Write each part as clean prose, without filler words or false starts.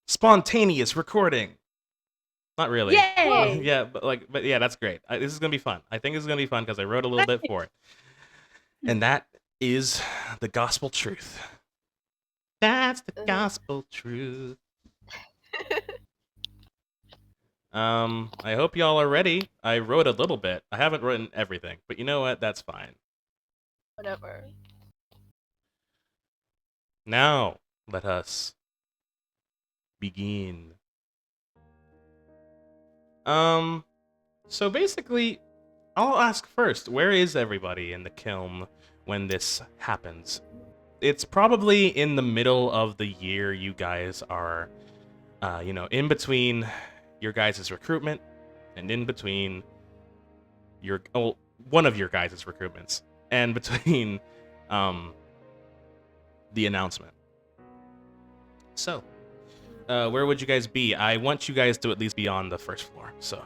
spontaneous recording. Not really. Yay! Yeah, but yeah, that's great. This is gonna be fun. I think this is gonna be fun because I wrote a little bit for it, and that is the gospel truth. That's the gospel truth. I hope y'all are ready. I wrote a little bit. I haven't written everything, but you know what? That's fine. Whatever. Now, let us begin. So basically, I'll ask first, where is everybody in the kiln when this happens? It's probably in the middle of the year you guys are, in between your guys' recruitment and in between one of your guys' recruitments and between the announcement. So, where would you guys be? I want you guys to at least be on the first floor, so.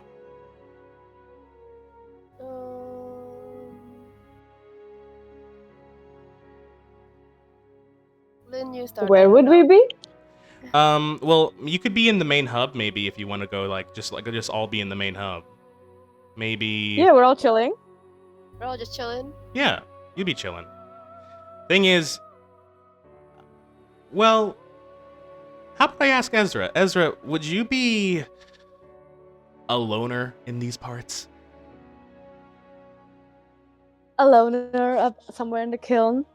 Lynn, you start. Where would we be? Well, you could be in the main hub maybe if you want to go just all be in the main hub. Maybe. Yeah, we're all chilling. We're all just chilling. Yeah, you'd be chilling. Thing is, well, how about I ask Ezra? Ezra, would you be a loner in these parts? A loner up somewhere in the kiln.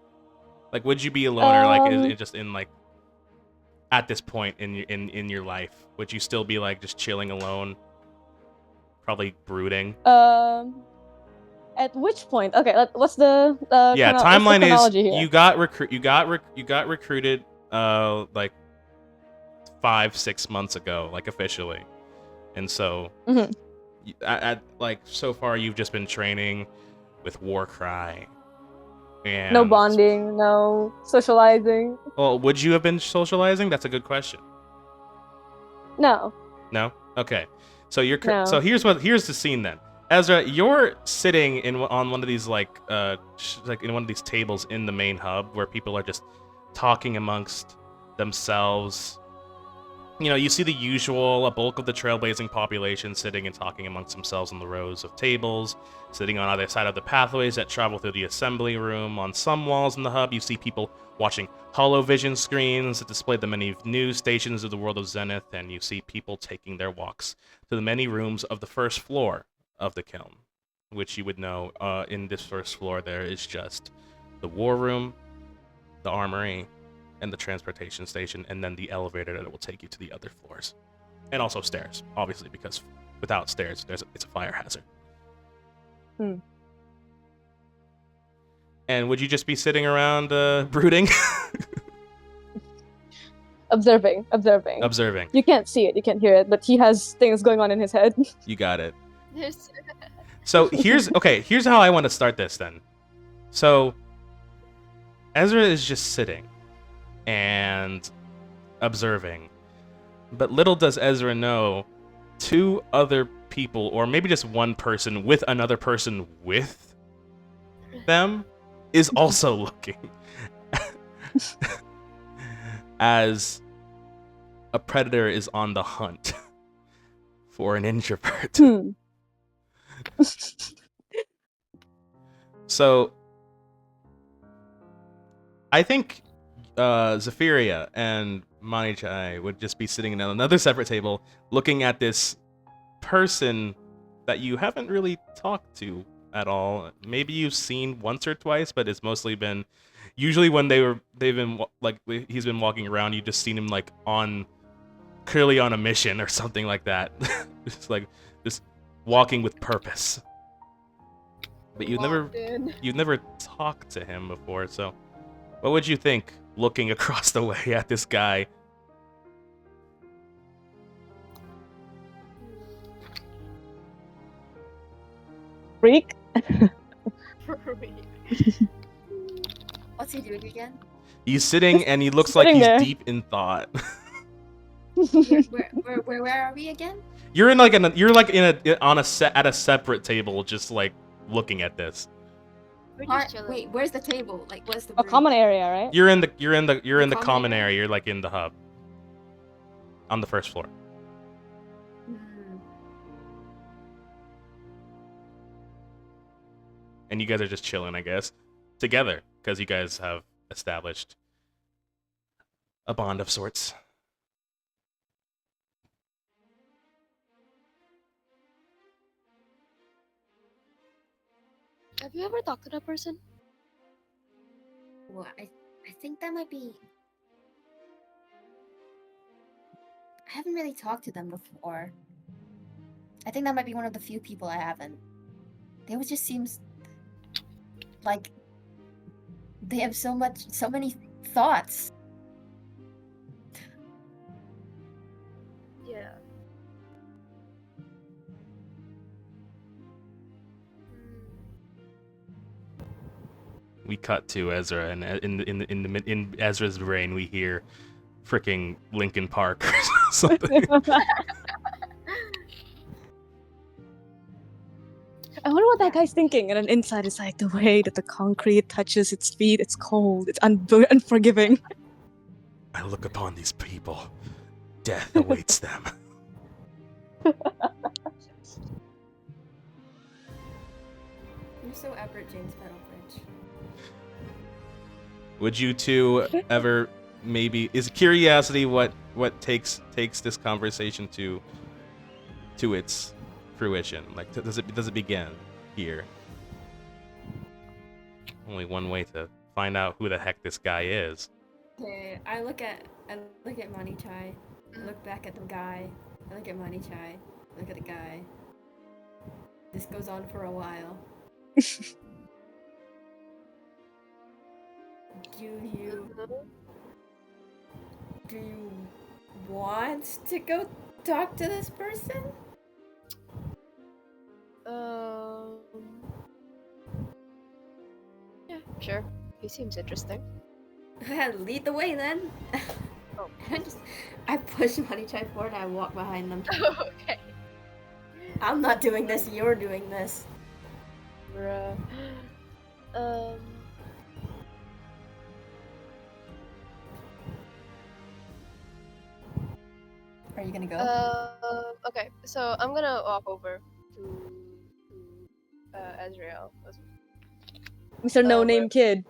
Like, would you be a loner, just in like at this point in your life? Would you still be like just chilling alone, probably brooding? At which point? Okay, what's the timeline what's the is here? you got recruited like 5-6 months ago, like officially, and so like so far you've just been training with Warcry. And no bonding, no socializing. Well, would you have been socializing? That's a good question. No. No? Okay. So so here's the scene then. Ezra, you're sitting on one of these like in one of these tables in the main hub where people are just talking amongst themselves. You see the usual, a bulk of the trailblazing population sitting and talking amongst themselves on the rows of tables, sitting on either side of the pathways that travel through the assembly room. On some walls in the hub, you see people watching holovision screens that display the many news stations of the world of Zenith, and you see people taking their walks to the many rooms of the first floor of the kiln, which you would know in this first floor there is just the war room, the armory, and the transportation station, and then the elevator that will take you to the other floors. And also stairs, obviously, because without stairs, it's a fire hazard. And would you just be sitting around brooding? Observing. You can't see it, you can't hear it, but he has things going on in his head. You got it. So here's how I want to start this then. So Ezra is just sitting and observing. But little does Ezra know, two other people, or maybe just one person with another person with them, is also looking as a predator is on the hunt for an introvert. So I think Zephyria and Manichai would just be sitting at another separate table looking at this person that you haven't really talked to at all. Maybe you've seen once or twice, but it's mostly been usually when he's been walking around, you've just seen him like clearly on a mission or something like that. just walking with purpose. But you've never talked to him before, so what would you think looking across the way at this guy? Freak? What's he doing again? He's sitting and he looks like he's deep in thought. Where are we again? You're at a separate table, just like looking at this. Wait, where's the table? Like, what's the a common area, right? You're in the common area. You're like in the hub. on the first floor. And you guys are just chilling, I guess, together, because you guys have established a bond of sorts. Have you ever talked to that person? Well, I think that might be... I haven't really talked to them before. I think that might be one of the few people I haven't. They always just seems like they have so many thoughts. Yeah. We cut to Ezra, and in Ezra's brain, we hear freaking Linkin Park or something. I wonder what that guy's thinking. And then inside, it's like the way that the concrete touches its feet. It's cold. It's unforgiving. I look upon these people. Death awaits them. You're so Everett James Petalbridge. Would you two ever maybe... Is curiosity what takes this conversation to its fruition? Like, does it begin here? Only one way to find out who the heck this guy is. Okay, I look at Mani Chai. I look back at the guy. I look at Mani Chai. I look at the guy. This goes on for a while. Do you want to go talk to this person? Yeah, sure. He seems interesting. Lead the way then. Oh. I push Mani Chai forward and I walk behind them. Okay. I'm not doing this, you're doing this. Bruh. Are you gonna go? Okay, so I'm gonna walk over to Azrael. Mr. No Name Kid.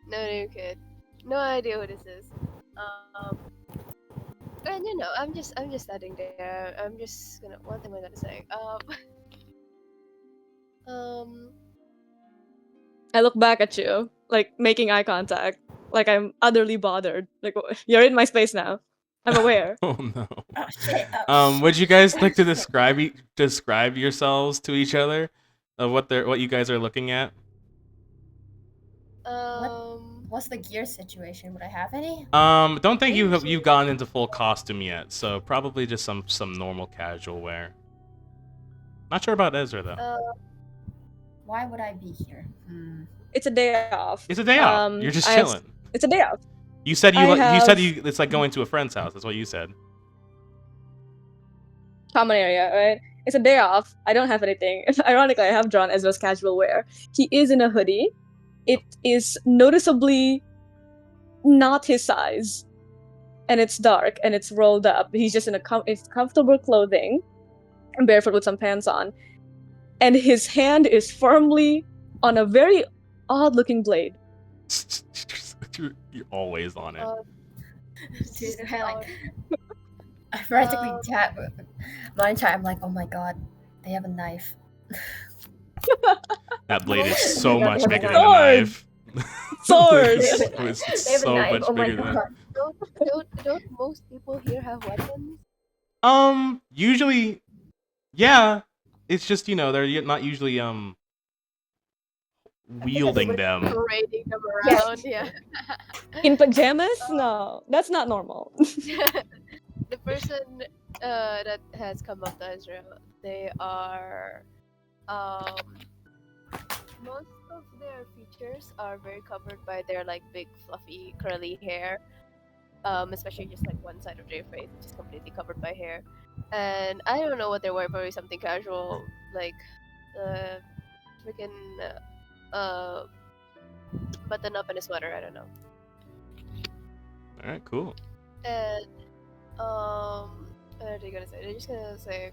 No name kid. No idea who this is. And you know, I'm just standing there. I'm just gonna. What am I gonna say? I look back at you, like making eye contact, like I'm utterly bothered. Like, you're in my space now. I'm aware. Oh no. Oh shit. Would you guys like to describe yourselves to each other of what you guys are looking at? What's the gear situation? Would I have any? Don't think you've gone into full costume yet, so probably just some normal casual wear. Not sure about Ezra though. Why would I be here? It's a day off. It's a day off. You're just chilling. It's a day off. You said it's like going to a friend's house. That's what you said. Common area, right? It's a day off. I don't have anything. Ironically, I have drawn Ezra's casual wear. He is in a hoodie. It is noticeably not his size, and it's dark and it's rolled up. He's just in it's comfortable clothing, and barefoot with some pants on, and his hand is firmly on a very odd-looking blade. You're always on it. Dude, I practically tap Mani Chai. I'm like, oh my god, they have a knife. That blade is so much bigger than a knife. Swords. It's so much bigger than. Don't most people here have weapons? Usually, yeah. It's just they're not usually wielding them. Parading them around, yeah. In pajamas? No, that's not normal. The person that has come up to Israel, they are most of their features are very covered by their like big fluffy curly hair, especially just like one side of their face, which is completely covered by hair. And I don't know what they're wearing, probably something casual, like freaking button up and a sweater. I don't know. All right, cool. And they gonna say? They're just gonna say,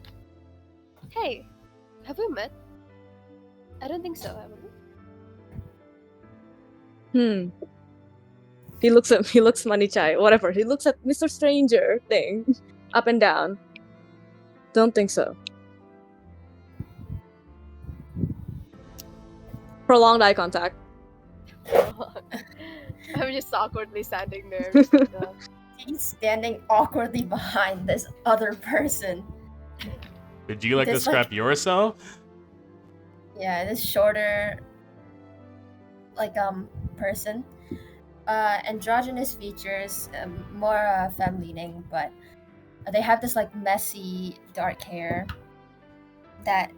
"Hey, have we met? I don't think so, have we?" He looks Money Chai, whatever. He looks at Mr. Stranger thing, up and down. Don't think so. Prolonged eye contact. I'm just awkwardly standing there. Just like, He's standing awkwardly behind this other person. Did you like This, describe yourself? Yeah, this shorter, person. Androgynous features, more femme-leaning, but they have this like messy dark hair that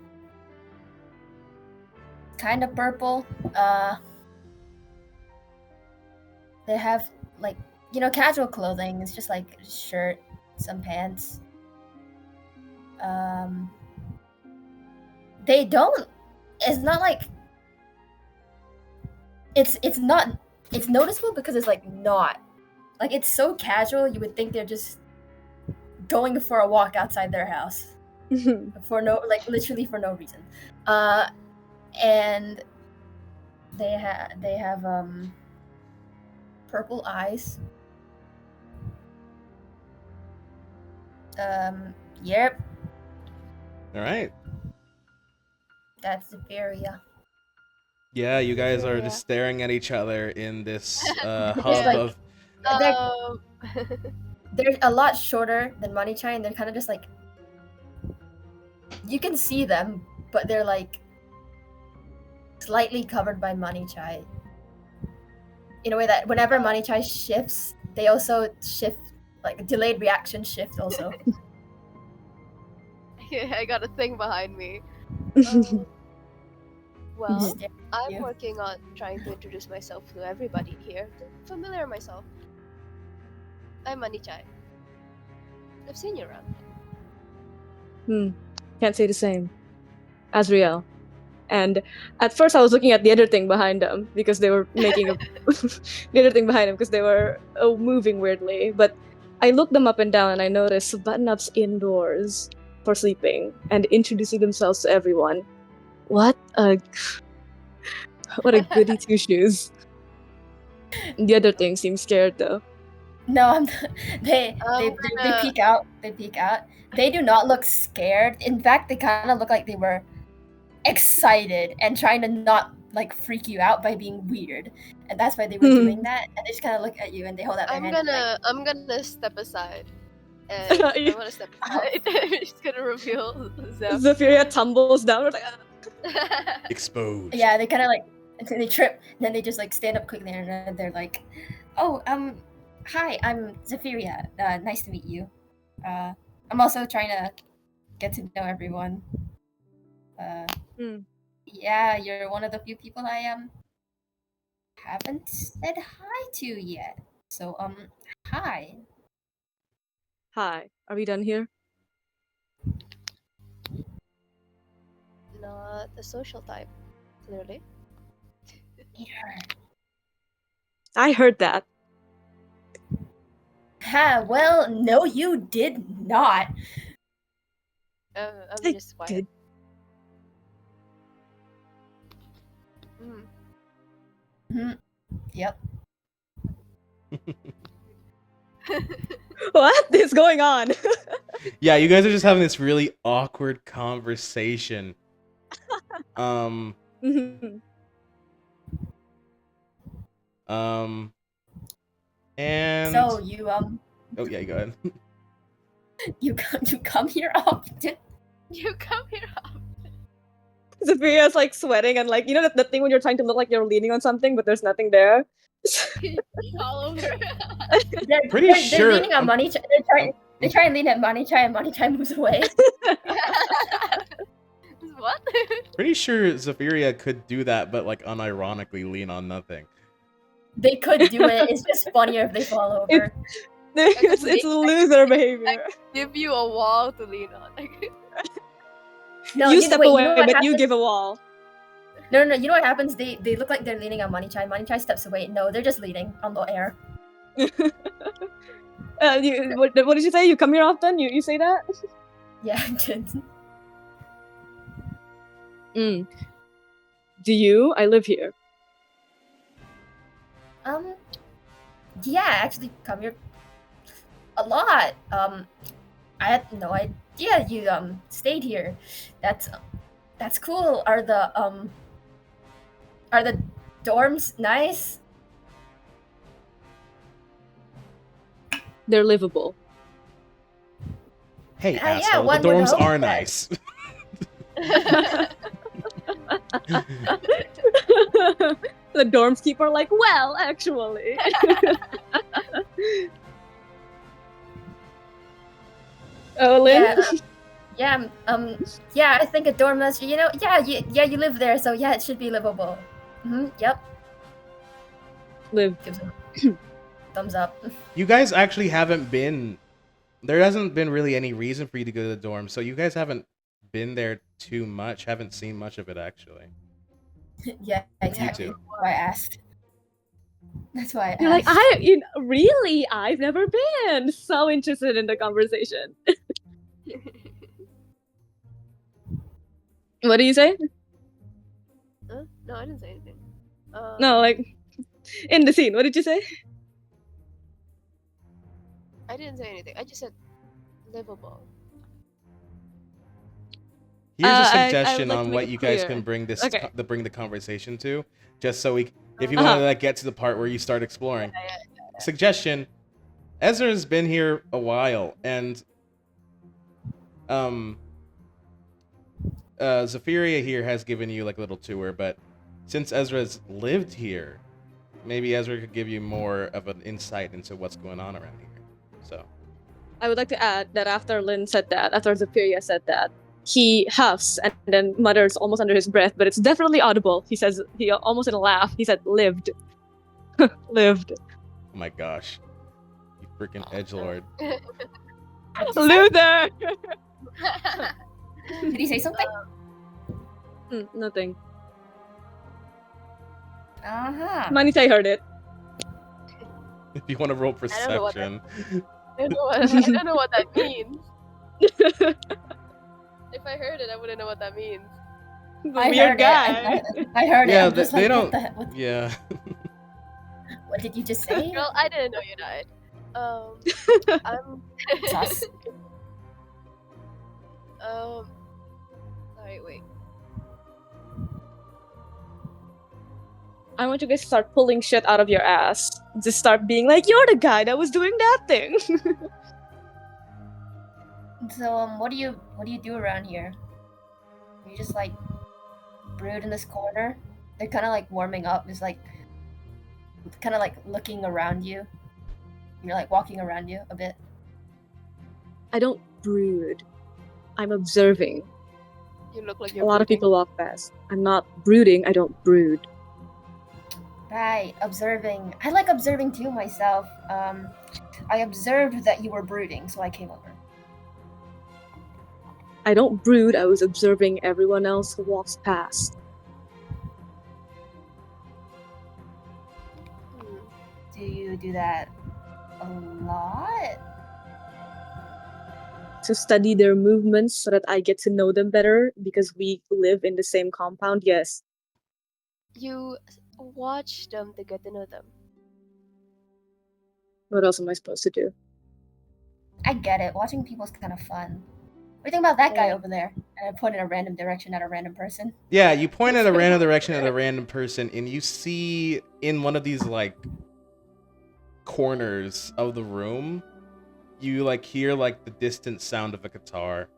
kind of purple. They have like casual clothing. It's just like a shirt, some pants. They don't. It's not like. It's not. It's noticeable because it's like not. Like it's so casual. You would think they're just going for a walk outside their house for literally for no reason. And they have purple eyes. Yep. All right. That's Siberia. Yeah, you guys are just staring at each other in this hub like- of. They're a lot shorter than Money Chai, and they're kind of just like you can see them, but they're like slightly covered by Money Chai. In a way that whenever Money Chai shifts, they also shift, like a delayed reaction shift also. Yeah, I got a thing behind me. Well, Just stare at I'm you. working on trying to introduce myself to everybody here, to familiar myself. I'm Money Chai. I've seen you around. Can't say the same. Azriel. And at first I was looking at the other thing behind them because they were making the other thing behind them because they were moving weirdly. But I looked them up and down and I noticed button-ups indoors for sleeping and introducing themselves to everyone. What a goody two shoes. The other thing seems scared though. No, I'm not. They peek out. They peek out. They do not look scared. In fact, they kind of look like they were excited and trying to not like freak you out by being weird, and that's why they were doing that. And they just kind of look at you and they hold out their I'm hand. I'm gonna step aside. And I'm gonna step aside. I'm just gonna reveal Zeph. Zephyria tumbles down. We're like, Exposed. Yeah, they kind of like they trip. Then they just like stand up quickly and they're like, "Oh, hi, I'm Zephyria. Nice to meet you. I'm also trying to get to know everyone. Yeah, you're one of the few people I haven't said hi to yet. So hi." Hi, are we done here? Not a social type, clearly. I heard that. Ha, well, no, you did not. I'm I just quiet. Yep. What is going on? Yeah, you guys are just having this really awkward conversation. And So you oh yeah, go ahead. you come here often. You come here up. Zephyria's like sweating and like the thing when you're trying to look like you're leaning on something but there's nothing there. All over. Pretty sure- They're leaning on Money Chai. They try and lean at Money Chai, and Money Chai moves away. What? Pretty sure Zephyria could do that, but like unironically lean on nothing. They could do it. It's just funnier if they fall over. It's loser behavior. Give you a wall to lean on. No, You step wait, away, know what but happens? you give a wall. No. You know what happens? They look like they're leaning on Money Chai. Money Chai steps away. No, they're just leaning on the air. What did you say? You come here often? You say that? Yeah, I did. Do you? I live here. Yeah, I actually come here a lot. I had no idea you stayed here. That's cool. Are the dorms nice? They're livable. Hey, Yeah, asshole, the one would dorms hope are that. nice. The dorms keeper are like, well, actually. Oh, Lynn? Yeah, I think a dorm must, you you live there, so yeah, it should be livable. Yep. Live. Gives a thumbs up. You guys actually haven't been. There hasn't been really any reason for you to go to the dorm, so you guys haven't been there too much. Haven't seen much of it actually. Yeah, exactly. too. That's why I asked. That's why I You're like, asked. really? I've never been. So interested in the conversation. What do you say? Huh? No, I didn't say anything. No, like, in the scene. What did you say? I didn't say anything. I just said livable. Here's a I would suggestion like to on make what it you guys clear. can bring this Okay. bring the conversation to, just so we, if you want to like get to the part where you start exploring. Suggestion: Ezra's been here a while, and Zephyria here has given you like a little tour, but since Ezra's lived here, maybe Ezra could give you more of an insight into what's going on around here. So I would like to add that after Lynn said that, after Zephyria said that, he huffs and then mutters almost under his breath, but it's definitely audible. He says, he almost in a laugh, he said, lived. Lived. oh my gosh, you freaking edgelord. Luther! Did he say something? Nothing. Uh-huh. Manita heard it. If you want to roll I don't know what perception. I don't know what that means. If I heard it, I wouldn't know what that means. The weird guy. I heard it. Yeah, I'm just they like, don't. What Yeah. what did you just say? Girl, I didn't know you died. I'm. Sus. Sorry, wait. I want you guys to start pulling shit out of your ass. Just start being like, you're the guy that was doing that thing. So what do you do around here? You just like brood in this corner? They're kind of like warming up. It's like kind of like looking around you. You're like walking around you a bit. I don't brood. I'm observing. You look like you're A lot of brooding. people walk past. I'm not brooding, I don't brood. Right, observing. I like observing too myself. I observed that you were brooding, so I came over. I don't brood, I was observing everyone else who walks past. Do you do that a lot? To study their movements so that I get to know them better because we live in the same compound, yes. You watch them to get to know them. What else am I supposed to do? I get it. Watching people's kind of fun. What do you think about that guy over there? And I point in a random direction at a random person. Yeah, you point at a random direction at a random person, and you see in one of these like corners of the room, you like hear like the distant sound of a guitar,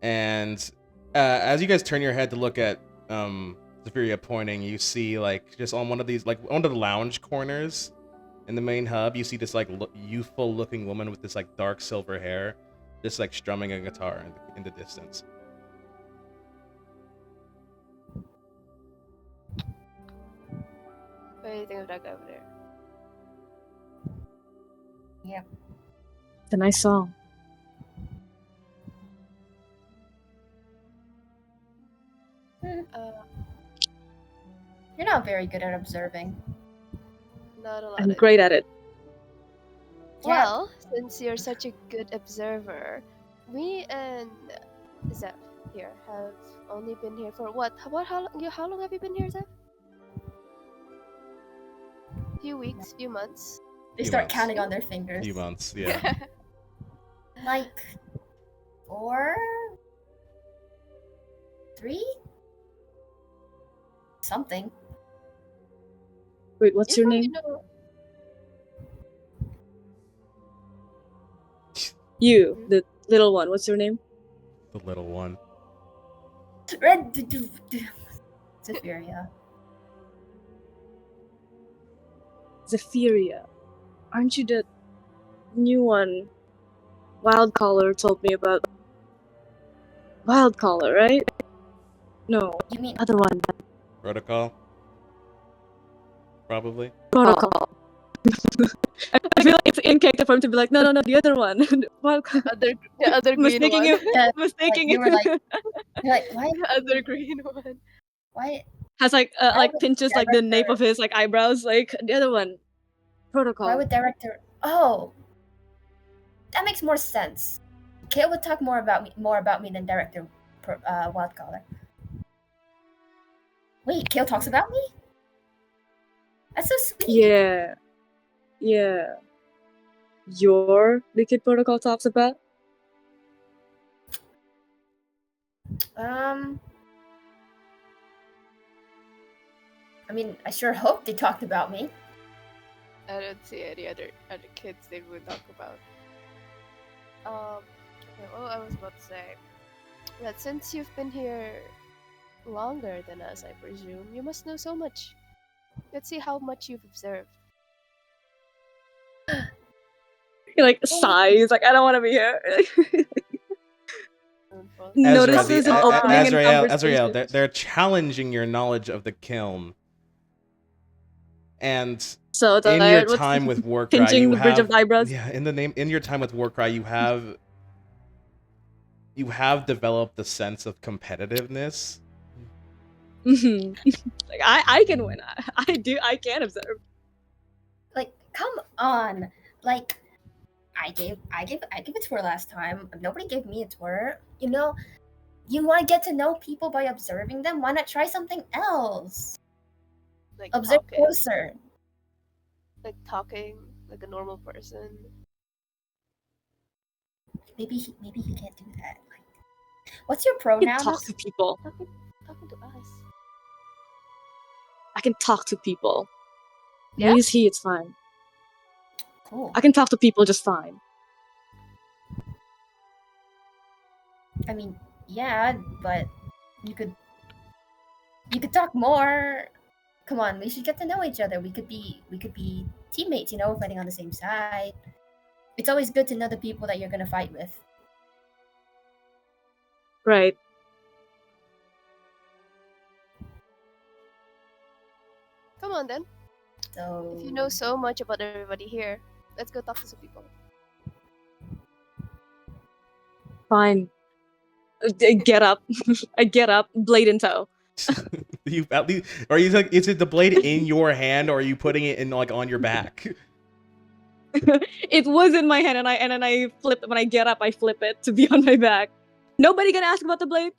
and as you guys turn your head to look at Zephyria pointing, you see like just on one of these, like one of the lounge corners in the main hub, you see this like youthful looking woman with this like dark silver hair, just like strumming a guitar in the distance. What do you think of that guy over there? Yeah. It's a nice song. You're not very good at observing. Not a lot. I'm great at it. Well, since you're such a good observer, we and Zeph here have only been here for what? How long have you been here, Zeph? Few weeks, few months. They Few start months. counting on their fingers. Few months, yeah. Like 4, 3, something. Wait, what's your name? Know... You, the little one. What's your name? The little one. Zephyria. Zephyria. Aren't you the new one? Wildcaller told me about. Wildcaller, right? No, You mean other one. Protocol? Probably. Protocol. I feel like it's in character for him to be like, no, the other one. Wildcaller. the other green Mistaking one. him. Yeah, Mistaking you were him. you're like, why? The other green one. Why? Has like would pinches like the nape director- of his like eyebrows. Like the other one. Protocol. Why would director? Oh, that makes more sense. Kale would talk more about me than director Wildcaller. Wait, Kale talks about me? That's so sweet. Yeah. The Kid Protocol talks about? I mean, I sure hope they talked about me. I don't see any other kids they would talk about. Okay, well, I was about to say that since you've been here longer than us, I presume, you must know so much. Let's see how much you've observed. He like sighs, like I don't want to be here. Notices an opening in conversation. Azrael, they're challenging your knowledge of the Kiln. And so in your time with Warcry, pinching the bridge of eyebrows. Yeah, in your time with Warcry, you have developed the sense of competitiveness. Like I can win. I can observe. Like, come on. Like, I gave a tour last time. Nobody gave me a tour. You know, you want to get to know people by observing them. Why not try something else? Like observe talking. Closer. Like talking like a normal person. Maybe he can't do that. Like, what's your pronoun? Talk to people. Talking to us. I can talk to people. Yeah? Use he. It's fine. Cool. I can talk to people just fine. I mean, yeah, but you could talk more. Come on, we should get to know each other. We could be teammates, you know, fighting on the same side. It's always good to know the people that you're gonna fight with. Right. Come on then. So if you know so much about everybody here, let's go talk to some people. Fine. I get up. I get up, blade in tow. You at least, are you like, is it the blade in your hand, or are you putting it in like on your back? It was in my hand, and then I flip it. When I get up, I flip it to be on my back. Nobody gonna ask about the blade.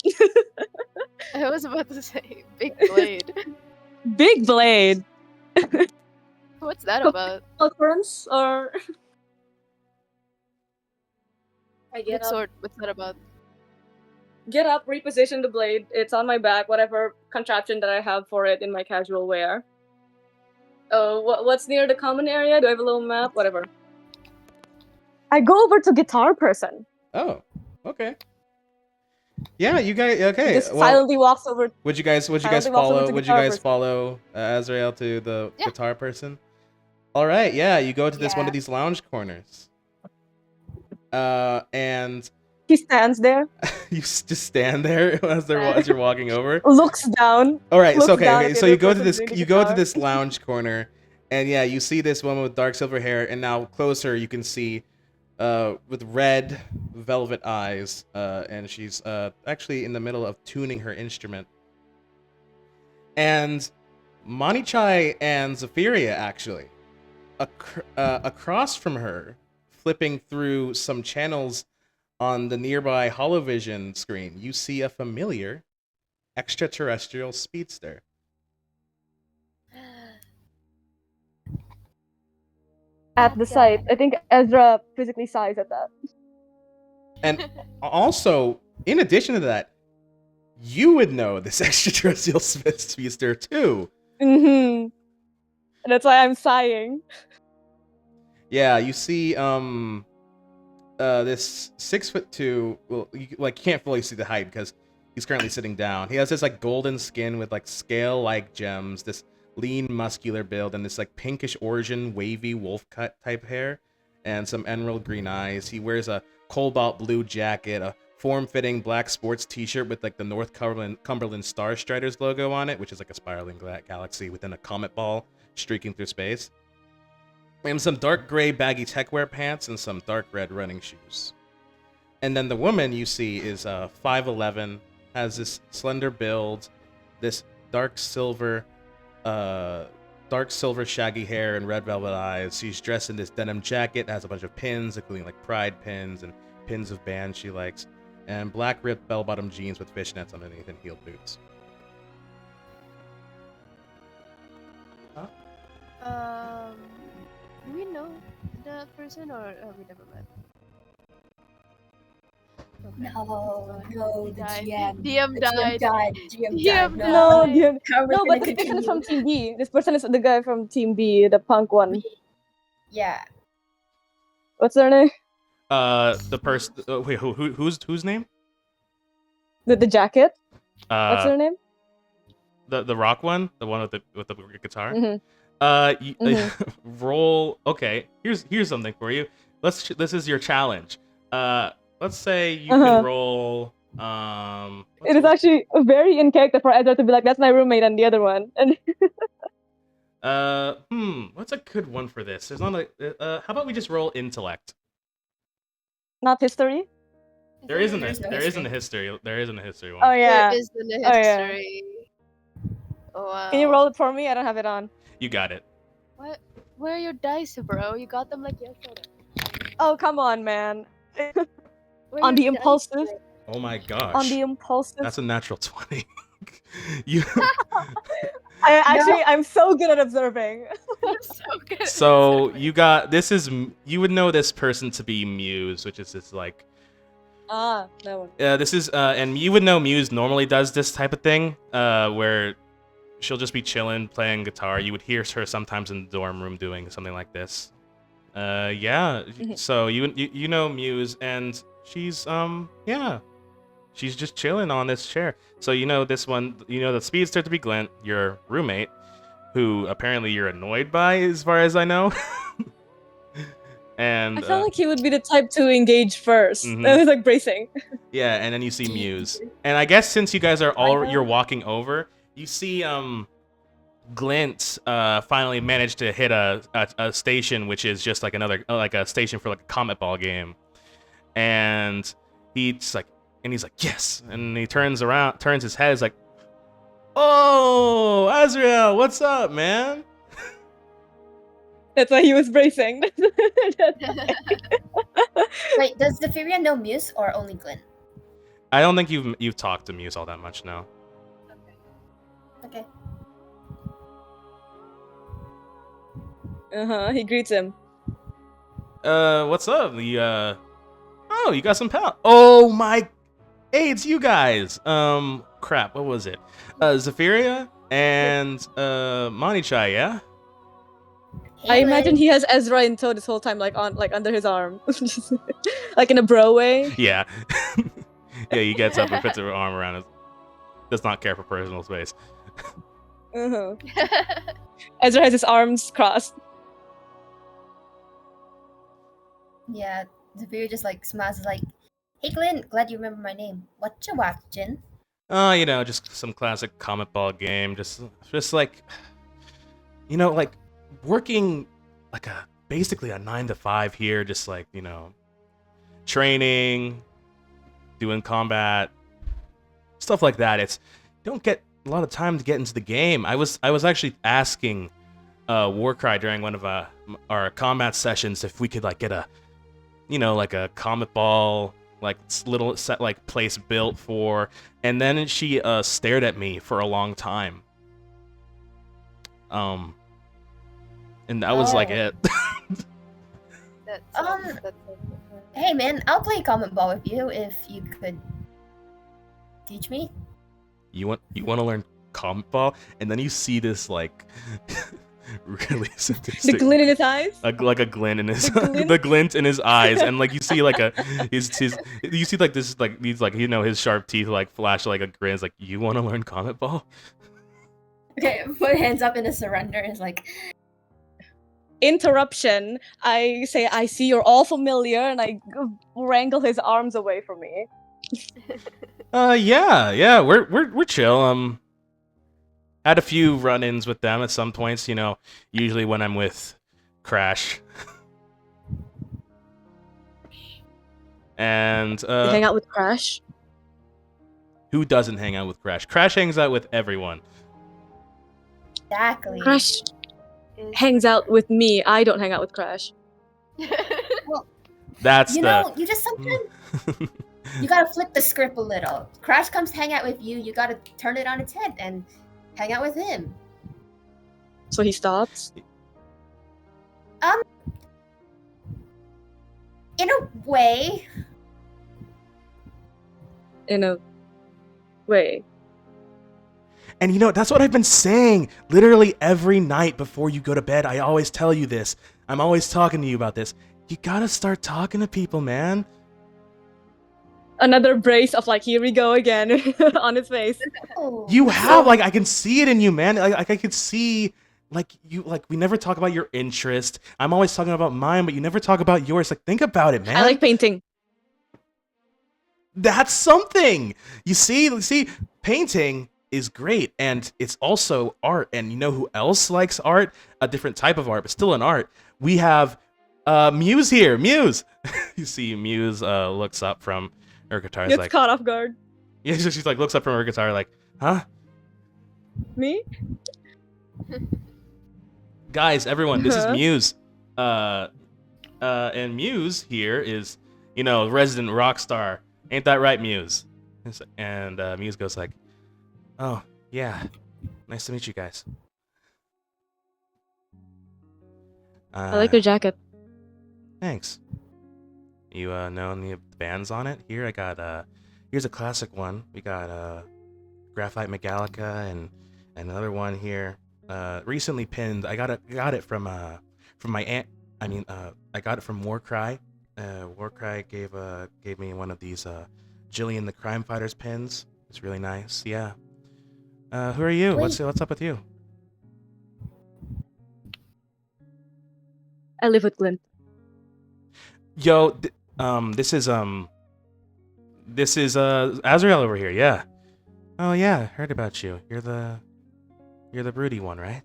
I was about to say big blade. Big blade. What's that about? Occurrence or I get Big up. sword. What's that about? Get up, reposition the blade. It's on my back, whatever contraption that I have for it in my casual wear. Oh, what's near the common area? Do I have a little map? Whatever. I go over to guitar person. Oh, okay. Yeah, you guys. Okay. Just silently walks over. Would you guys follow Azrael to the guitar person? All right. Yeah, you go to this one of these lounge corners. And he stands there. You just stand there as you're walking over. Looks down. All right. So okay. So you go to this lounge corner, and yeah, you see this woman with dark silver hair, and now closer you can see, with red velvet eyes, and she's actually in the middle of tuning her instrument. And Manichai and Zephyria actually, across from her, flipping through some channels on the nearby holovision screen, you see a familiar extraterrestrial speedster. At the site, I think Ezra physically sighs at that. And also, in addition to that, you would know this extraterrestrial speedster too. Mm-hmm. That's why I'm sighing. Yeah, you see this 6'2", well, you can't fully see the height because he's currently sitting down. He has this like golden skin with like scale-like gems, this lean muscular build, and this like pinkish origin wavy wolf cut type hair, and some emerald green eyes. He wears a cobalt blue jacket, a form-fitting black sports t-shirt with like the North Cumberland Star Striders logo on it, which is like a spiraling galaxy within a comet ball streaking through space. And some dark gray baggy techwear pants and some dark red running shoes. And then the woman you see is 5'11", has this slender build, this dark silver shaggy hair and red velvet eyes. She's dressed in this denim jacket, has a bunch of pins, including like pride pins and pins of bands she likes, and black ripped bell-bottom jeans with fishnets underneath and heeled boots. Do we know the person or have we never met? Okay. No, He the died. GM. DM The died. GM DM died. No, died. DM. How are we No, gonna but this person is continue? from Team B. This person is the guy from Team B, the punk one. Yeah. What's their name? The person. Wait, whose name? The jacket. What's their name? The rock one, the one with the guitar. Mm-hmm. Roll. Okay, here's something for you. This is your challenge. Let's say you can roll. It is actually very in character for Ezra to be like, "That's my roommate," and the other one. And what's a good one for this? There's not a. How about we just roll intellect? not history. There isn't There's no a history. history. There isn't a history one. Oh yeah. There isn't a Oh, yeah. history. Oh wow. Can you roll it for me? I don't have it on. You got it. What? Where are your dice, bro? You got them like yesterday. Oh come on, man. Where are On the your dice, impulsive. bro? Oh my gosh. On the impulsive. That's a natural 20. You. I'm so good at observing. You're so good. at So this. you got this is you would know this person to be Muse, which is this like That one. this is and you would know Muse normally does this type of thing where she'll just be chilling playing guitar. You would hear her sometimes in the dorm room doing something like this. Yeah. So you know Muse, and she's she's just chilling on this chair. So you know this one, you know the speedster to be Glint, your roommate, who apparently you're annoyed by, as far as I know. And I felt like he would be the type to engage 1st I was like bracing. yeah, and then you see Muse, and I guess since you guys are you're walking over, you see Glint finally managed to hit a station, which is just like another like a station for like a comet ball game, and he's like yes, and he turns his head, is like, oh, Azrael, what's up, man? That's why he was bracing. Wait, does Zephyria know Muse or only Glenn? I don't think you've talked to Muse all that much now. Okay. He greets him. What's up? Oh, you got some pal. Oh my, hey, it's you guys. Crap, what was it? Zephyria and Manichai, yeah? Hey, I imagine Glenn. he has Ezra in tow this whole time, like under his arm, like in a bro way. Yeah. Yeah, he gets up and puts her arm around his. Does not care for personal space. Ezra has his arms crossed. Yeah, Zephyria just like smiles, like, "Hey, Glenn, glad you remember my name. What you watching?" You know, just some classic comet ball game. Just like, you know, like working like basically a 9 to 5 here. Just like, you know, training, doing combat, stuff like that. It's don't get a lot of time to get into the game. I was actually asking Warcry during one of our combat sessions if we could like get a like a comet ball, like little set like place built for. And then she stared at me for a long time. And that was like it. That's Hey man, I'll play Comet Ball with you if you could teach me. You want to learn comet ball, and then you see this like really sadistic, The glint in his eyes. like a glint in his glint? the glint in his eyes, and like you see like his you see like this like these like his sharp teeth like flash like a grin. It's like, you want to learn comet ball? Okay, put hands up in a surrender. It's like, Interruption. I say, I see you're all familiar, and I wrangle his arms away from me. Yeah, we're chill. Had a few run-ins with them at some points, usually when I'm with Crash. And You hang out with Crash? who doesn't hang out with Crash? Crash hangs out with everyone. exactly. Crash hangs out with me. I don't hang out with Crash. That's You the know, you just sometimes you gotta flip the script a little. Crash comes hang out with you, you gotta turn it on its head and hang out with him. So he stops? In a way. In a way. And that's what I've been saying literally every night before you go to bed. I always tell you this. I'm always talking to you about this. You gotta start talking to people, man. Another brace of like, here we go again on his face. You have, like, I can see it in you, man. Like, I could see, like, you, like, we never talk about your interest. I'm always talking about mine, but you never talk about yours. Like, think about it, man. I like painting. That's something. You see, painting is great, and it's also art. And you know who else likes art? A different type of art, but still an art. We have Muse here. Muse. You see, Muse looks up from her guitar. Gets Like, caught off guard. yeah, she's like looks up from her guitar, like, huh? Me? Guys, everyone, this is Muse. And Muse here is, resident rock star. Ain't that right, Muse? And Muse goes like, oh, yeah. Nice to meet you guys. I like your jacket. Thanks. You know any of the bands on it? Here I got here's a classic one. We got Graphite Megalica and another one here. Recently pinned. I got it from my aunt. I got it from Warcry. Warcry gave me one of these Jillian the Crime Fighters pins. It's really nice. Yeah. Who are you? What's up with you? I live with Glint. Yo, this is Azrael over here. Yeah. Oh yeah, heard about you. You're the broody one, right?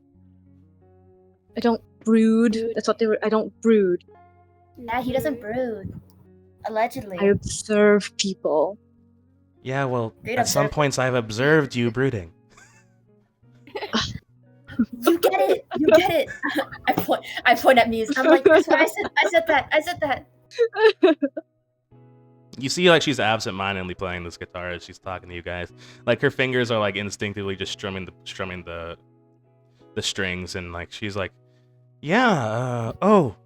I don't brood. That's what they were. I don't brood. Nah, he doesn't brood. Allegedly. I observe people. Yeah, well, Great at some observer. points I've observed you brooding. You get it. You get it. I point at Muse. I'm like, that's what I said that. I said that. You see, like, she's absent-mindedly playing this guitar as she's talking to you guys. Like, her fingers are like instinctively just strumming the strings, and like she's like, yeah, oh,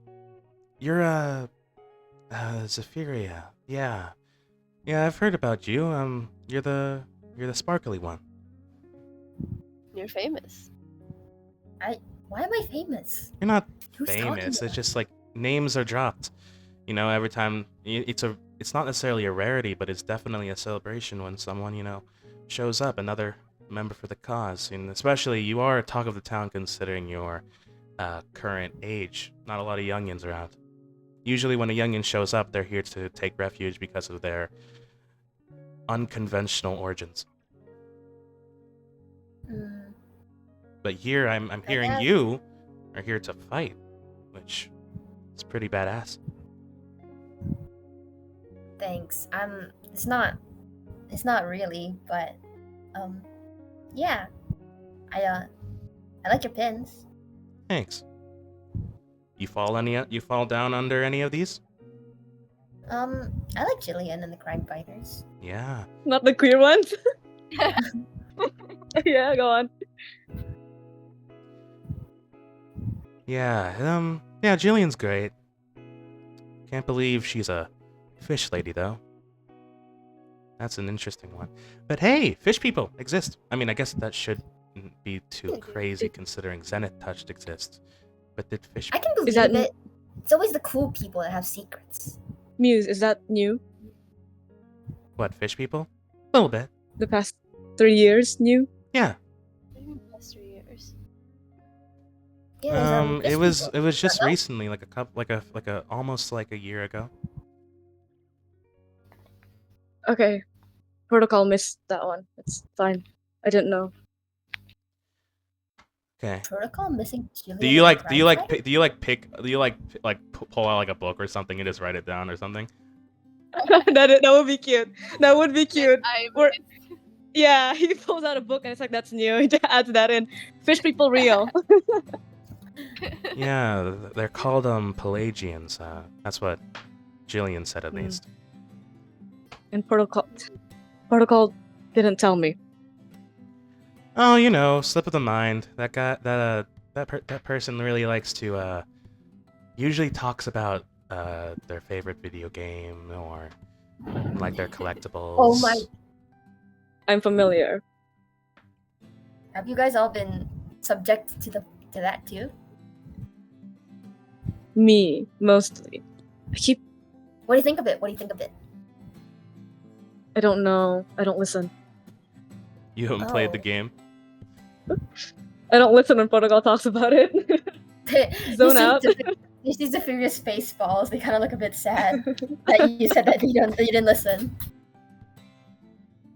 you're Zephyria. Yeah, I've heard about you. You're the sparkly one. You're famous. Why am I famous? You're not Who's talking famous. about It's just like names are dropped. Every time it's not necessarily a rarity, but it's definitely a celebration when someone, shows up, another member for the cause. And especially you are a talk of the town considering your current age. Not a lot of youngins around. Usually when a youngin shows up, they're here to take refuge because of their unconventional origins. But here I'm hearing you are here to fight, which is pretty badass. Thanks. It's not really, but yeah. I like your pins. Thanks. You fall down under any of these? I like Jillian and the crime fighters. Yeah. Not the queer ones. Yeah, go on. Yeah, yeah, Jillian's great. Can't believe she's a fish lady, though. That's an interesting one. But hey, fish people exist. I mean, I guess that shouldn't be too crazy considering Zenith touched exists. But did fish I can believe that it. It's always the cool people that have secrets. Muse, is that new? What, fish people? A little bit. The past 3 years new? Yeah. Past 3 years. Yeah, It was just recently, like almost like a year ago. Okay. Protocol missed that one. It's fine. I didn't know. Okay. Protocol missing Jillian. Do you pull out like a book or something and just write it down or something? that would be cute. That would be cute. Or Yeah, he pulls out a book and it's like, that's new. He adds that in. Fish people real. Yeah, they're called Pelagians. That's what Jillian said at least. And Protocol didn't tell me. Oh, you know, slip of the mind. That guy, that person really likes to usually talks about their favorite video game or like their collectibles. Oh my! I'm familiar. Have you guys all been subject to that too? Me, mostly. What do you think of it? I don't know. I don't listen. You haven't played the game? I don't listen when Protocol talks about it. Zone out. You see the Furious face balls. They kind of look a bit sad that you said that you didn't listen.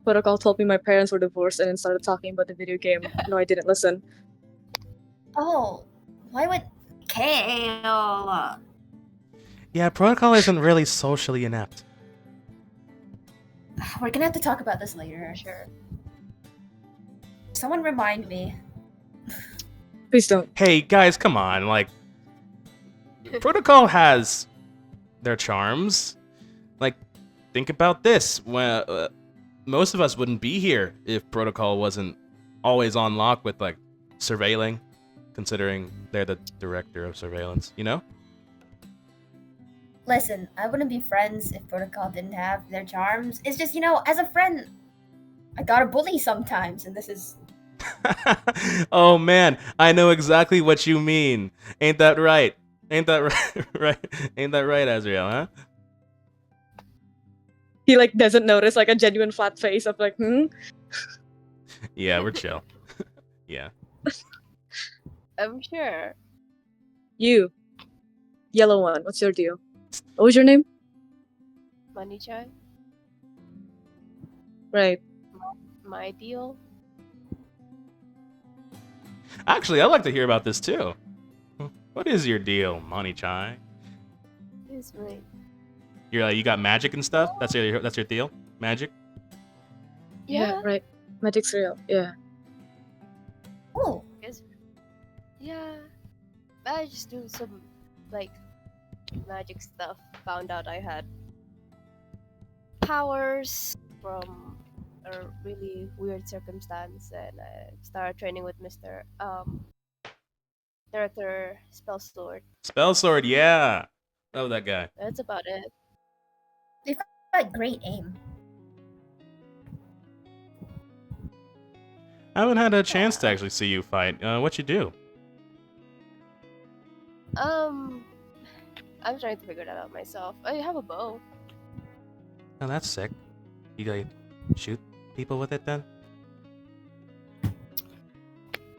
Protocol told me my parents were divorced and then started talking about the video game. No, I didn't listen. Oh, why would Kale? Yeah, Protocol isn't really socially inept. We're gonna have to talk about this later. Sure. Someone remind me. Please don't. Hey guys, come on! Like, Protocol has their charms. Like, think about this. Well, most of us wouldn't be here if Protocol wasn't always on lock with like surveilling, considering they're the director of surveillance. You know. Listen, I wouldn't be friends if Protocol didn't have their charms. It's just, as a friend, I gotta bully sometimes, and this is... Oh man, I know exactly what you mean. Ain't that right? Ain't that right? Ain't that right, Azrael, huh? He like doesn't notice like a genuine flat face of like, Yeah, we're chill. Yeah. I'm sure. You. Yellow one, what's your deal? What was your name? Money Chai? Right. My deal? Actually, I'd like to hear about this too. What is your deal, Money Chai? It's my... You're like, you got magic and stuff? That's your deal? Magic? Yeah, right. Magic's real. Yeah. Oh. Yeah. I just do some like magic stuff. Found out I had powers from a really weird circumstance, and I started training with Mr. Director Spellsword. Spellsword, yeah. Love that guy. That's about it. They've got great aim. I haven't had a chance to actually see you fight. What you do? I'm trying to figure that out myself. I have a bow. Oh, that's sick. You gotta shoot people with it then?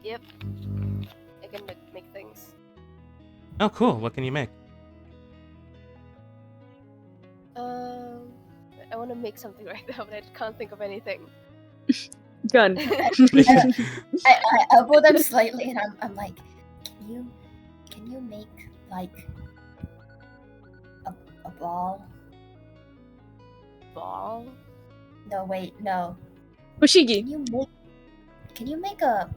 Yep. I can make things. Oh, cool. What can you make? I want to make something right now, but I can't think of anything. Gun. I pull them slightly, and I'm like, can you make like a ball? Ball? No, wait, no. Fushigi. Can you make a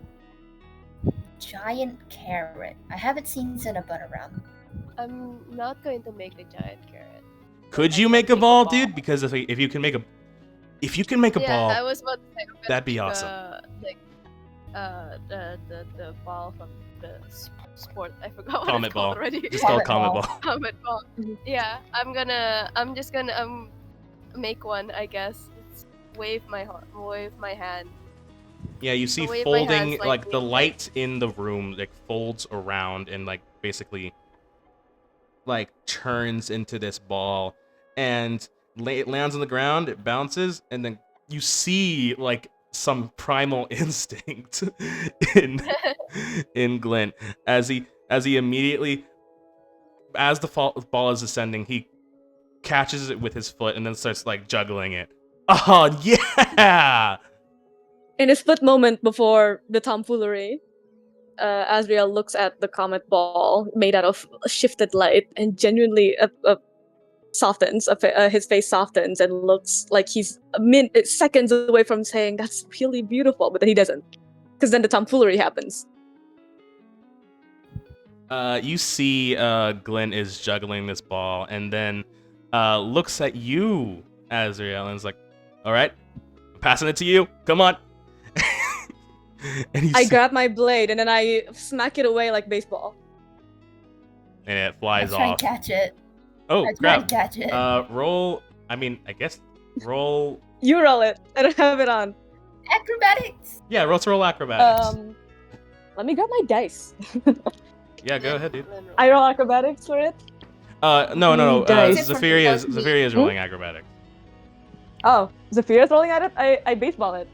giant carrot? I haven't seen Cinnabon around. I'm not going to make a giant carrot. Could you make a ball, dude? Because if you can make a ball, I was about to say, I'm gonna that'd be make awesome. The ball from the sport. I forgot what Comet it's called ball. already. Just call it Comet comet ball. ball. Comet ball. Yeah, I'm just gonna make one. I guess. It's wave my hand. Yeah, you see wave my folding hands like the me, light in the room like folds around and like basically like turns into this ball and it lands on the ground, it bounces, and then you see like some primal instinct in Glint as he immediately, as the ball is ascending, he catches it with his foot and then starts like juggling it. Oh yeah! In a split moment before the tomfoolery, Azrael looks at the comet ball made out of shifted light and genuinely softens. His face softens and looks like he's seconds away from saying, "That's really beautiful," but then he doesn't, because then the tomfoolery happens. You see Glenn is juggling this ball and then looks at you, Azrael, and is like, all right, I'm passing it to you. Come on. And I grab my blade and then I smack it away like baseball. And it flies I try and off. catch it. Oh, I try crap. and catch it. Roll, roll. You roll it. I don't have it on. Acrobatics! Yeah, roll acrobatics. Let me grab my dice. Yeah, go ahead, dude. I roll acrobatics for it? No. Dice. Zephyria is rolling acrobatics. Oh, Zephyr's rolling at it? I baseball it.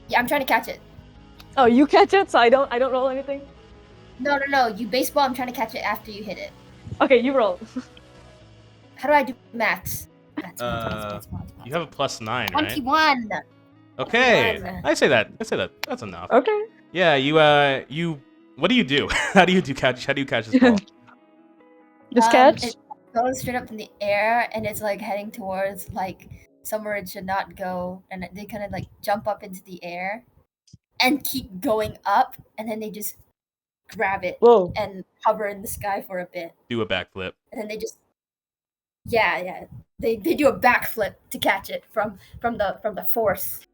Yeah, I'm trying to catch it. Oh, you catch it, so I don't roll anything? No. You baseball, I'm trying to catch it after you hit it. Okay, you roll. How do I do maths? Maths. You have a +9, right? 21! Okay. 21. I say that. That's enough. Okay. Yeah, you what do you do? How do you catch this ball? Just catch? It goes straight up in the air, and it's like heading towards like somewhere it should not go, and they kind of like jump up into the air and keep going up, and then they just grab it Whoa. and hover in the sky for a bit, Do a backflip. and then they just they do a backflip to catch it from the force,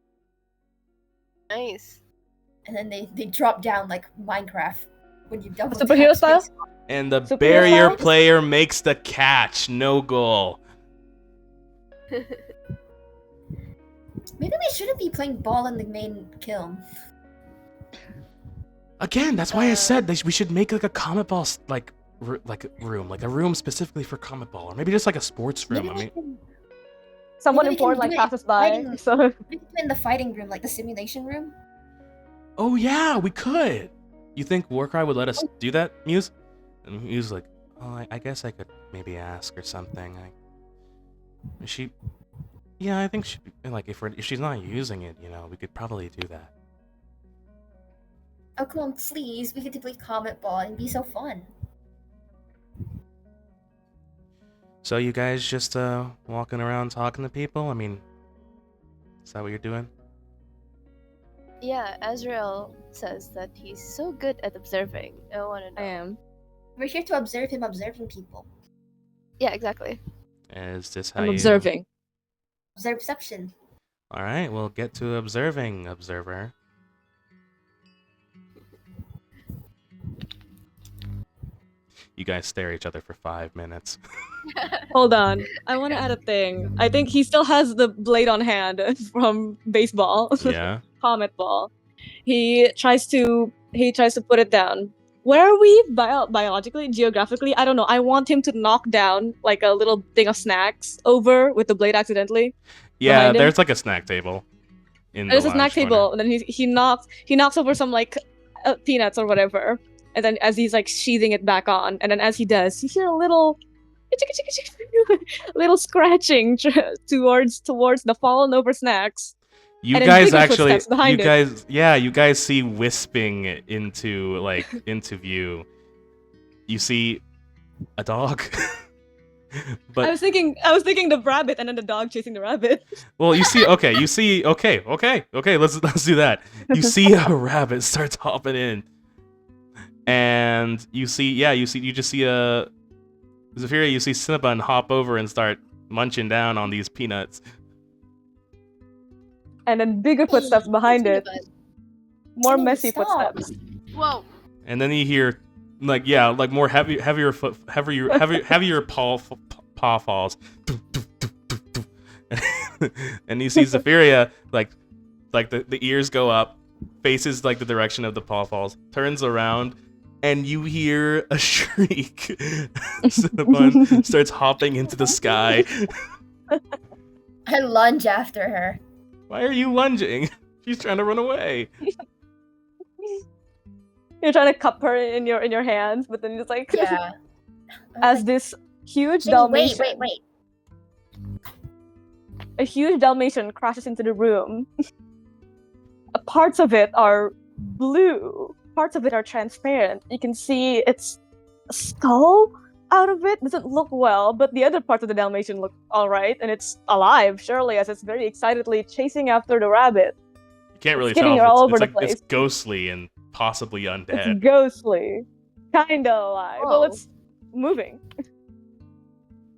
Nice. and then they drop down like Minecraft when you double Superhero tap style? space. And the Superhero barrier style? player makes the catch. No goal. Maybe we shouldn't be playing ball in the main kiln. Again, that's why I said we should make like a comet ball a room specifically for comet ball, or maybe just like a sports room. Maybe we can, Someone maybe we can important like do it passes by. fighting- So we can do it in the fighting room, like the simulation room. Oh yeah, we could. You think Warcry would let us do that, Muse? And Muse was like, oh, I guess I could maybe ask or something. I think she like if she's not using it, we could probably do that. Oh, come on, please. We get to play Comet Ball and be so fun. So you guys just walking around talking to people? I mean, is that what you're doing? Yeah, Azrael says that he's so good at observing. I want to know. I am. We're here to observe him observing people. Yeah, exactly. Is this how I'm you... observing. Observeception. All right, we'll get to observing, observer. You guys stare at each other for 5 minutes. Hold on. I want to add a thing. I think he still has the blade on hand from baseball. Yeah. Comet ball. He tries to put it down. Where are we biologically, geographically? I don't know. I want him to knock down like a little thing of snacks over with the blade accidentally. Yeah, there's like a snack table. There's a snack table, and then he knocks over some like peanuts or whatever. And then as he's like sheathing it back on, and then as he does, you hear a little scratching towards the fallen over snacks. You guys see wisping into view. You see a dog. But I was thinking the rabbit and then the dog chasing the rabbit. Well, let's do that. You see a rabbit starts hopping in. And you just see Zephyria, you see Cinnabon hop over and start munching down on these peanuts. And then bigger footsteps behind it. More Zenith, messy stop. footsteps. Whoa. And then you hear, like, yeah, like more heavier paw falls. And you see Zephyria, like the ears go up, faces like the direction of the paw falls, turns around, and you hear a shriek. Cinnabon starts hopping into the sky. I lunge after her. Why are you lunging? She's trying to run away. You're trying to cup her in your hands, but then it's like Yeah. as this huge Jenny, Dalmatian. wait. A huge Dalmatian crashes into the room. Parts of it are blue. Parts of it are transparent. You can see its skull out of it. Doesn't look well, but the other parts of the Dalmatian look alright, and it's alive, surely, as it's very excitedly chasing after the rabbit. You can't really getting tell. all It's over the like place. it's ghostly and possibly undead. It's ghostly. Kinda alive. Well, Whoa. it's moving.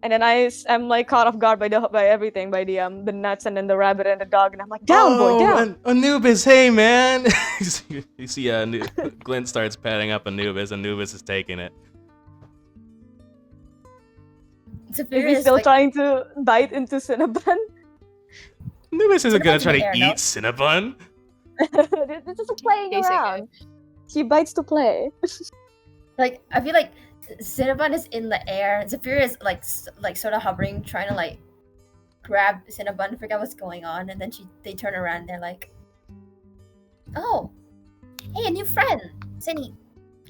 And then I'm like caught off guard by everything, by the nuts and then the rabbit and the dog, and I'm like, down, boy, down. Anubis, hey man! You see, Glint starts patting up Anubis. Anubis is taking it. Is he still trying to bite into Cinnabon? Anubis isn't gonna Cinnabon's try in to the air, eat no? Cinnabon. It's just playing Chasing around. He bites to play. Like, I feel like Cinnabon is in the air. Zephyria is like sort of hovering, trying to like grab Cinnabon, figure out what's going on, and then they turn around and they're like, "Oh, hey, a new friend, Zenny,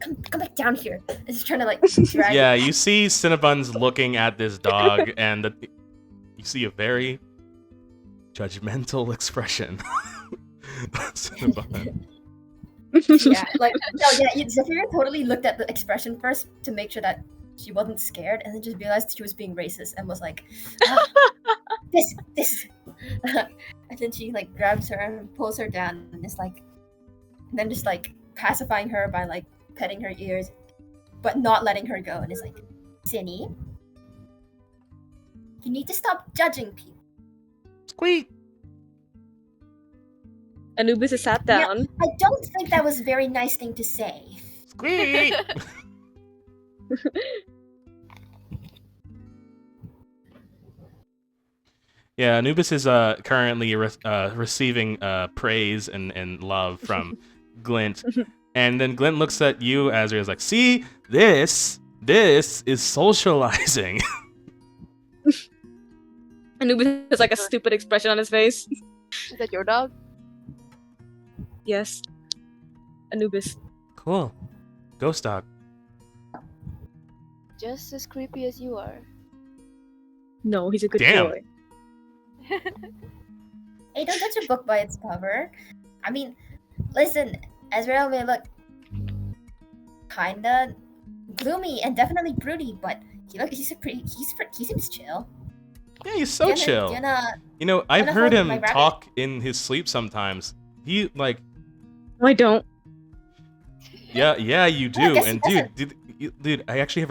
come back down here." And she's trying to like drag. Yeah, you see Cinnabon's looking at this dog, and you see a very judgmental expression. Cinnabon. Yeah, like no, yeah. Zephyria totally looked at the expression first to make sure that she wasn't scared, and then just realized she was being racist and was like, "This." And then she like grabs her and pulls her down, and then just like pacifying her by like petting her ears, but not letting her go, and is like, "Zinny, you need to stop judging people." Squeak. Anubis is sat down. Yeah, I don't think that was a very nice thing to say. Squeak. Yeah, Anubis is currently receiving praise and love from Glint, and then Glint looks at you, Azria, is like, "See, this is socializing." Anubis has like a stupid expression on his face. Is that your dog? Yes. Anubis. Cool. Ghost dog. Just as creepy as you are. No, he's a good Damn. boy. Hey, don't judge a book by its cover. I mean, listen, Ezreal may look kinda gloomy and definitely broody, but he seems chill. Yeah, he's so chill. You know, I've wanna heard hold him my rabbit? talk in his sleep sometimes. He like, No, I don't. yeah, you do. I guess And he dude, I actually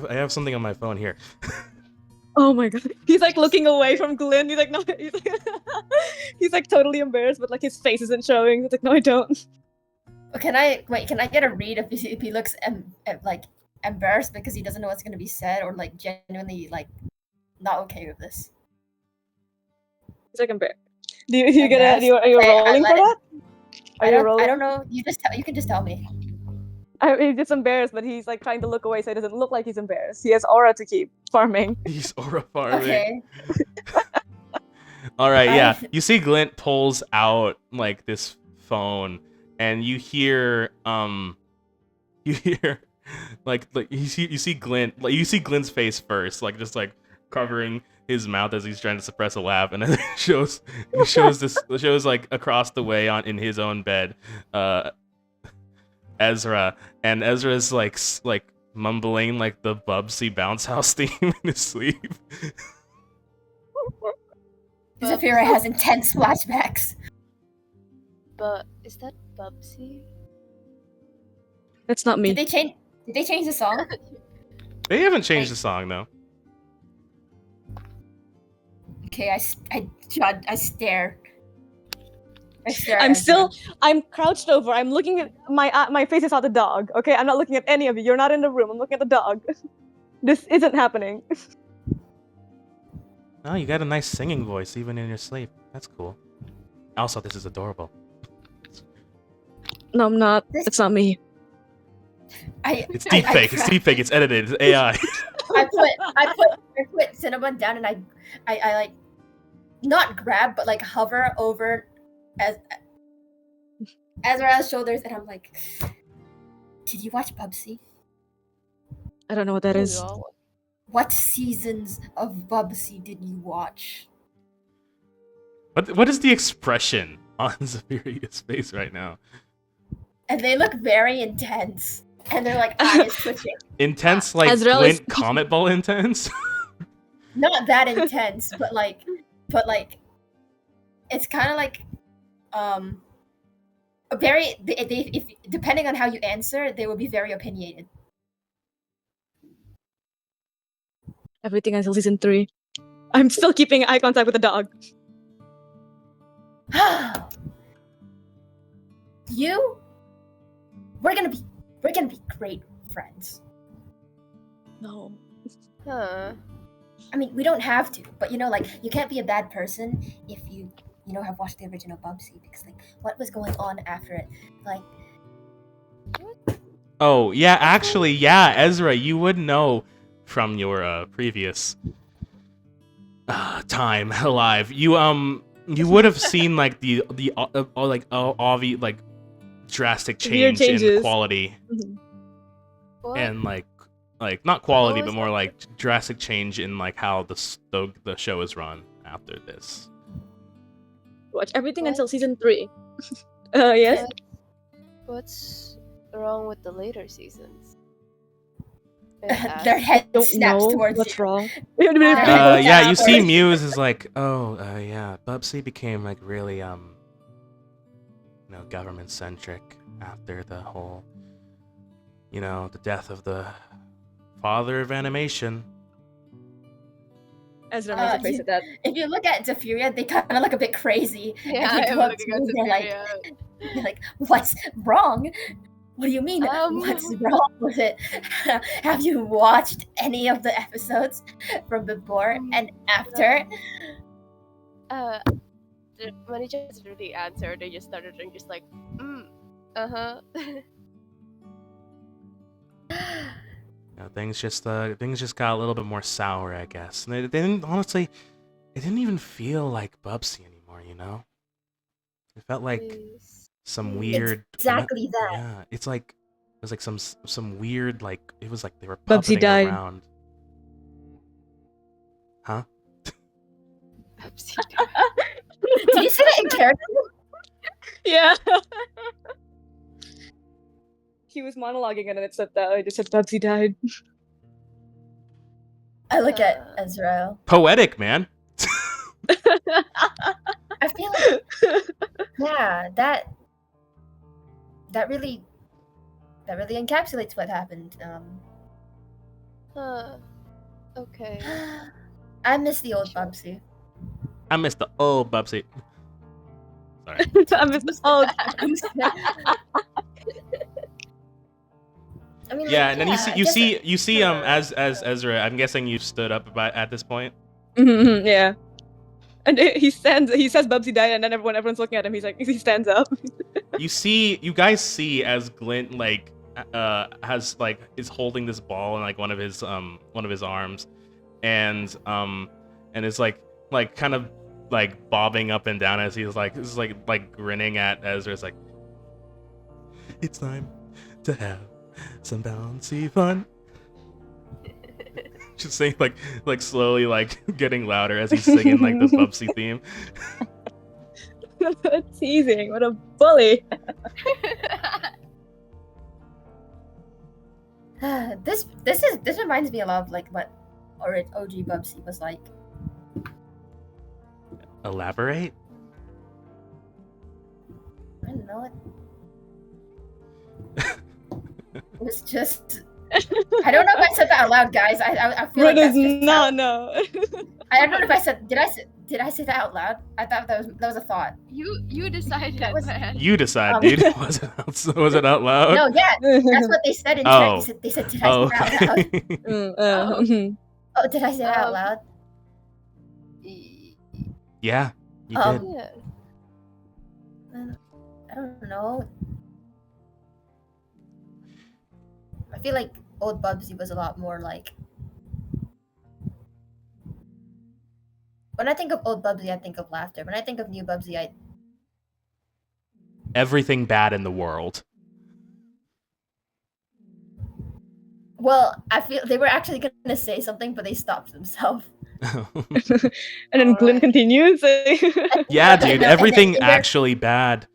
have something on my phone here. Oh my god. He's like looking away from Glyn. He's like, no. He's like totally embarrassed, but like his face isn't showing. He's like, no, I don't. Can I get a read if he looks like embarrassed because he doesn't know what's gonna be said, or like genuinely like not okay with this? He's like embarrassed. Are you rolling for that? I don't know. You can just tell me. He's just embarrassed, but he's like trying to look away so it doesn't look like he's embarrassed. He has aura to keep farming. He's aura farming. Okay. All right, yeah. You see Glint pulls out like this phone, and you hear like you see Glint, like you see Glint's face first, like just like covering his mouth as he's trying to suppress a laugh, and then it shows like across the way in his own bed, Ezra, and Ezra's like mumbling like the Bubsy Bounce House theme in his sleep. Zephyria has intense flashbacks. But is that Bubsy? That's not me. Did they change the song? They haven't changed the song though. Okay, I stare. I stare I'm at still. Ezra. I'm crouched over. I'm looking at my face is on the dog. Okay, I'm not looking at any of you. You're not in the room. I'm looking at the dog. This isn't happening. Oh, you got a nice singing voice even in your sleep. That's cool. Also, this is adorable. No, I'm not. This- It's not me. It's deepfake. It's deepfake. It's edited. It's AI. I put Cinnamon down and I like not grab but like hover over Ezra's shoulders and I'm like, did you watch Bubsy? I don't know what that is. What seasons of Bubsy did you watch? What is the expression on Zephyria's face right now? And they look very intense. And they're like eyes twitching. Intense, like Ezreal Glint is- Comet Ball intense? Not that intense, but like it's kind of like very if depending on how you answer, they will be very opinionated. Everything until season 3. I'm still keeping eye contact with the dog. We're gonna be great friends. No. Huh. I mean, we don't have to, but like you can't be a bad person if you have watched the original Bubsy, because like what was going on after it, like. Oh yeah, actually, yeah, Ezra, you would know from your previous time alive. You would have seen like the obvious like drastic change in quality. What? And like not quality, What but was more that? like drastic change in like how the show is run after this. Watch everything What? until season 3. Yes? What's wrong with the later seasons? Their head Don't snaps know towards what's you. wrong. Yeah, you see Muse is like, yeah, Bubsy became like really government centric after the whole the death of the father of animation. Ezra makes a face at that. If you look at Zephyria, they kind of look a bit crazy. Yeah, And you I'm go up looking to at them, Zephyria. You're like, what's wrong? What do you mean? What's wrong with it? Have you watched any of the episodes from before and after? When he just really answered, they just started doing just like, uh-huh. Things just got a little bit more sour, I guess. And they didn't, honestly, it didn't even feel like Bubsy anymore, It felt like some weird Exactly that. Yeah, it was like some weird, like it was like they were Bubsy puppeting died. around. Huh? Did you say that in character? Yeah. He was monologuing and then it said that. I just said Bubsy died. I look at Ezra. Poetic, man. I feel like, yeah, that really encapsulates what happened. Okay. I miss the old Bubsy. I miss the old Bubsy. Sorry. I miss the old. I mean, Yeah, like, and then you see as Ezra, I'm guessing you stood up at this point. Mm-hmm, yeah. And he says Bubsy died, and then everyone's looking at him. He stands up. You guys see as Glint is holding this ball in like one of his arms, and is like kind of like bobbing up and down as he's like grinning at Ezra. It's like, it's time to have some bouncy fun. Just saying like slowly like getting louder as he's singing like the Bubsy theme. Teasing, what a bully. This reminds me a lot of like what OG Bubsy was like. Elaborate? I don't know. It was just. I don't know if I said that out loud, guys. I feel Bro like does that's just not know. I don't know if I said. Did Did I say that out loud? I thought that was a thought. You decided, That was- man. You decide, dude. Was it out loud? No, yeah, that's what they said in Oh. chat. They said, did I say Oh, that out loud? okay. Oh, did I say that out loud? Yeah, you did. Yeah. I don't know. I feel like old Bubsy was a lot more like. When I think of old Bubsy, I think of laughter. When I think of new Bubsy, I. Everything bad in the world. Well, I feel they were actually gonna say something, but they stopped themselves. And then Glyn Alright. continues. Yeah, dude. Everything in their- actually bad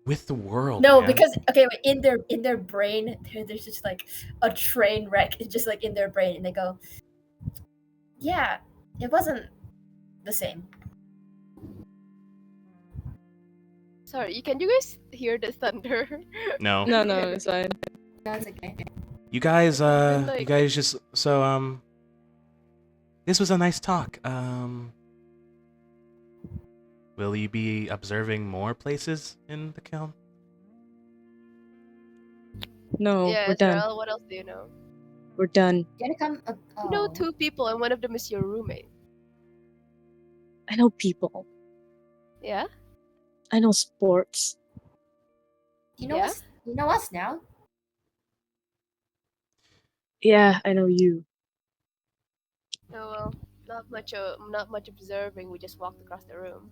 with the world. No, man. because okay, wait, in their brain, there's just like a train wreck. It's just like in their brain, and they go, "Yeah, it wasn't the same." Sorry, can you guys hear the thunder? No. No, it's fine. That's okay. You guys, like- you guys just so this was a nice talk. Will you be observing more places in the Kiln? No, yeah, we're done. Ezreal, what else do you know? We're done. You gonna come? You know 2 people, and one of them is your roommate. I know people. Yeah? I know sports. You know Yeah? us. You know us now. Yeah, I know you. Oh well, not much observing. We just walked across the room.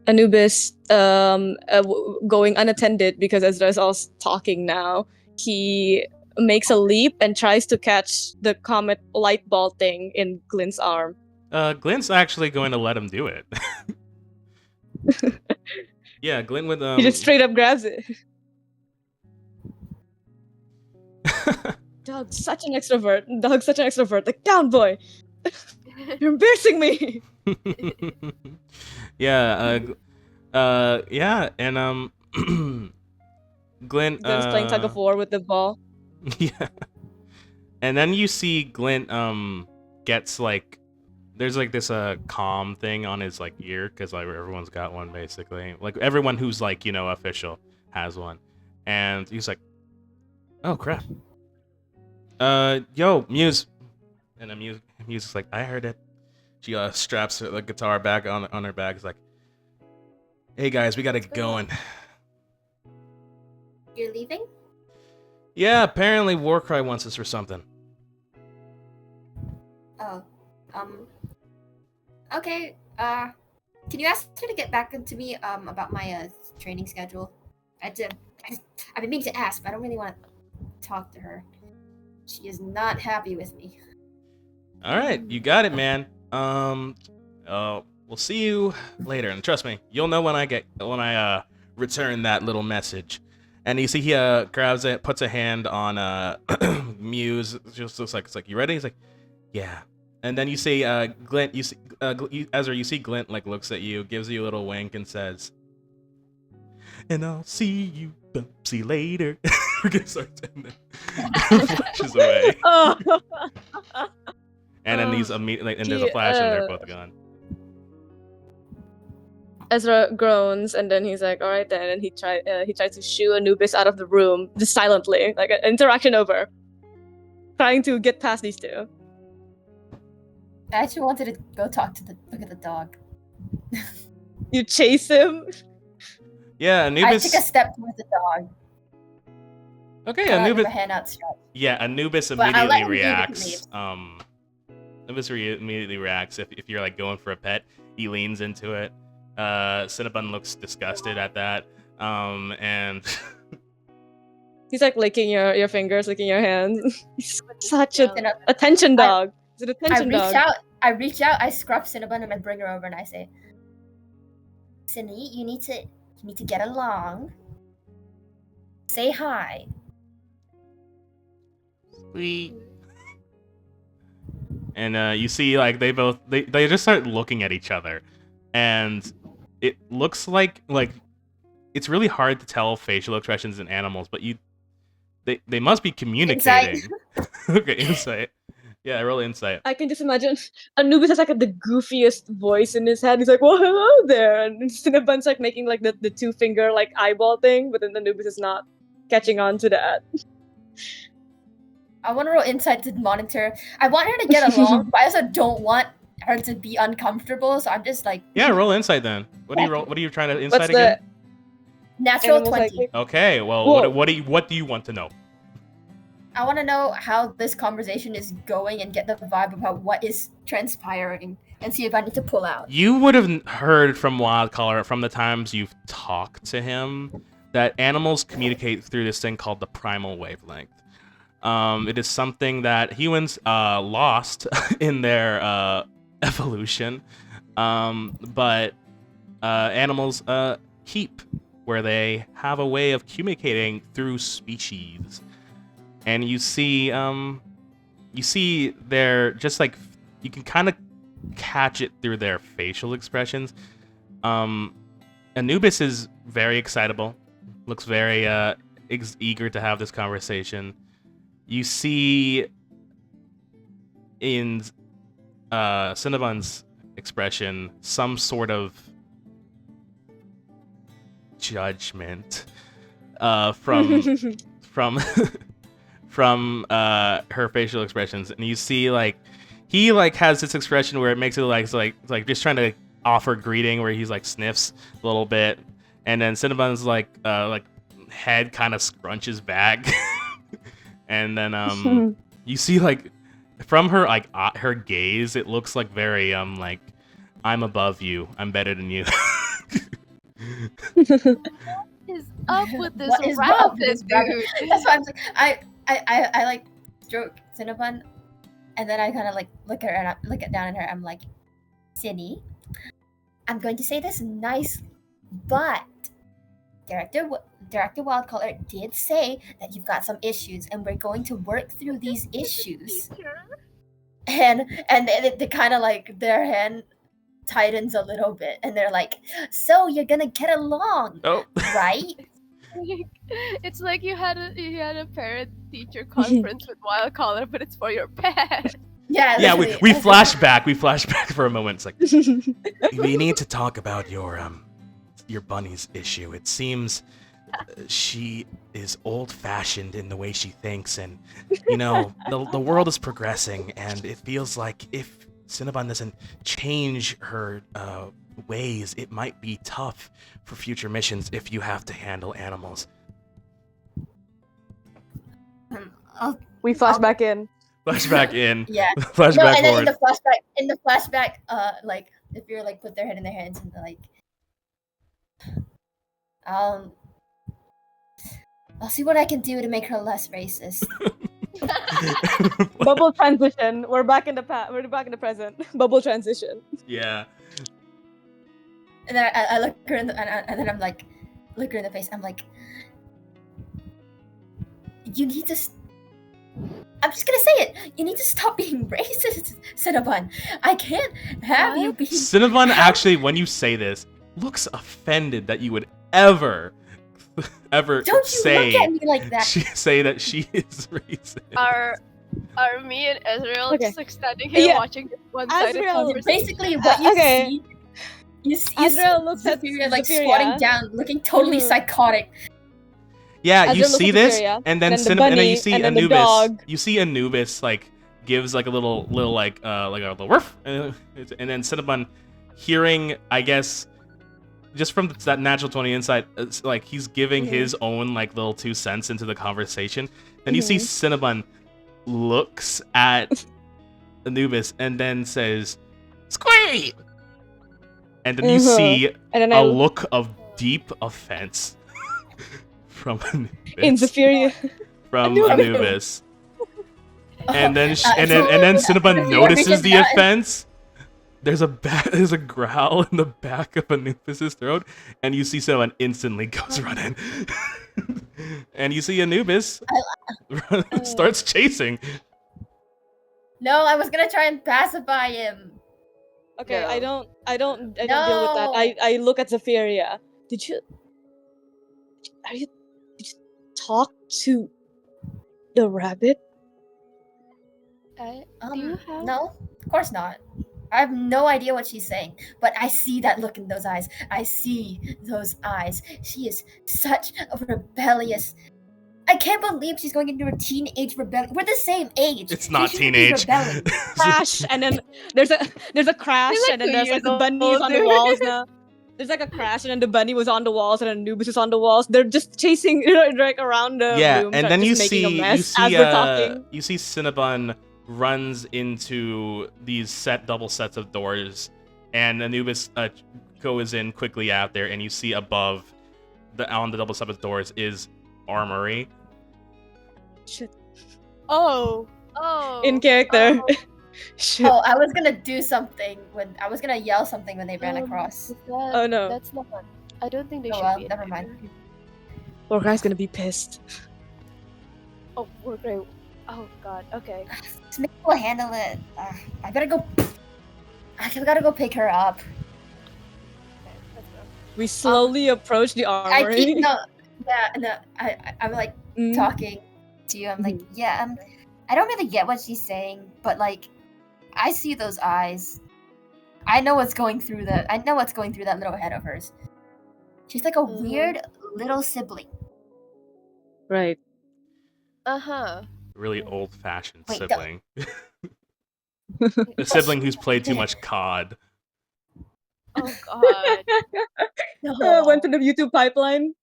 Anubis, going unattended because Ezra's all talking now. He makes a leap and tries to catch the comet light ball thing in Glyn's arm. Glenn's actually going to let him do it. Yeah, Glenn would He just straight up grabs it. Doug's such an extrovert. Like, down, boy. You're embarrassing me. Yeah, yeah, and Glenn Glyn's playing tug of war with the ball. yeah. And then you see Glint gets like there's like this calm thing on his like ear because like everyone's got one basically. Like everyone who's like, you know, official has one. And he's like, "Oh crap. Yo, Muse." And then Muse is like, "I heard it." She straps the guitar back on her back. Is like, "Hey guys, we got to get going." You're leaving? Yeah, apparently Warcry wants us for something. Oh, okay. Can you ask her to get back to me about my training schedule? I've been meaning to ask, but I don't really want to talk to her. She is not happy with me. All right, you got it, man. We'll see you later, and trust me, you'll know when I return that little message. And you see he grabs it, puts a hand on Muse. Just looks like it's like, "You ready?" He's like, "Yeah." And then you see Glint. You see Ezra. You see Glint like looks at you, gives you a little wink, and says, "And I'll see you, Bubsy, later." We're gonna start doing that. Flashes away. Oh. And then these immediately, and there's a flash, and they're both gone. Ezra groans, and then he's like, "All right, then." And he tries to shoo Anubis out of the room, just silently, like an interaction over, trying to get past these two. I actually wanted to go look at the dog. You chase him. Yeah, Anubis. I took a step towards the dog. Okay, With Anubis. my hand outstretched. Yeah, Anubis But I let immediately him leave if he reacts. leaves. Anubis immediately reacts if you're like going for a pet. He leans into it. Cinnabon looks disgusted at that. And He's like licking your fingers, licking your hands. He's such Yeah. an attention dog. He's an attention dog. I reach out, I scrub Cinnabon, and I bring her over, and I say, "Cinny, you need to get along. Say hi." sweet. And you see like they just start looking at each other, and it looks like it's really hard to tell facial expressions in animals, but they must be communicating. Okay, insight. Yeah, roll insight. I can just imagine Anubis has like the goofiest voice in his head. He's like, "Well, hello there," and Cinnabon's like making like the 2-finger like eyeball thing, but then Anubis is not catching on to that. I want to roll insight to monitor. I want her to get along, but I also don't want her to be uncomfortable. So I'm just like, Yeah, roll insight then. What do you roll? What are you trying to insight What's again? natural Animal 20. psychic? Okay, well, Whoa. what do you want to know? I want to know how this conversation is going and get the vibe about what is transpiring and see if I need to pull out. You would have heard from Wildcaller from the times you've talked to him that animals communicate through this thing called the primal wavelength. It is something that humans lost in their evolution, but animals keep, where they have a way of communicating through species. And you see they're just like, you can kind of catch it through their facial expressions. Anubis is very excitable, looks very eager to have this conversation. You see in Cinnabon's expression some sort of judgment from from her facial expressions, and you see like he like has this expression where it makes it like just trying to offer greeting, where he's like sniffs a little bit, and then Cinnabon's like head kind of scrunches back, and then you see like from her like her gaze, it looks like very like, I'm above you, I'm better than you. What is up with this What is up with rabbit, this rabbit? dude? That's why I'm like, I like stroke Cinnabon, and then I kind of like look at her and I look down at her. I'm like, Cinny, I'm going to say this nice, but Director Wildcaller did say that you've got some issues, and we're going to work through these issues. And they kind of like their hand tightens a little bit, and they're like, so you're gonna get along, right? It's like you had a parent teacher conference with Wildcaller, but it's for your pet. Yeah, we flash back for a moment. It's like, we need to talk about your bunny's issue. It seems she is old-fashioned in the way she thinks, and you know, the world is progressing, and it feels like if Cinnabon doesn't change her ways, it might be tough for future missions if you have to handle animals. We flash back in. Flashback in. Yeah. Flashback and then forward. in the flashback, like if you're like put their head in their hands and like, I'll see what I can do to make her less racist. Bubble transition. We're back in the We're back in the present. Bubble transition. Yeah. And then I look her in the, and then I'm like, look her in the face. I'm like, you need to. I'm just gonna say it. You need to stop being racist, Cinnabon. I can't have you be. Cinnabon actually, when you say this, looks offended that you would ever Don't you say look at me like that. say that she is racist. Are me and Ezreal Okay. just like standing here Yeah. watching this one-sided Ezreal- conversation? Basically, what you Okay. see. You see Ezreal looks at Zephyria like Zephyria. squatting down, looking totally Mhm. psychotic. Yeah, As you it looks see at this, Zephyria, and then then the and then bunny, you see and then the Anubis. dog. You see Anubis like gives like a little like a little woof, and then Cinnabon, hearing, I guess, just from that natural 20 insight, it's like he's giving his own like little 2 cents into the conversation. Then you see Cinnabon looks at Anubis and then says, "Squeak!" And then you see And then a look of deep offense from Anubis. in Zephyria. From Anubis. And then so Cinnabon Zephyria notices reaches the down offense. There's a growl in the back of Anubis' throat, and you see Cinnabon instantly goes running. And you see Anubis starts chasing. No, I was gonna try and pacify him. Okay, No. I don't deal with that. No. I look at Zephyria. Did you talk to the rabbit? Do you have? No, of course not. I have no idea what she's saying, but I see that look in those eyes. I see those eyes. She is such a rebellious. I can't believe she's going into a teenage rebellion. We're the same age. It's not She shouldn't be teenage. rebelling. Crash, and then there's a crash, You're like and then 2 there's years like the bunny is old, on the dude. walls now. There's like a crash, and then the bunny was on the walls, and then Anubis is on the walls. They're just chasing like around the Yeah, room, and then just you making a see mess as we're talking. you see Cinnabon runs into these double sets of doors, and Anubis goes in quickly out there, and you see above on the double set of doors is armory. Shit. Oh. In character. Oh. Shit. Oh, I was gonna do something when I was gonna yell something when they ran across. Oh, no. That's not. I don't think they Oh should well, be. never mind. Poor guy's gonna be pissed. Oh, we're great. Oh God. Okay. Smith will handle it. I gotta go. I gotta go pick her up. Okay, let's go. We slowly approach the I armory. keep no. I'm like Mm. talking to you. I'm like, yeah. I don't really get what she's saying, but like, I see those eyes. I know what's going through that. I know what's going through that little head of hers. She's like a weird little sibling. Right. Really old-fashioned Wait, sibling. A sibling who's played too much COD. Oh God. Went to the YouTube pipeline.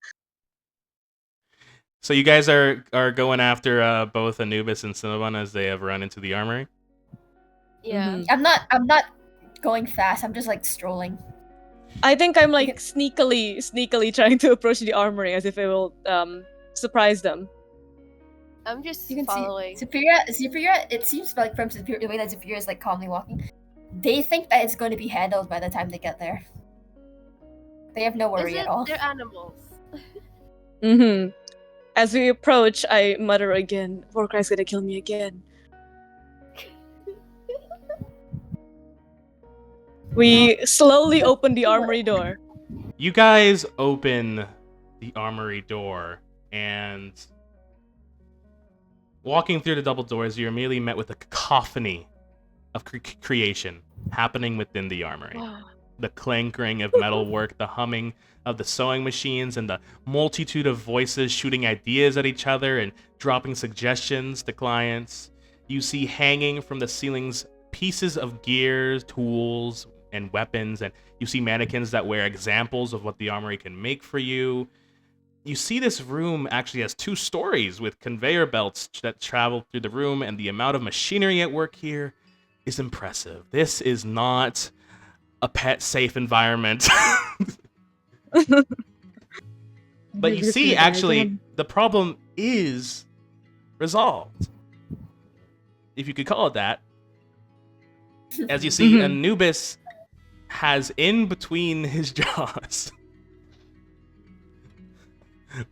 So you guys are going after both Anubis and Cinnabon as they have run into the armory? Yeah. Mhm. I'm not going fast. I'm just like strolling. I think I'm like sneakily trying to approach the armory as if it will surprise them. I'm just You can following. see Superior. It seems like from Superior, the way that Superior is like calmly walking, they think that it's going to be handled by the time they get there. They have no worry at all. They're animals. Mm-hmm. As we approach, I mutter again, poor guy's gonna kill me again. We slowly open the armory door. You guys open the armory door, and walking through the double doors, you're immediately met with a cacophony of creation happening within the armory. The clankering of metalwork, the humming of the sewing machines, and the multitude of voices shooting ideas at each other and dropping suggestions to clients. You see hanging from the ceilings pieces of gears, tools, and weapons, and you see mannequins that wear examples of what the armory can make for you. You see this room actually has 2 stories with conveyor belts that travel through the room, and the amount of machinery at work here is impressive. This is not a pet-safe environment. But you see, actually, the problem is resolved, if you could call it that. As you see, Anubis has in between his jaws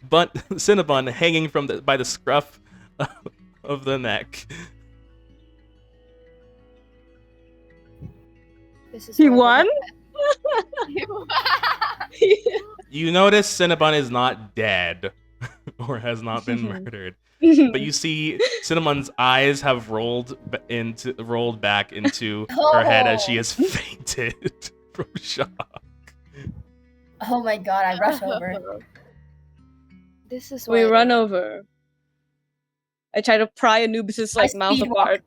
but Cinnabon hanging from by the scruff of the neck. This is He where won? You notice Cinnabon is not dead or has not been murdered. But you see Cinnabon's eyes have rolled back into her head as she has fainted from shock. Oh my god, I rush over. This is We why run over. I try to pry Anubis's mouth apart.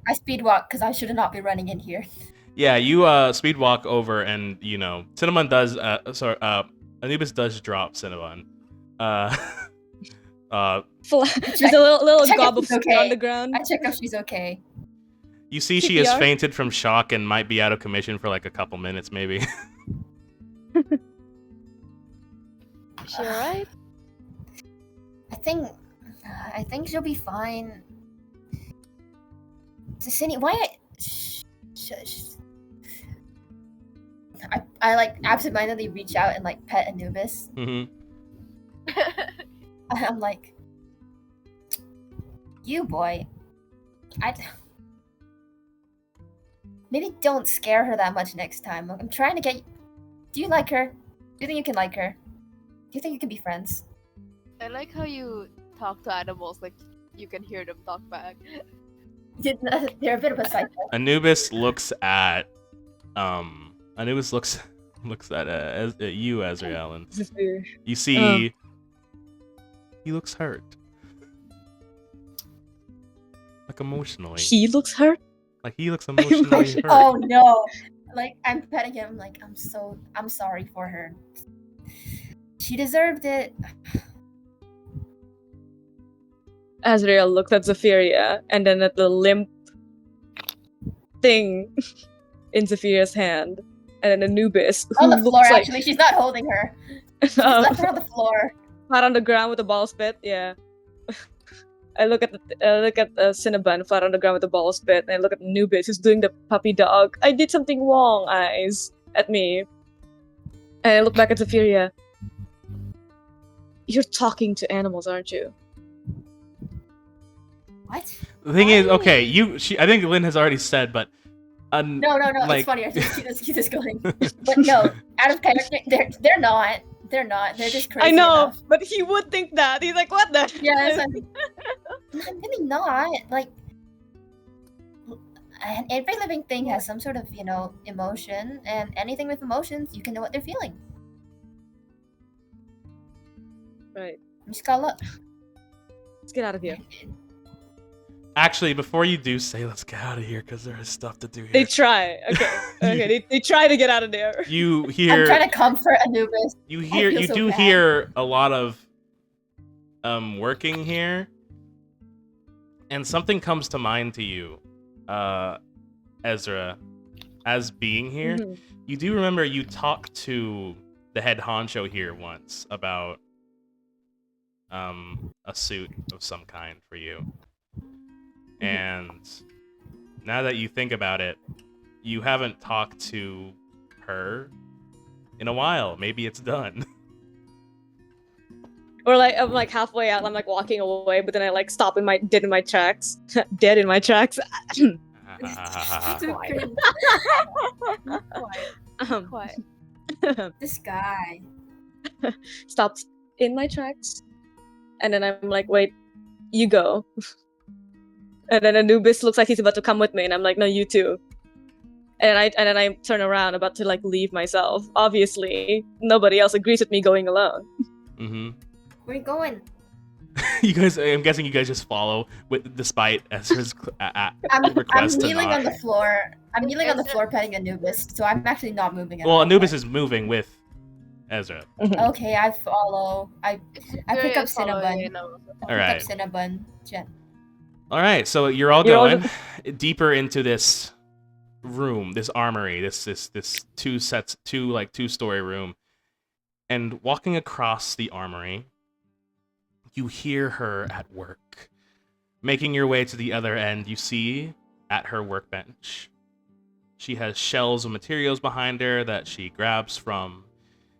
I speed walk because I should not be running in here. Yeah, you speed walk over, and you know Cinnabon does. Anubis does drop Cinnabon. There's a little gob of spit on the ground. I check if she's okay. You see, she has fainted from shock and might be out of commission for like a couple minutes, maybe. Is she alright? I think she'll be fine. Cindy, why? I like absentmindedly reach out and like pet Anubis. Mm-hmm. I'm like, you boy, maybe don't scare her that much next time. I'm trying to get. Do you like her? Do you think you can like her? Do you think you can be friends? I like how you talk to animals like you can hear them talk back. They're a bit of a psycho. Anubis looks at Anubis looks at you, Azrael, and you see he looks hurt. Like emotionally. He looks hurt? Like he looks emotionally hurt. Oh no. Like I'm petting him like I'm sorry for her. She deserved it. Azrael looked at Zephyria and then at the limp thing in Zephyr's hand, and then Anubis, who On the floor, looks actually. She's not holding her. She's left her on the floor. flat on the ground with a ball spit. Yeah. I look at Cinnabon flat on the ground with a ball spit, and I look at Anubis who's doing the puppy dog. I did something wrong eyes at me. And I look back at Zephyria. You're talking to animals, aren't you? What? The thing is, okay, I think Lynn has already said, but No, like... it's funnier. Just keep this going. But no, out of character, they're not. They're not. They're just crazy. I know, enough. but he would think that. He's like, what the? Yeah, I'm really not. Like, every living thing has some sort of, emotion, and anything with emotions, you can know what they're feeling. Right. You just gotta look. Let's get out of here. Actually, before you do say let's get out of here, because there is stuff to do here. They try. Okay. They try to get out of there. You hear... I'm trying to comfort Anubis. You so do bad. hear a lot of working here, and something comes to mind to you, Ezra, as being here. Mhm. You do remember you talked to the head honcho here once about a suit of some kind for you. And now that you think about it, you haven't talked to her in a while. Maybe it's done. Or like I'm like halfway out, I'm like walking away, but then I like stop dead in my tracks. Dead in my tracks. Quiet. Quiet. This guy. Stops in my tracks. And then I'm like, wait, you go. And then Anubis looks like he's about to come with me, and I'm like, no, you too. And then I turn around, about to like leave myself. Obviously, nobody else agrees with me going alone. Mm-hmm. Where are you going? You guys, I'm guessing you guys just follow, despite Ezra's I'm request to kneeling not. on the floor. I'm kneeling on the floor petting Anubis, so I'm actually not moving at all. Well, Anubis is moving with Ezra. Okay, I follow. I pick up Cinnabon. All right. Pick up Cinnabon. Jen. All right, so you're all going deeper into this room, this armory, this two-story room, and walking across the armory, you hear her at work. Making your way to the other end, you see at her workbench, she has shelves of materials behind her that she grabs from.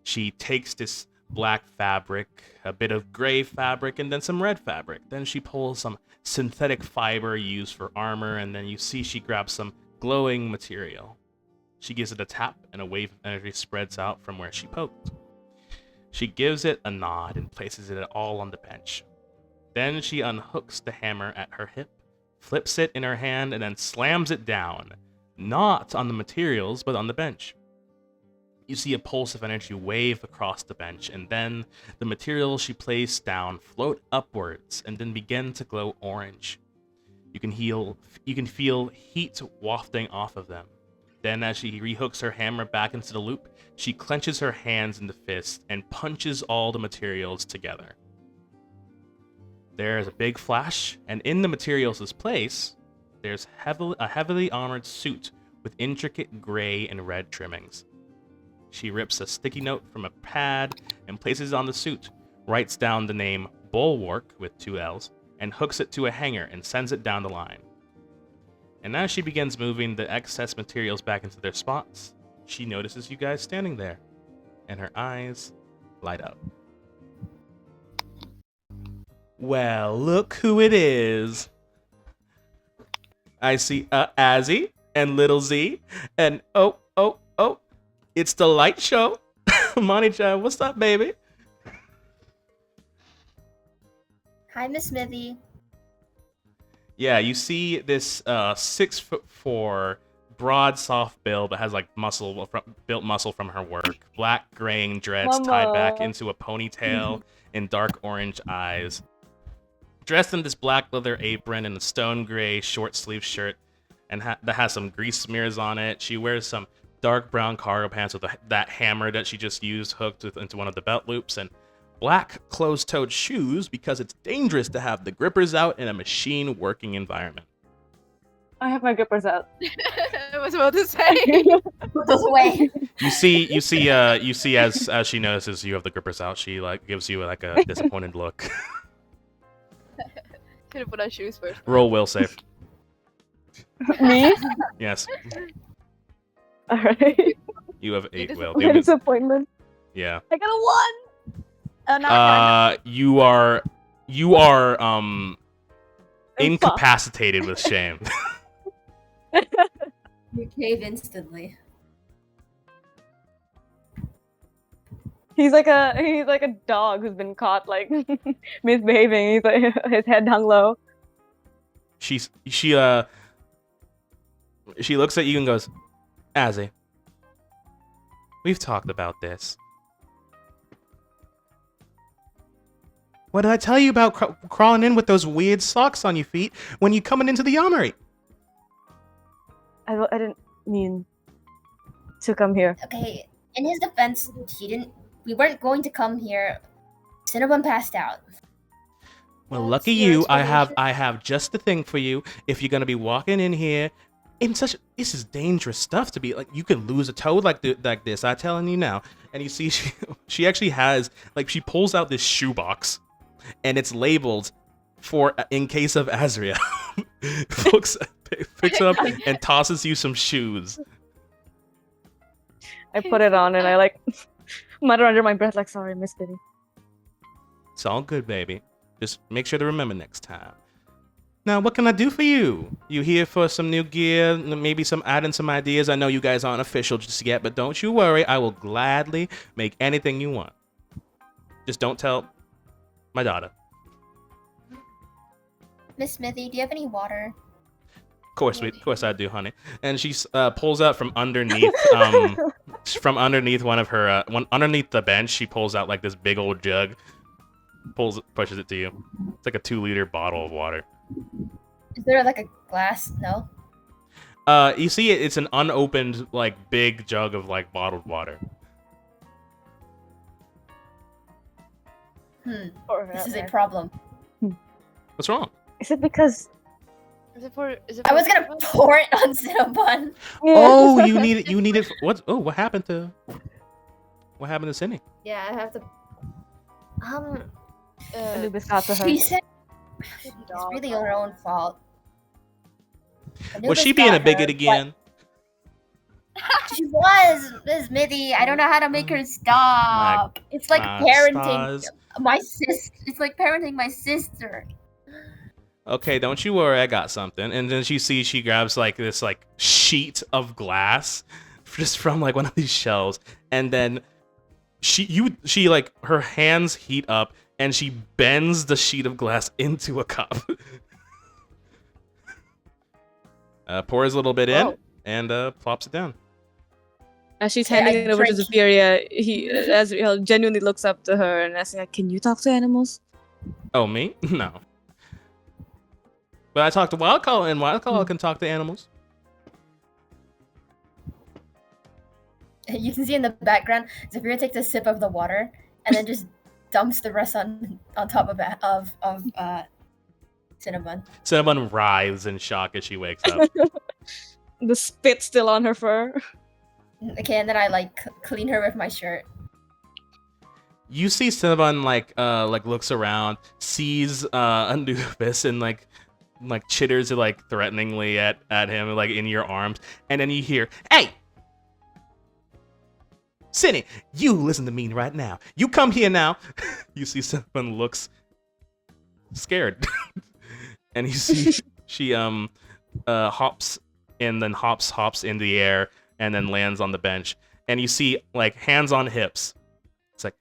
She takes this black fabric, a bit of gray fabric, and then some red fabric. Then she pulls some synthetic fiber used for armor, and then you see she grabs some glowing material. She gives it a tap, and a wave of energy spreads out from where she poked. She gives it a nod and places it all on the bench. Then she unhooks the hammer at her hip, flips it in her hand, and then slams it down, not on the materials, but on the bench. You see a pulse of energy wave across the bench, and then the materials she placed down float upwards and then begin to glow orange. You can feel heat wafting off of them. Then as she rehooks her hammer back into the loop, she clenches her hands into fists and punches all the materials together. There is a big flash, and in the materials' place, there's a heavily armored suit with intricate gray and red trimmings. She rips a sticky note from a pad and places it on the suit, writes down the name Bulwark with 2 L's, and hooks it to a hanger and sends it down the line. And as she begins moving the excess materials back into their spots, she notices you guys standing there, and her eyes light up. Well, look who it is. I see Azzy and Little Z, and oh, it's the light show. Monty-chan, what's up, baby? Hi, Miss Smithy. Yeah, you see this 6'4", broad, soft build that has like built muscle from her work. Black graying dreads tied back Mama. into a ponytail and dark orange eyes. Dressed in this black leather apron and a stone gray short sleeve shirt, and that has some grease smears on it. She wears some dark brown cargo pants with that hammer that she just used hooked into one of the belt loops, and black closed-toed shoes because it's dangerous to have the grippers out in a machine working environment. I have my grippers out. I was about to say. Put those away. You see as she notices you have the grippers out, she like gives you like a disappointed look. Could have put on shoes first. Roll will save. Me? Yes. Alright. You have 8 will. My disappointment. Yeah. I got a 1! No. You are incapacitated with shame. You cave instantly. He's like a dog who's been caught like misbehaving. He's like his head hung low. She looks at you and goes, Azzy, we've talked about this. What did I tell you about crawling in with those weird socks on your feet when you coming into the armory? I didn't mean to come here. Okay, in his defense, we weren't going to come here. Cinnabon passed out. Well, What's lucky your you. I explanation? have just the thing for you. If you're gonna be walking in here in this is dangerous stuff to be like. You could lose a toe like this. I'm telling you now. And you see, she actually has like she pulls out this shoebox, and it's labeled for in case of Azria. Picks it up and tosses you some shoes. I put it on and I like mutter under my breath like, sorry, Miss Bitty. It's all good, baby. Just make sure to remember next time. Now, what can I do for you? You here for some new gear? Maybe adding some ideas? I know you guys aren't official just yet, but don't you worry. I will gladly make anything you want. Just don't tell my daughter. Miss Smithy, do you have any water? Of course I do, honey. And she pulls out from underneath, underneath the bench. She pulls out like this big old jug. Pushes it to you. It's like a 2-liter bottle of water. Is there like a glass? No. You see, it's an unopened like big jug of like bottled water. This is a problem. What's wrong? Is it because I was gonna pour it on Cinnabon. Oh, you need it. What happened to Cindy? Yeah, I have to. Anubis got to her. She said it's really her own fault. Was she Anubis being a got bigot her, again? but She was, Miss Mithy. I don't know how to make her stop. It's like parenting my sister. It's like parenting my sister. Okay, don't you worry, I got something. And then she grabs like this like sheet of glass just from like one of these shelves, and then she like her hands heat up and she bends the sheet of glass into a cup. Pours a little bit in and plops it down. As she's handing it over to Zephyria, Azriel genuinely looks up to her and asks, like, "Can you talk to animals?" Oh, me? No. But I talked to Wildcall, and Wildcall can talk to animals. You can see in the background, Zephyria takes a sip of the water and then just dumps the rest on top of Cinnabon. Cinnabon writhes in shock as she wakes up. The spit still on her fur. Okay, and then I like clean her with my shirt. You see Cinnabon like looks around, sees Anubis, and like chitters like threateningly at him like in your arms, and then you hear, "Hey, Cinny, you listen to me right now. You come here now." You see Cinnabon looks scared, and you see she hops and then hops in the air and then lands on the bench, and you see like hands on hips. It's like,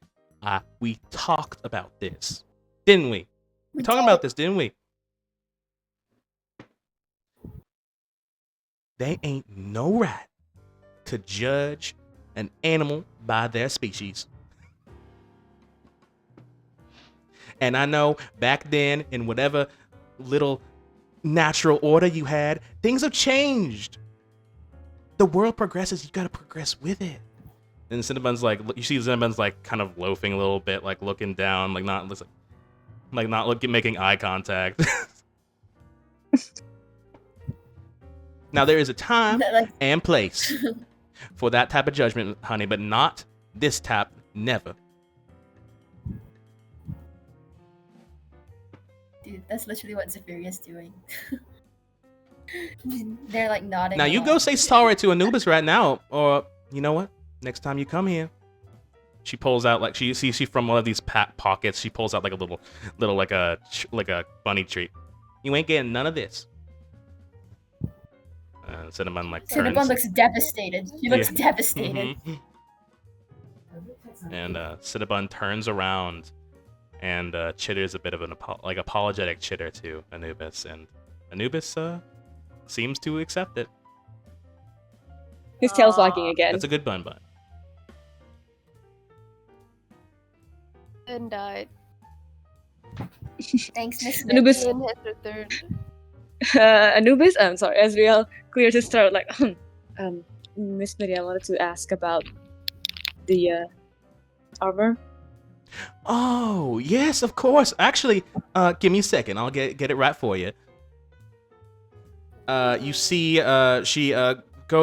we talked about this, didn't we? We talked about this, didn't we? they ain't no right to judge an animal by their species. And I know back then, in whatever little natural order you had, things have changed. The world progresses, you gotta progress with it. And Cinnabon's like, you see Cinnabon's like kind of loafing a little bit, like looking down, like not making eye contact. Now there is a time and place for that type of judgment, honey, but not this type, never. Dude, that's literally what Zephyria's doing. They're like nodding. Now you go say sorry to Anubis right now, or you know what? Next time you come here, she pulls out like she from one of these pockets. She pulls out like a little like a bunny treat. You ain't getting none of this. Cinnabon like turns. Cinnabon looks devastated. She looks devastated. Mm-hmm. And Cinnabon turns around and chitters a bit of an apologetic chitter to Anubis, and Anubis seems to accept it. His tail's wagging again. That's a good bun. And died. Thanks, Miss Anubis. Ian has returned. Anubis, I'm sorry, Ezreal clears his throat like, Miss Miri, I wanted to ask about the armor. Oh, yes, of course. Actually, give me a second. I'll get it right for you. You see, she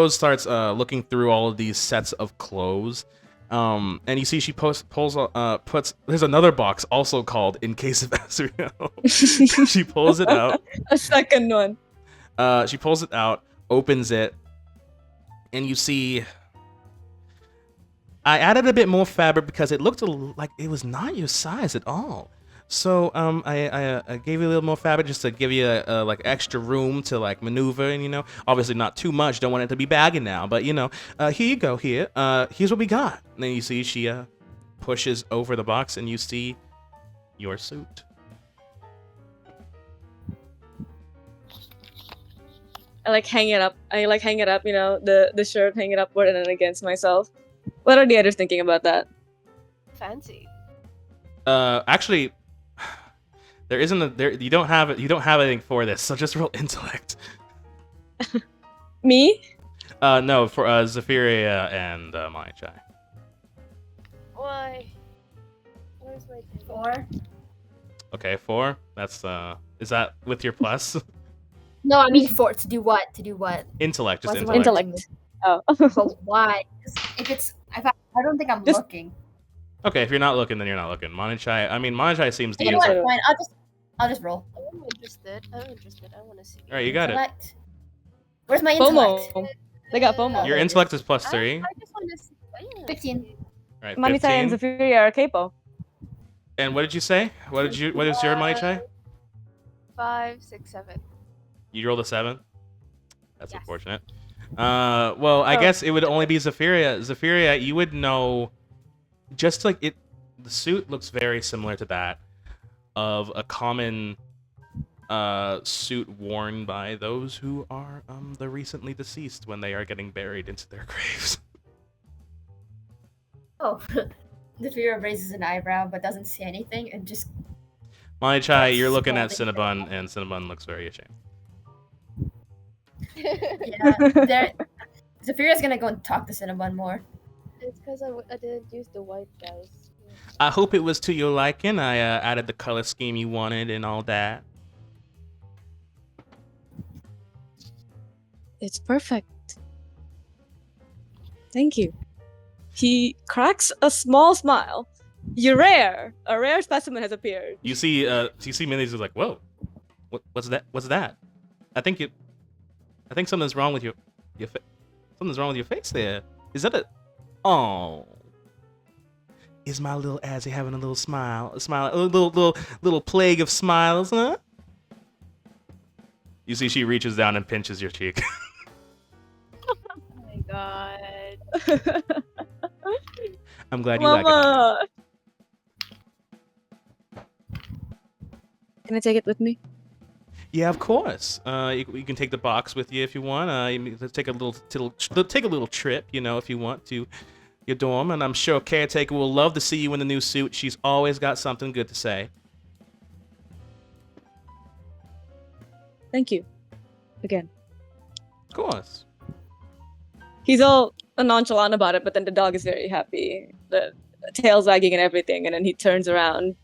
starts looking through all of these sets of clothes. And you see she puts there's another box also called In Case of Ezreal. She pulls it out. A second one. She pulls it out, opens it, and you see I added a bit more fabric because it looked like it was not your size at all. So I gave you a little more fabric just to give you like extra room to like maneuver, and obviously not too much. Don't want it to be baggy now, but here you go. Here's what we got. And then you see she pushes over the box, and you see your suit. I hang it up. The shirt, hang it upward and then against myself. What are the others thinking about that? Fancy. Actually, there isn't you don't have anything for this, so just roll intellect. Me? No, for Zephyria and Mai-Chai. Why? Where's my 4? Okay, 4. That's is that with your plus? No, I mean 4. To do what? Intellect, just What's intellect. Oh. But why? If I don't think I'm looking. Okay, if you're not looking, then you're not looking. Mai-Chai seems to You know use what? it. Fine. I'll just roll. I'm interested. I want to see. All right, you got it. Where's my intellect? FOMO. They got FOMO. Your intellect is plus 3. I just want to see. 15. All right, Mai-Chai and 15. Zephyria are capo. And what did you say? What is your Mai-Chai? 5, 6, 7. You rolled a 7. That's Yes. unfortunate. Well, I guess it would only be Zephyria. Zephyria, you would know, just like it. The suit looks very similar to that of a common suit worn by those who are the recently deceased when they are getting buried into their graves. Oh, Zephyria raises an eyebrow but doesn't say anything and just. Mai-Chai, you're looking at Cinnabon, and Cinnabon looks very ashamed. Yeah, Zephyria's gonna go and talk to Cinnabon more. It's because I didn't use the white guys. I hope it was to your liking. I added the color scheme you wanted and all that. It's perfect. Thank you. He cracks a small smile. A rare specimen has appeared. You see Minnie's like, whoa, what's that? What's that? I think something's wrong with your something's wrong with your face there. Is that a? Oh, is my little Azzy having a little smile? A little plague of smiles, huh? You see, she reaches down and pinches your cheek. Oh my god. I'm glad you like it. Can I take it with me? Yeah, of course. You can take the box with you if you want. Take a little trip, if you want to your dorm. And I'm sure Caretaker will love to see you in the new suit. She's always got something good to say. Thank you. Again. Of course. He's all nonchalant about it, but then the dog is very happy. The tail's wagging and everything, and then he turns around,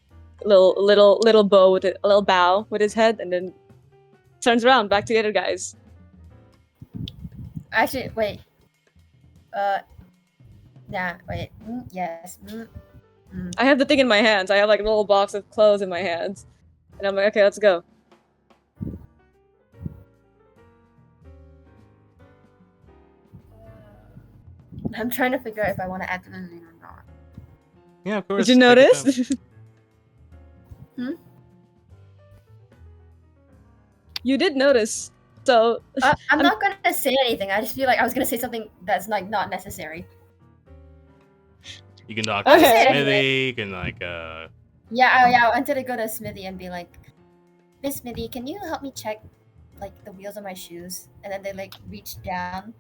little bow with a little bow with his head, and then turns around back to the other guys. Actually, wait. Nah, wait. Yes. I have the thing in my hands. I have like a little box of clothes in my hands, and I'm like, okay, let's go. I'm trying to figure out if I want to add them in or not. Yeah, of course. Did you notice? You did notice. So I'm not gonna say anything. I just feel like I was gonna say something that's like not necessary. You can talk to Okay. Smithy. You can Yeah. I wanted to go to Smithy and be like, Miss Smithy, can you help me check like the wheels of my shoes? And then they like reach down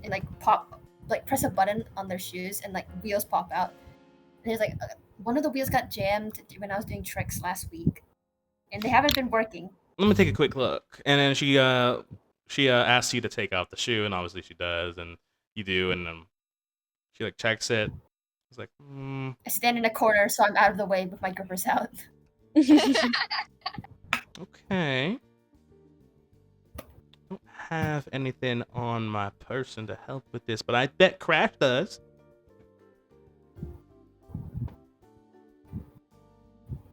and like press a button on their shoes and like wheels pop out. And there's like one of the wheels got jammed when I was doing tricks last week, and they haven't been working. Let me take a quick look. And then she asks you to take off the shoe, and obviously she does, and you do, and she like checks it. It's like, I stand in a corner so I'm out of the way with my grippers out. Okay. Don't have anything on my person to help with this, but I bet Crash does.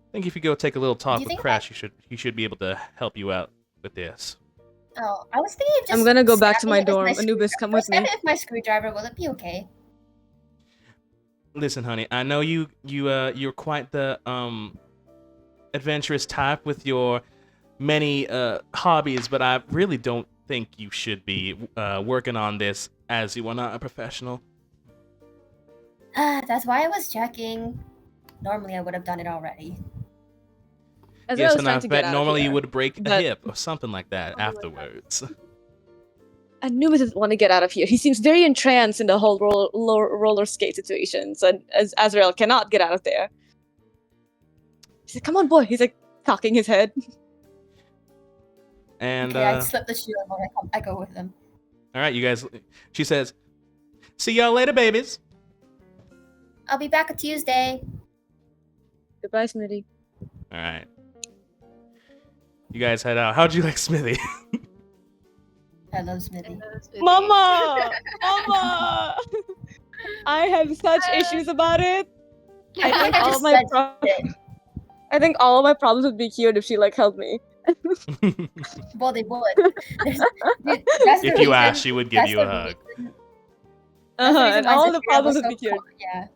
I think if you go take a little talk with Crash, he should be able to help you out with this. Oh, I was thinking of just I'm gonna go back to my dorm. Anubis, come with me. If my screwdriver, will it be okay? Listen, honey, I know you're quite the adventurous type with your many hobbies, but I really don't think you should be working on this as you are not a professional. That's why I was checking. Normally, I would have done it already. Yes, and I bet normally you would break a hip or something like that afterwards. Anubis doesn't want to get out of here. He seems very entranced in the whole roller skate situations, and as Azrael cannot get out of there. He's like, "Come on, boy!" He's like cocking his head. And okay, I slip the shoe on when I go with them. All right, you guys. She says, "See y'all later, babies." I'll be back on Tuesday. Goodbye, Smitty. All right. You guys head out. How'd you like Smithy? I love Smithy. Mama! Mama! I have such issues about it. I think all of my problems would be cured if she like helped me. Well, they would. If you asked, she would give you a hug. And all the problems would be cured. Yeah.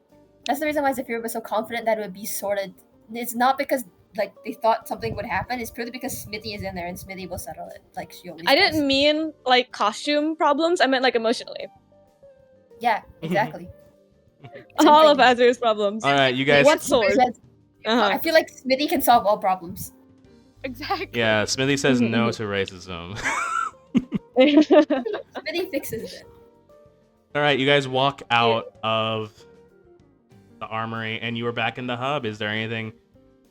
That's the reason why Zephyr was so confident that it would be sorted. It's not because like they thought something would happen. It's purely because Smithy is in there and Smithy will settle it. Like she always I does. didn't mean like costume problems. I meant like emotionally. Yeah, exactly. All of Azur's problems. All right, you guys. What sort? I feel like Smithy can solve all problems. Exactly. Yeah, Smithy says no to racism. Smithy fixes it. All right, you guys walk out of the armory, and you are back in the hub. Is there anything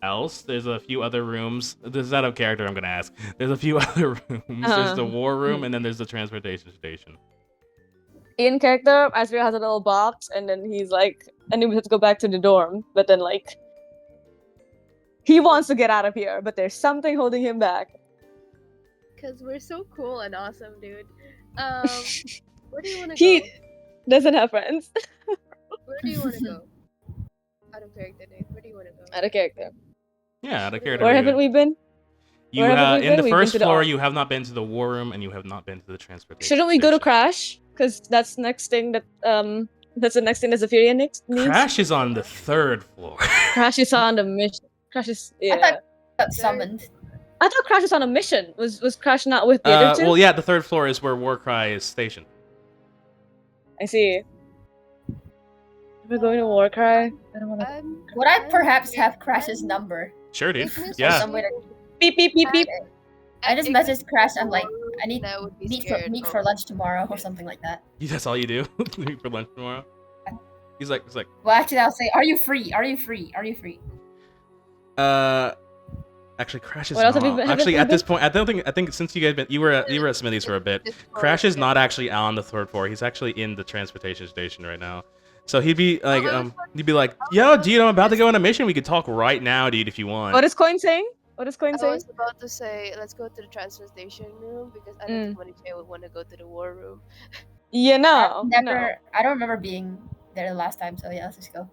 else? There's a few other rooms. This is out of character, I'm going to ask. There's a few other rooms. There's the war room, and then there's the transportation station. In character, Azrael has a little box, and then he's like, and we have to go back to the dorm, but then like, he wants to get out of here, but there's something holding him back. Because we're so cool and awesome, dude. Where do you want to go? He doesn't have friends. Where do you want to go? Out of character, dude. Where do you want to go? Out of character. Yeah, out of character. Where haven't we been? You in the first floor, you have not been to the war room, and you have not been to the transportation Shouldn't we go to Crash? Because that's next thing that that's the next thing that Zephyria needs. Crash is on the 3rd floor. Crash is on the mission. Crash is I thought got summoned. I thought Crash was on a mission. Was Crash not with the other two? Well, yeah, the 3rd floor is where Warcry is stationed. I see. We're going to Warcry. I don't want to. Would I perhaps have Crash's number? Sure, dude. If Miss Yeah. Some way to... Beep beep beep beep. I just messaged Crash. I'm like, I need I would be meat scared for of- lunch tomorrow or something like that. That's all you do? Meet for lunch tomorrow? He's like, Well, actually, I'll say, are you free? Are you free? Are you free? actually, Crash is What else have you not. been- have Actually, you at this been- point, I think since you guys you were at Smithy's for a bit, Crash is not actually on the 3rd floor. He's actually in the transportation station right now. So he'd be like, yo, dude, I'm about to go on a mission. We could talk right now, dude, if you want. What is Coin saying? What is Coin I saying? was about to say, let's go to the transfer station room because I don't think Monique would want to go to the war room. Yeah, no. I don't remember being there the last time, so yeah, let's just go.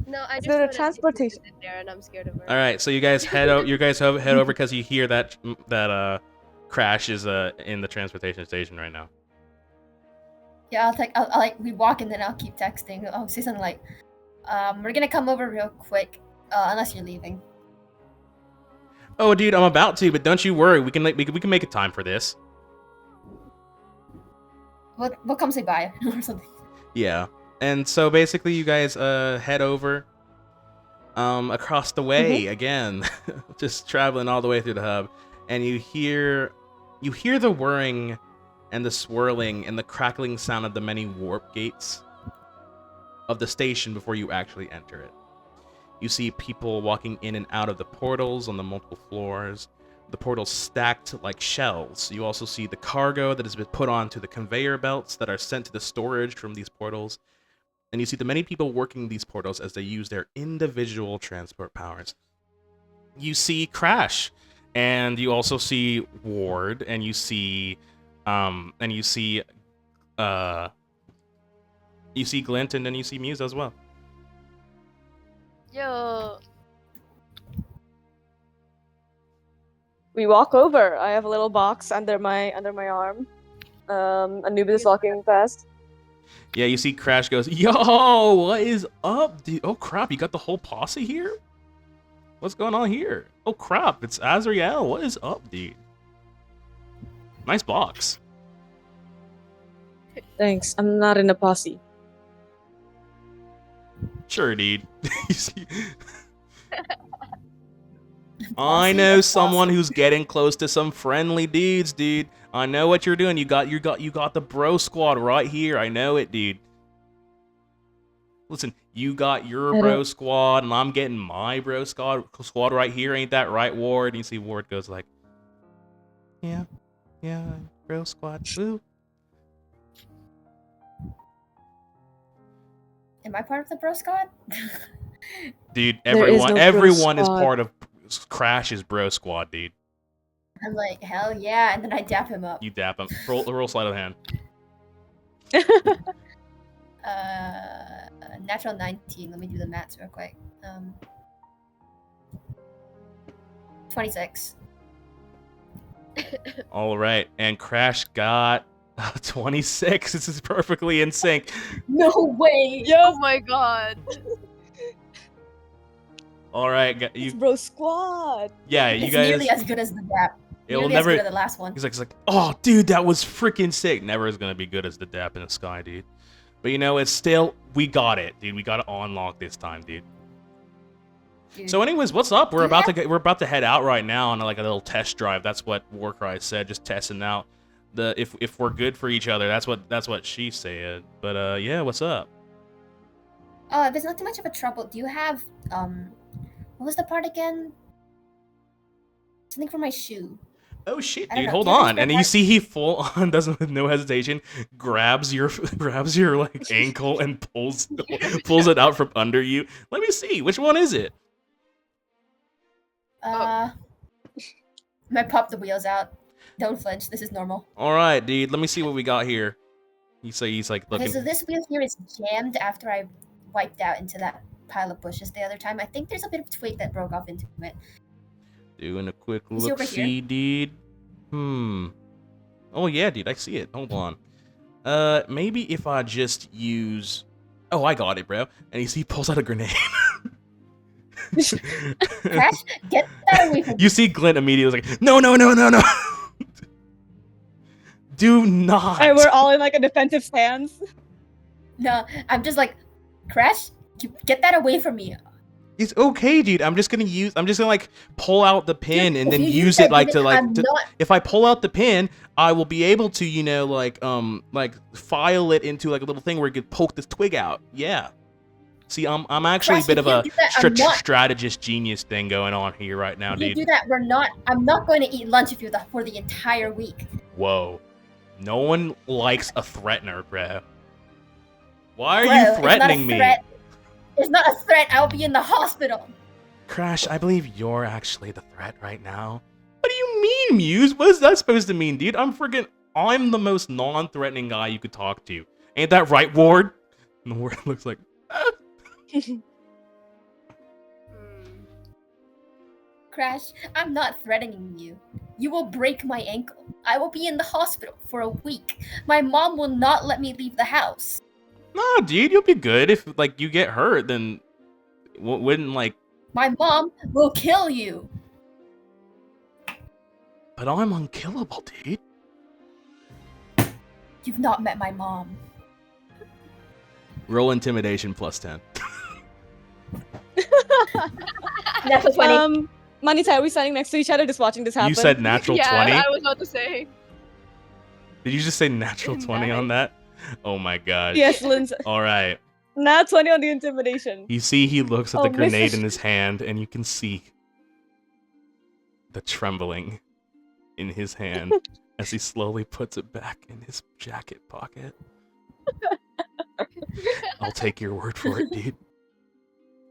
No, I just Go to know that transportation. Nikki's in there, and I'm scared of her. All right, so you guys head over because you hear that Crash is in the transportation station right now. Yeah, I'll like we walk and then I'll keep texting. I'll say something like, we're gonna come over real quick, unless you're leaving. Oh, dude, I'm about to, but don't you worry. We can make a time for this. We'll come say bye or something. Yeah, and so basically, you guys head over across the way again, just traveling all the way through the hub, and you hear the whirring and the swirling and the crackling sound of the many warp gates of the station before you actually enter it. You see people walking in and out of the portals on the multiple floors, the portals stacked like shelves. You also see the cargo that has been put onto the conveyor belts that are sent to the storage from these portals. And you see the many people working these portals as they use their individual transport powers. You see Crash, and you also see Ward, and you see Glint, and then you see Muse as well. Yo, We walk over. I have a little box under my arm. Anubis is walking past. Yeah, you see Crash goes, yo, what is up, dude? Oh crap, you got the whole posse here? What's going on here? Oh crap, it's Azrael. What is up, dude? Nice box. Thanks. I'm not in a posse. Sure, dude. You see- I know someone who's getting close to some friendly dudes, dude. I know what you're doing. You got the bro squad right here. I know it, dude. Listen, you got your bro squad, and I'm getting my bro squad right here. Ain't that right, Ward? And you see Ward goes like, yeah, bro squad. Woo. Am I part of the bro squad? Dude, There is no bro everyone is squad. part of Crash's bro squad, dude. I'm like, hell yeah, and then I dap him up. You dap him. Roll sleight of hand. Natural 19. Let me do the maths real quick. 26. All right, and Crash got 26. This is perfectly in sync. No way! oh my god. All right, It's you bro squad. yeah, you It's guys. nearly as good as the dap. It will Nearly never. as good as the last one. He's like, oh, dude, that was freaking sick. Never is gonna be good as the dap in the sky, dude. But you know, it's still, we got it, dude. We got it on lock this time, dude. Dude. So, anyways, what's up? We're about to head out right now on like a little test drive. That's what Warcry said, just testing out if we're good for each other. That's what she said. But yeah, what's up? Oh, if it's not too much of a trouble, do you have what was the part again? Something for my shoe. Oh shit, I don't dude! know, Hold do you have on, a and you part- see he full on doesn't with no hesitation grabs your like ankle and pulls it out from under you. Let me see, which one is it? I pop the wheels out. Don't flinch. This is normal. All right, dude. Let me see what we got here. He's like looking. Okay, so this wheel here is jammed after I wiped out into that pile of bushes the other time. I think there's a bit of twig that broke off into it. Doing a quick You see look, over see, dude. Oh yeah, dude. I see it. Hold on. Maybe if I just use. Oh, I got it, bro. And he pulls out a grenade. Crash, get that away from me. You see Glint immediately like, no. Do not. And we're all in like a defensive stance. No, I'm just like, Crash, get that away from me. It's okay, dude. I'm just gonna like pull out the pin Dude, and if then you use that it like unit, I'm not. if I pull out the pin, I will be able to, like file it into like a little thing where you could poke this twig out. Yeah. See, I'm actually Crash, a bit if of you a do that, I'm not. strategist genius thing going on here right now, If you dude. do that, I'm not going to eat lunch with you for the entire week. Whoa. No one likes a threatener, bro. Why are Bro, you threatening me? It's not a threat. I'll be in the hospital. Crash, I believe you're actually the threat right now. What do you mean, Muse? What is that supposed to mean, dude? I'm the most non-threatening guy you could talk to. Ain't that right, Ward? And the Ward looks like... Crash, I'm not threatening you. You will break my ankle. I will be in the hospital for a week. My mom will not let me leave the house. No, dude, you'll be good. If, like, you get hurt, then... wouldn't, like... My mom will kill you. But I'm unkillable, dude. You've not met my mom. Roll intimidation plus 10. Natural 20. Manita, are we standing next to each other just watching this happen? You said natural 20? Yeah, I was about to say. Did you just say natural 20 on that? Oh my gosh. Yes, Lindsay. Alright. Nat 20 on the intimidation. You see he looks at the grenade Mrs. in his hand, and you can see the trembling in his hand as he slowly puts it back in his jacket pocket. I'll take your word for it, dude.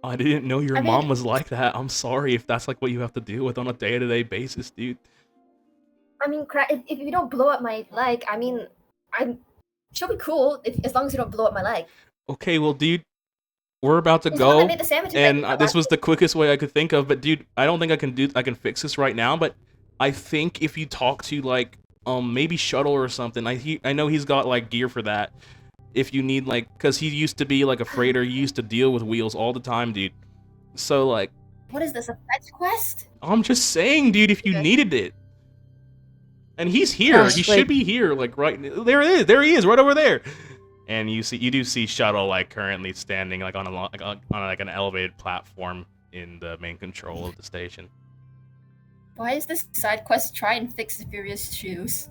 I didn't know your mom was like that. I'm sorry if that's like what you have to deal with on a day-to-day basis, dude. I mean, if you don't blow up my leg, I mean, she'll be cool as long as you don't blow up my leg. Okay, well, dude, we're about to go, and this was the quickest way I could think of. But dude, I don't think I can fix this right now. But I think if you talk to like maybe Shuttle or something, I know he's got like gear for that. If you need like, because he used to be like a freighter, he used to deal with wheels all the time, dude. So like, what is this, a fetch quest? I'm just saying, dude, if you needed it. And he's here. Gosh, he should be here, like right there. It is. There he is, right over there. And you do see Shuttle like currently standing like on an elevated platform in the main control of the station. Why is this side quest try and fix Furious shoes?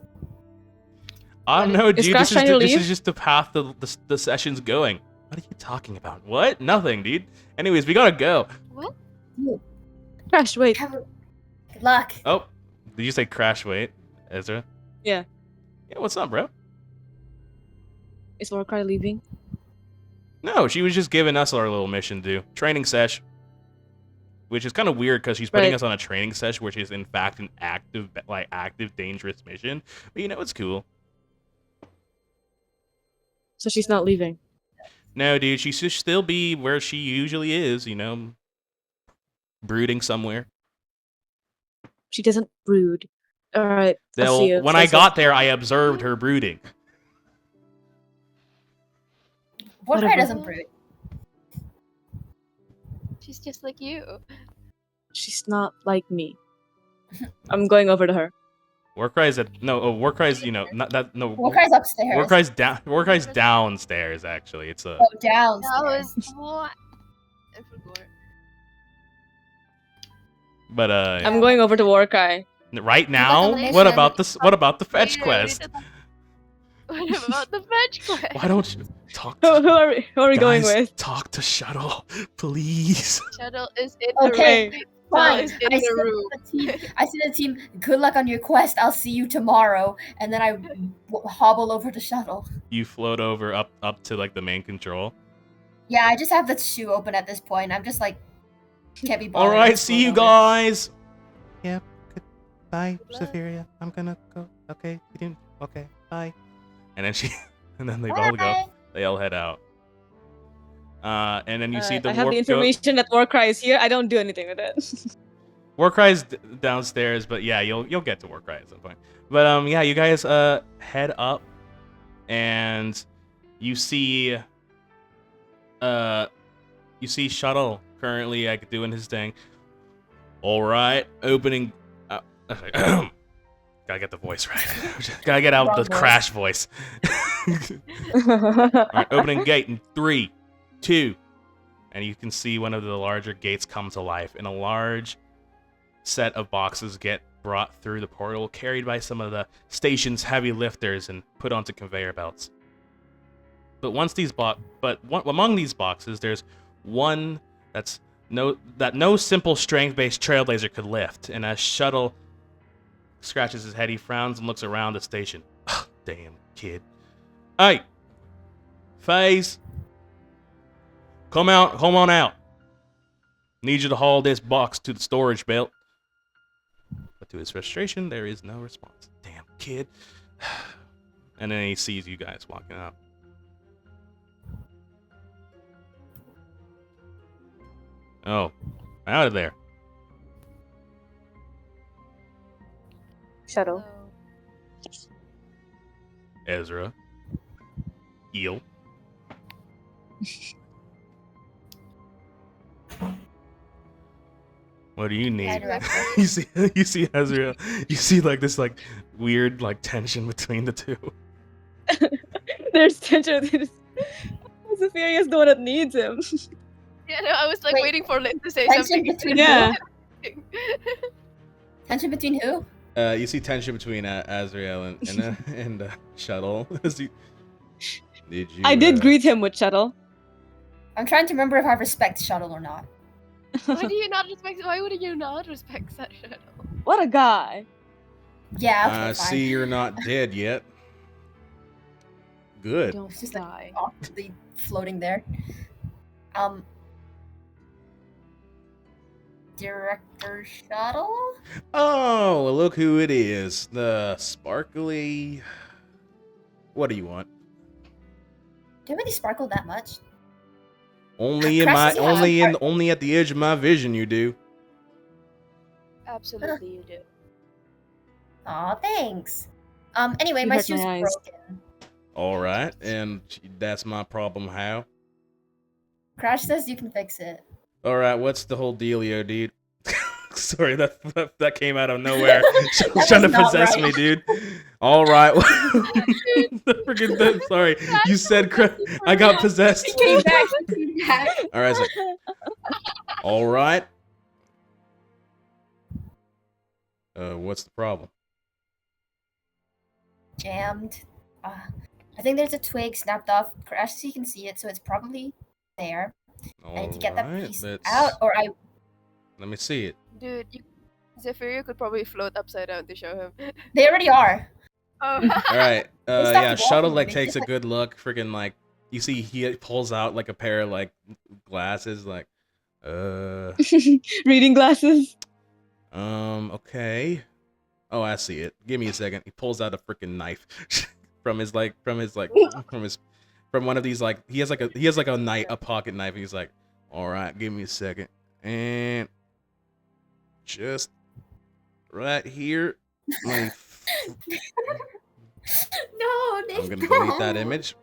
I don't know, dude. This leave? is just the path the session's going. What are you talking about? What? Nothing, dude. Anyways, we gotta go. What? Crash, wait. Good luck. Oh, did you say Crash? Wait, Ezra. Yeah. Yeah. What's up, bro? Is Warcry leaving? No, she was just giving us our little mission to do. Training sesh. Which is kind of weird because she's putting us on a training sesh, which is in fact an active, dangerous mission. But you know, it's cool. So she's not leaving? No, dude, she should still be where she usually is, you know, brooding somewhere. She doesn't brood. Alright, I'll see you. When I got there, I observed her brooding. Warcry doesn't brood. She's just like you. She's not like me. I'm going over to her. Warcry's you know, not that, no. Warcry's upstairs. Warcry's downstairs, actually. It's a... Oh, downstairs. What? I forgot. But, I'm going over to Warcry. Right now? What about the fetch quest? What about the fetch quest? Why don't you talk Who are we guys, going with? Talk to Shuttle, please. Shuttle is in Okay, the room. fine. Is in the room. I see the team. Good luck on your quest. I'll see you tomorrow. And then I hobble over to Shuttle. You float over up to like the main control. Yeah, I just have the shoe open at this point. I'm just like, can't be bothered. All right, see you guys. Yeah. Goodbye, Safiria. I'm gonna go. Okay. You didn't. Okay. Bye. And then they all go. They all head out. And then you see the I have the information that Warcry is here. I don't do anything with it. Warcry's downstairs, but yeah, you'll get to Warcry at some point. But yeah, you guys head up, and you see Shuttle currently like doing his thing. All right, opening. Gotta get the voice right. Gotta get out the Crash voice. All right, opening gate in 3, 2, and you can see one of the larger gates come to life, and a large set of boxes get brought through the portal, carried by some of the station's heavy lifters and put onto conveyor belts. But among these boxes, there's one that no simple strength-based trailblazer could lift. And as Shuttle scratches his head, he frowns and looks around the station. Damn kid. Hey, FaZe, come on out. Need you to haul this box to the storage belt. But to his frustration, there is no response. Damn kid. And then he sees you guys walking out. Oh, out of there. Shuttle. Ezra. Eel. What do you need? you see Ezra. You see like this like weird like tension between the two. There's tension. Sophia is the one that needs him. Yeah, no, I was like waiting for Lynn to say tension something. Between yeah. Tension between who? You see tension between Azrael and Shuttle. Did you? I did greet him with Shuttle. I'm trying to remember if I respect Shuttle or not. Why do you not respect? Why would you not respect that Shuttle? What a guy. Yeah. Okay, I fine. see you're not dead yet. Good. Don't Just die. like awkwardly floating there. Director Shuttle? Oh, look who it is. The sparkly. What do you want? Do you really sparkle that much? Only only at the edge of my vision you do. Absolutely, you do. Aw, thanks. Anyway, You my hurt shoe's my eyes. broken. All right, and that's my problem. How? Crash says you can fix it. All right, what's the whole dealio, dude? Sorry, that came out of nowhere. Trying to possess me, dude. All right. Freaking sorry. You said I got possessed. He came back. All right. So, all right. What's the problem? Jammed. I think there's a twig snapped off. Crash says you can see it, so it's probably there. I need to get that piece out, or I. Let me see it. Dude, Zephyria could probably float upside down to show him. They already are. Oh. All right. stopped Yeah. Shuttle walking, like they takes a just- good look. Freaking like you see he pulls out like a pair of like glasses. Like, Reading glasses. Okay. Oh, I see it. Give me a second. He pulls out a freaking knife from one of these like he has like a pocket knife. And he's like, all right, give me a second, and just right here. No, Nick, I'm gonna delete that image.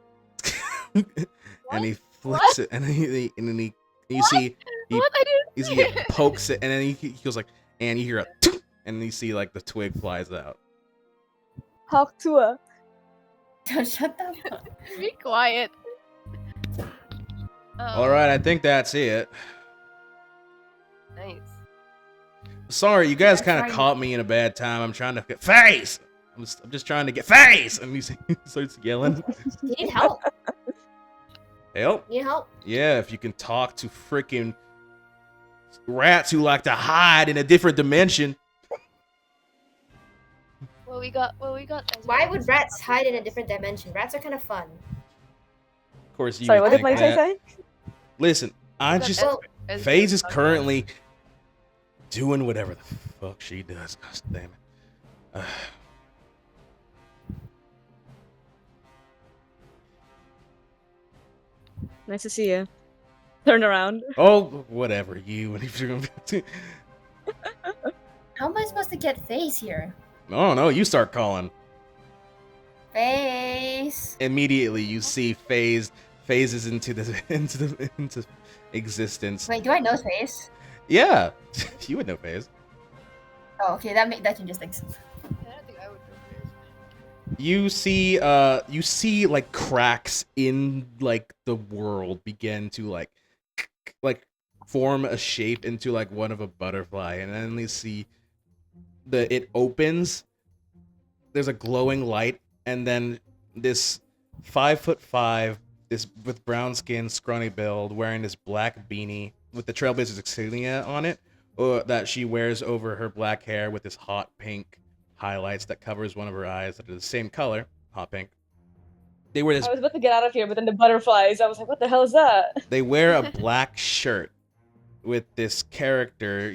And he flicks it, and then you see What? I didn't. you see it pokes it, and then he goes like, and you hear a, and then you see like the twig flies out. Hawk Tua. Don't shut the fuck. Be quiet. All right, I think that's it. Nice. Sorry, you guys That's kind of right. caught me in a bad time. I'm trying to get FaZe. I'm just trying to get FaZe, and he starts yelling. You need help. Help? You need help. Yeah, if you can talk to freaking rats who like to hide in a different dimension. Well, we got. Why would rats hide in a different dimension? Rats are kind of fun. Of course, you. Sorry, would what did think Mike that. say? Listen, I Got just Ezra- FaZe is Ezra- currently doing whatever the fuck she does. Gosh damn it. Nice to see you. Turn around. Oh, whatever. You. How am I supposed to get Face here? Oh no, you start calling. Face. Immediately, you see phases into existence. Wait, do I know Face? Yeah, you would know phase. Oh, okay, that changes things. I don't think I would know. You see like cracks in like the world begin to like like form a shape into like one of a butterfly, and then you see it opens. There's a glowing light, and then this 5'5", this with brown skin, scrawny build, wearing this black beanie with the Trailblazers insignia on it, that she wears over her black hair with this hot pink highlights that covers one of her eyes that are the same color, hot pink. They wear this. I was about to get out of here, but then the butterflies. I was like, "What the hell is that?" They wear a black shirt with this character.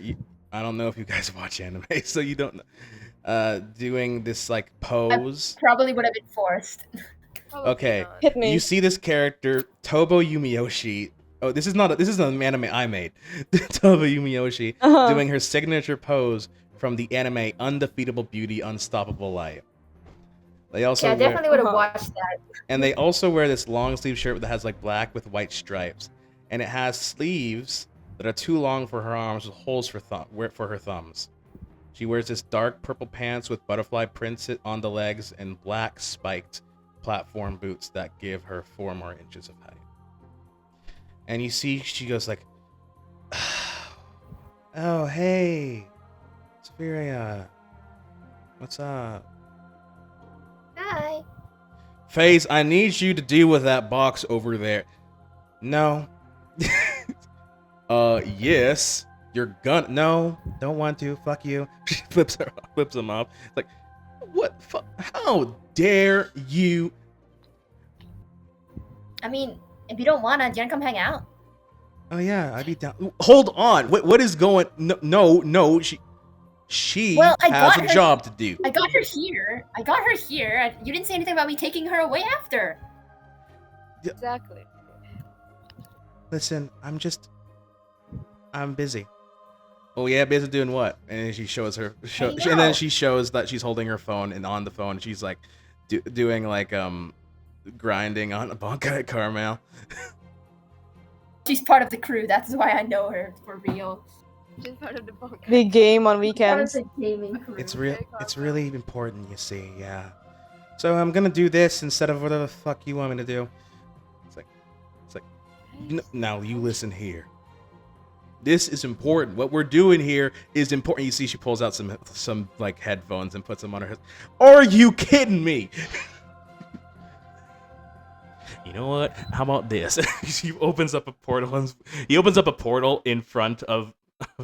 I don't know if you guys watch anime, so you don't know. Doing this like pose. I probably would have been forced. Okay, Hit me. you see this character Tobo Yumiyoshi. Oh, this is an anime I made. Tobo Yumiyoshi doing her signature pose from the anime Undefeatable Beauty, Unstoppable Light. They also I definitely would have watched that. And they also wear this long sleeve shirt that has like black with white stripes, and it has sleeves that are too long for her arms with holes for her thumbs. She wears this dark purple pants with butterfly prints on the legs and black spiked platform boots that give her 4 more inches of height. And you see she goes like, "Oh, hey, Spheria. What's up? Hi. FaZe, I need you to deal with that box over there." "No." Yes. You're gonna. "No, don't want to. Fuck you." She flips him off. It's like, what? How dare you? I mean, if you don't wanna, do you wanna come hang out? "Oh yeah, I'd be down." Hold on. What is going? No. She has a job to do. I got her here. You didn't say anything about me taking her away after. Exactly. Listen, I'm busy. "Oh yeah, busy doing what?" And then she shows and then she shows that she's holding her phone, and on the phone she's like doing like grinding on a Bankai Caramel. She's part of the crew. That's why I know her for real. She's part of the Bankai. They game on weekends. Part of the gaming crew. It's really important, you see. Yeah. So I'm gonna do this instead of whatever the fuck you want me to do. It's like, now you listen here. This is important. What we're doing here is important. You see, she pulls out some like headphones and puts them on her head. "Are you kidding me?" "You know what? How about this?" He opens up a portal in front of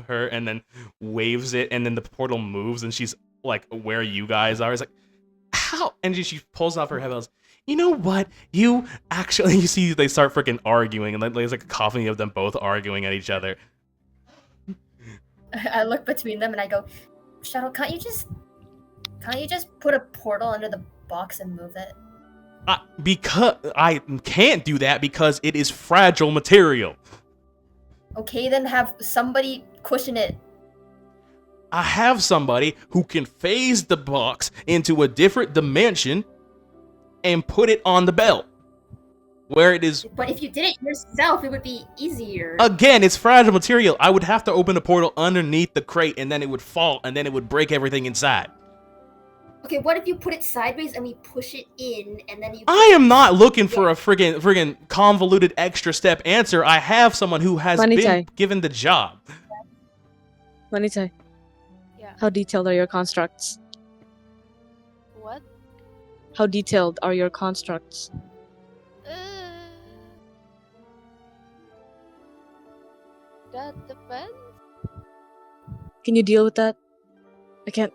her and then waves it, and then the portal moves, and she's like where you guys are. It's like, how? And she pulls off her headphones. "You know what? You actually," you see they start freaking arguing, and there's like a cacophony of them both arguing at each other. I look between them and I go, "Shadow, can't you just put a portal under the box and move it?" Because I can't do that because it is fragile material. Okay, then have somebody cushion it. I have somebody who can phase the box into a different dimension and put it on the belt where it is. But if you did it yourself, it would be easier. Again, it's fragile material. I would have to open a portal underneath the crate, and then it would fall, and then it would break everything inside. Okay, what if you put it sideways and we push it in, and then you... I am not looking for a friggin' convoluted extra step answer. I have someone who has been given the job. Manita. Yeah. How detailed are your constructs? What? How detailed are your constructs? That depends. Can you deal with that? I can't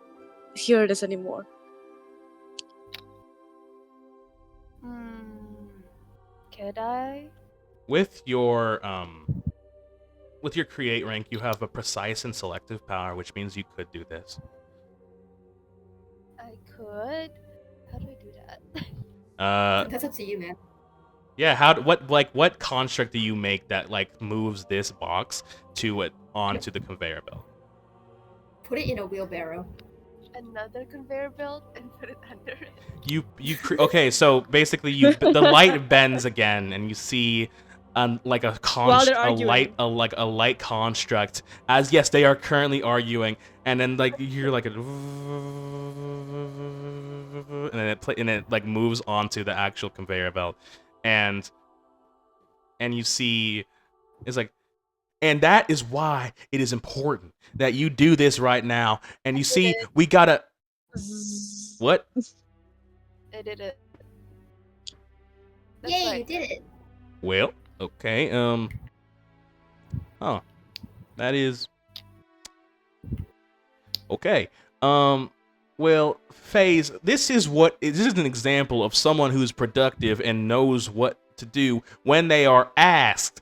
hear this anymore. Could I? With your create rank, you have a precise and selective power, which means you could do this. I could. How do I do that? That's up to you, man. Yeah, what construct do you make that like moves this box onto the conveyor belt? Put it in a wheelbarrow. Another conveyor belt and put it under it. Okay, so basically the light bends again, and you see a light construct. As yes, they are currently arguing, and then like you're like and then it like moves onto the actual conveyor belt, and you see it's like, And that is why it is important that you do this right now. And you see, we gotta. What? I did it. That's Yay, right. you did it. Well, okay. Oh, that is okay. Well, FaZe, this is an example of someone who's productive and knows what to do when they are asked.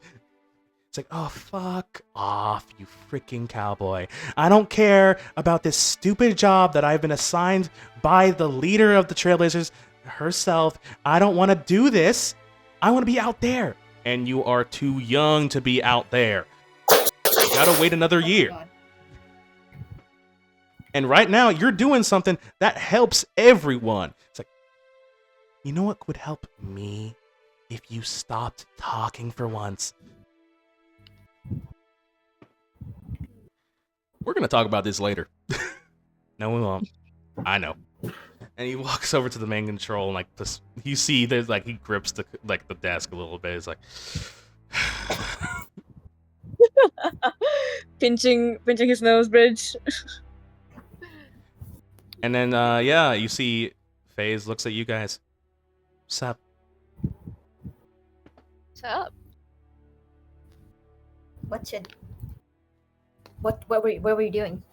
It's like, oh, fuck off, you freaking cowboy. I don't care about this stupid job that I've been assigned by the leader of the Trailblazers herself. I don't want to do this. I want to be out there. And you are too young to be out there. You gotta wait another year. God. And right now, you're doing something that helps everyone. It's like, you know what would help me? If you stopped talking for once. We're going to talk about this later. No, we won't. I know. And he walks over to the main control and like this, you see there's like he grips the desk a little bit. It's like pinching his nose bridge. And then you see FaZe looks at you guys. Sup? What's up? What were you doing?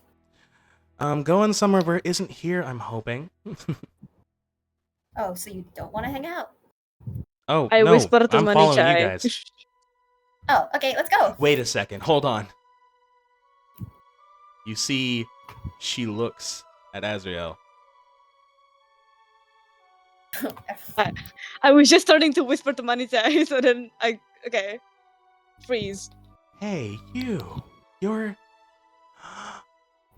Going somewhere where it isn't here, I'm hoping. Oh, so you don't want to hang out? Oh, I no, whisper to I'm following you Manichai. guys. Oh, okay, let's go. Wait a second, hold on. You see, she looks at Azrael. I was just starting to whisper to Manichai, so then okay. Freeze. Hey, you're...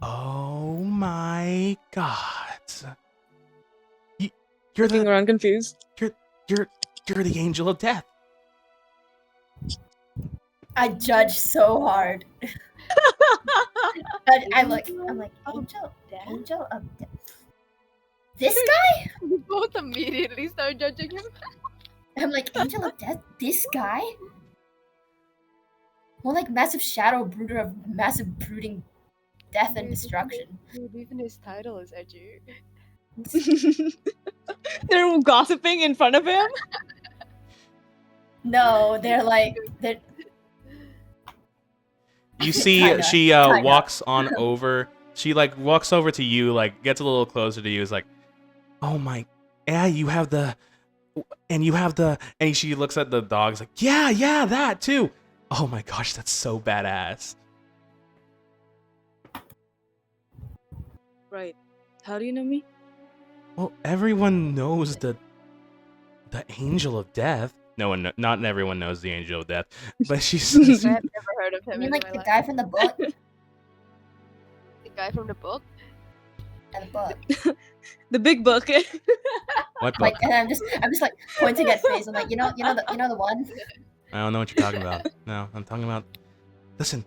Oh my god. You're Looking around confused. You're the angel of death. I judge so hard. I'm like angel of death. This guy? We both immediately start judging him. I'm like, angel of death? This guy? More like massive shadow brooder of massive brooding death and destruction. Dude, even his title is edgy. They're gossiping in front of him. No, they're You see, Kinda, she kinda. walks on over. She like walks over to you, like gets a little closer to you. Is like, oh my, yeah, you have the, and she looks at the dogs like, yeah, that too. Oh my gosh, that's so badass. Right. How do you know me? Well, everyone knows the angel of death. Not everyone knows the angel of death, but she says, I've never heard of him. You mean in like my the life. guy from the book? The guy from the book? And the book. The big book. what book? Like, and I'm just like pointing at FaZe. I'm like, you know the one. I don't know what you're talking about. No, I'm talking about. Listen,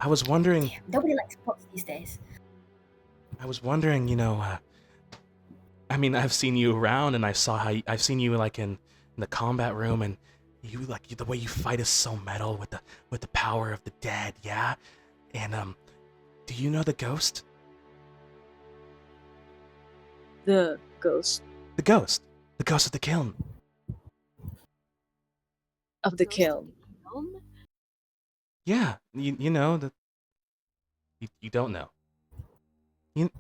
I was wondering. Damn, nobody likes books these days. I was wondering, I mean, I've seen you around, and I've seen you like in the combat room, and you like the way you fight is so metal with the power of the dead, yeah. And do you know the ghost? The ghost The ghost of the kiln. of the Ghost kiln. of the Kiln? Yeah, you know that. You don't know.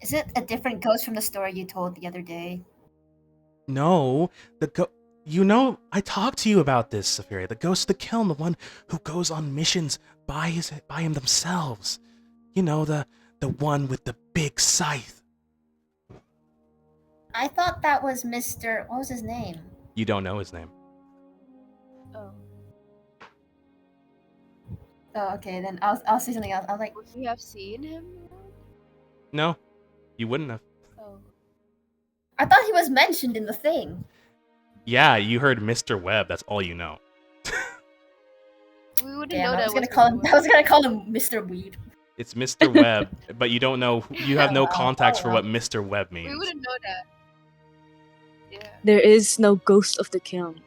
Is it a different ghost from the story you told the other day? No, I talked to you about this, Safiria. The ghost of the kiln, the one who goes on missions by him themselves. You know, the one with the big scythe. I thought that was Mr. What was his name? You don't know his name. Oh. Oh, okay, then I'll say something else. I was like, Would we have seen him? No, you wouldn't have. Oh. I thought he was mentioned in the thing. Yeah, you heard Mr. Webb. That's all you know. We wouldn't Damn, know I that was gonna was call him. Mr. I was gonna call him Mr. Weed. It's Mr. Webb, but you don't know. You have no Oh, context for well. what Mr. Webb We means. wouldn't know that. Yeah. There is no ghost of the kiln.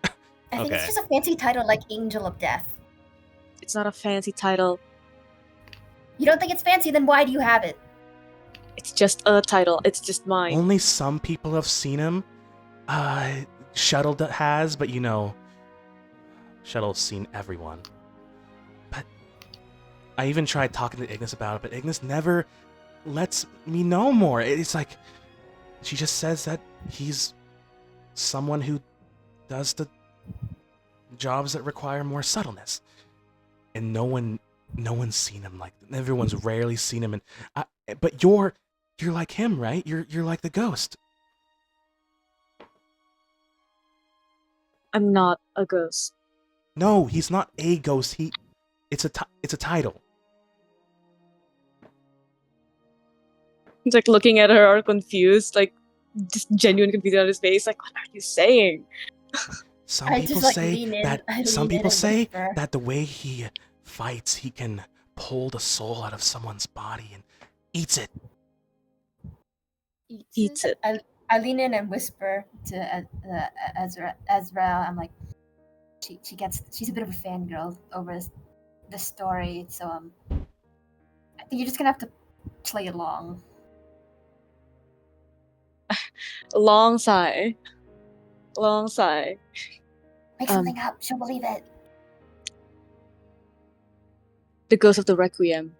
I think Okay. it's just a fancy title like Angel of Death. It's not a fancy title. You don't think it's fancy, then why do you have it? It's just a title. It's just mine. Only some people have seen him. Shuttle has, but Shuttle's seen everyone. But I even tried talking to Ignis about it, but Ignis never lets me know more. It's like she just says that he's someone who does the jobs that require more subtleness, and no one's seen him like that. Everyone's rarely seen him. But you're like him, right? You're like the ghost. I'm not a ghost. No, he's not a ghost. It's a title. He's like looking at her, all confused, like just genuine confusion on his face. Like, what are you saying? Some I people just, like, say lean in. that. I Some lean in people and say whisper. that the way he fights, he can pull the soul out of someone's body and eats it. Eats it. I lean in and whisper to Ezra. I'm like, she's a bit of a fangirl over the story, so I think you're just gonna have to play along. Long sigh. Long sigh. Make something up. She'll believe it. The ghost of the Requiem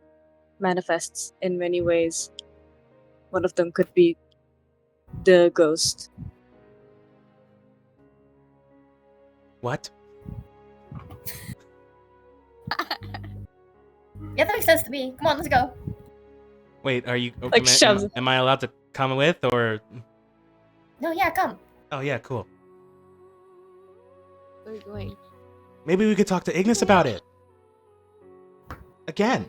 manifests in many ways. One of them could be the ghost. What? Yeah, that makes sense to me. Come on, let's go. Wait, are you? Like shoves. Am I allowed to come with, or? No, yeah, come. Oh yeah, cool. Where are you going? Maybe we could talk to Ignis about it. Again.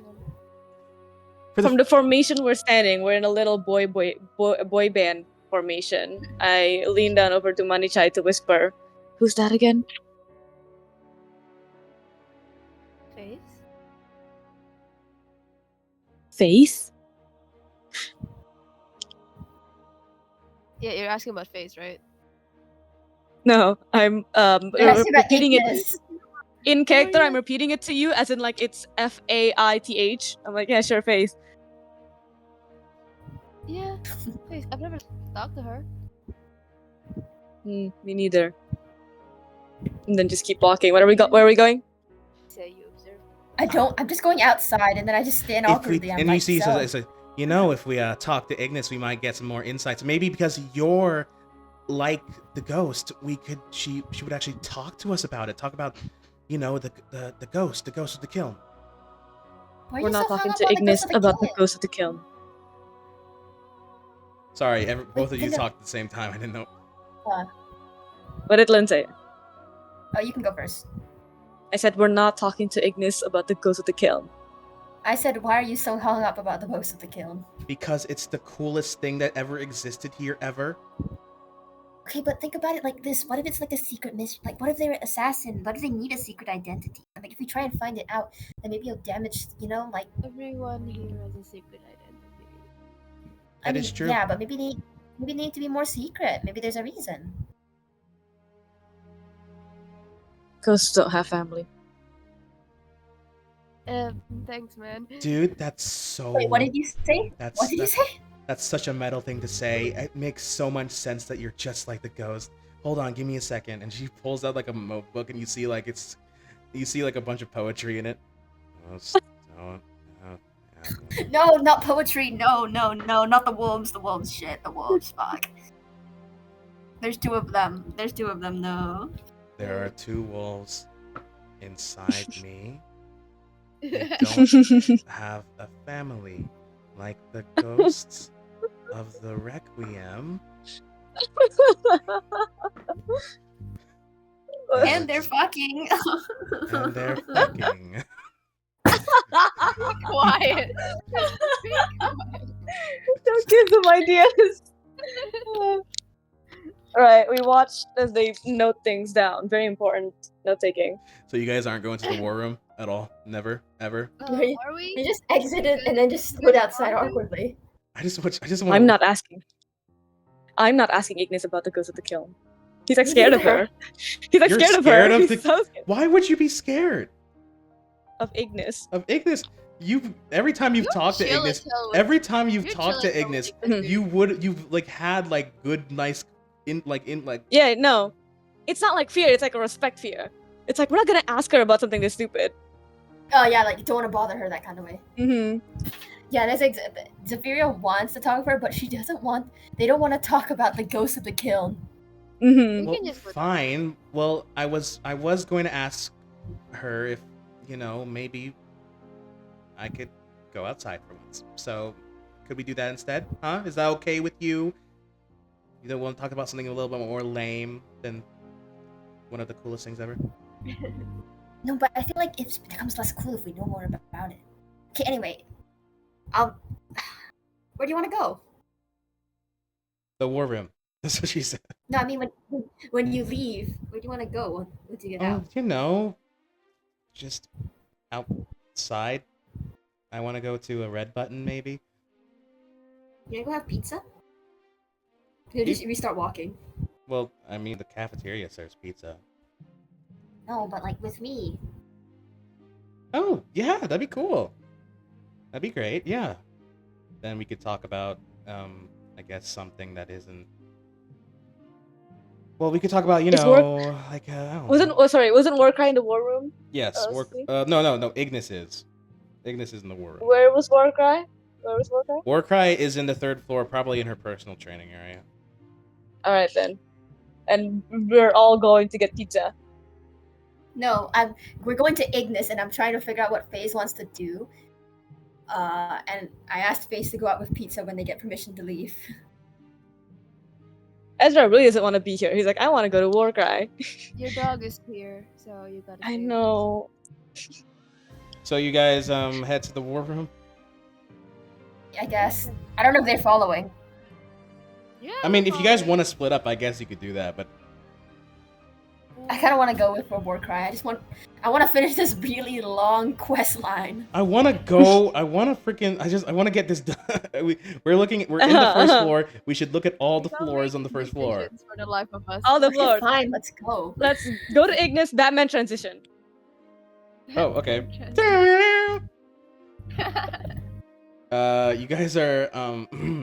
From the formation we're standing, we're in a little boy band formation. I lean down over to Manichai to whisper, "Who's that again?" Face? Face? Yeah, you're asking about face, right? No, I'm You're asking about repeating it Ignis. in character. yeah. I'm repeating it to you as in like it's Faith. I'm like, yeah, sure, Face. Yeah, face. I've never talked to her. Me neither. And then just keep walking. Where are we going? Say you observe. I don't. I'm just going outside, and then I just stand awkwardly. I'm and like, you see, so. so, if we talk to Ignis, we might get some more insights. Maybe because you're like the ghost, she would actually talk to us about it. Talk about, the ghost of the kiln. Why are We're you not so talking hung to up on the Ignis ghost of the about the Kiln? ghost of the kiln. Sorry, both of you Wait, talked at the same time. I didn't know. What did Lynn say? Oh, you can go first. I said we're not talking to Ignis about the ghost of the kiln. I said, why are you so hung up about the ghost of the Kiln? Because it's the coolest thing that ever existed here ever. Okay, but think about it like this. What if it's like a secret mission? Like, what if they're an assassin? What if they need a secret identity? And like, if we try and find it out, then maybe it'll damage, like... Everyone here has a secret identity. That is true. Yeah, but maybe they need to be more secret. Maybe there's a reason. Ghosts don't have family. Thanks, man. Dude, that's so... Wait, what did you say? What did you say? That's such a metal thing to say. It makes so much sense that you're just like the ghost. Hold on, give me a second. And she pulls out like a notebook, and you see like a bunch of poetry in it. No, not poetry. No, not the wolves. The wolves, shit. The wolves, fuck. There's two of them. No. There are two wolves inside me. They don't have a family like the ghosts of the Requiem. And they're fucking. And they're fucking. Quiet. Don't give them ideas. Alright, we watched as they note things down. Very important note taking. So you guys aren't going to the war room at all? Never? Ever? Are we? You just exited and then just stood outside awkwardly. I just want. I'm not asking Ignis about the ghost of the kiln. He's like scared of her. He's like You're scared of scared her. of He's the- so scared. Why would you be scared? of Ignis. Of Ignis, every time you've talked to Ignis, you've like had like good, nice, Yeah, no, it's not like fear. It's like a respect fear. It's like we're not gonna ask her about something this stupid. Oh yeah, like you don't want to bother her, that kind of way. Mm-hmm. Yeah, that's Zephyria wants to talk to her, but she doesn't want. They don't want to talk about the ghost of the kiln. Mm-hmm. Well, fine. Well, I was going to ask her if, maybe I could go outside for once. So, could we do that instead? Huh? Is that okay with you? You don't want to talk about something a little bit more lame than one of the coolest things ever? No, but I feel like it becomes less cool if we know more about it. Okay, anyway. Where do you want to go? The war room. That's what she said. No, I mean when you leave, where do you want to go once you get out? Just outside. I want to go to a red button, maybe. You wanna go have pizza? You just restart walking. Well, I mean, the cafeteria serves pizza. No, but like with me. Oh, yeah, that'd be cool. That'd be great, yeah. Then we could talk about, I guess something that isn't. Well, we could talk about, like, I don't know. Wasn't Warcry in the war room? Yes, no, Ignis is. Ignis is in the war room. Where was Warcry? Warcry is in the 3rd floor, probably in her personal training area. Alright then. And we're all going to get pizza. No, we're going to Ignis, and I'm trying to figure out what FaZe wants to do. And I asked FaZe to go out with pizza when they get permission to leave. Ezra really doesn't want to be here. He's like, I want to go to Warcry. Your dog is here, so you gotta. I know. So you guys head to the war room? I guess. I don't know if they're following. Yeah. I mean, if you guys want to split up, I guess you could do that, but I kind of want to go with Warcry. I want to finish this really long quest line. I want to get this done. We're in the first floor. We should look at all the floors on the first floor. For the life of us. All the floors. Fine, let's go. Let's go to Ignis, Batman transition. Oh, okay. You guys are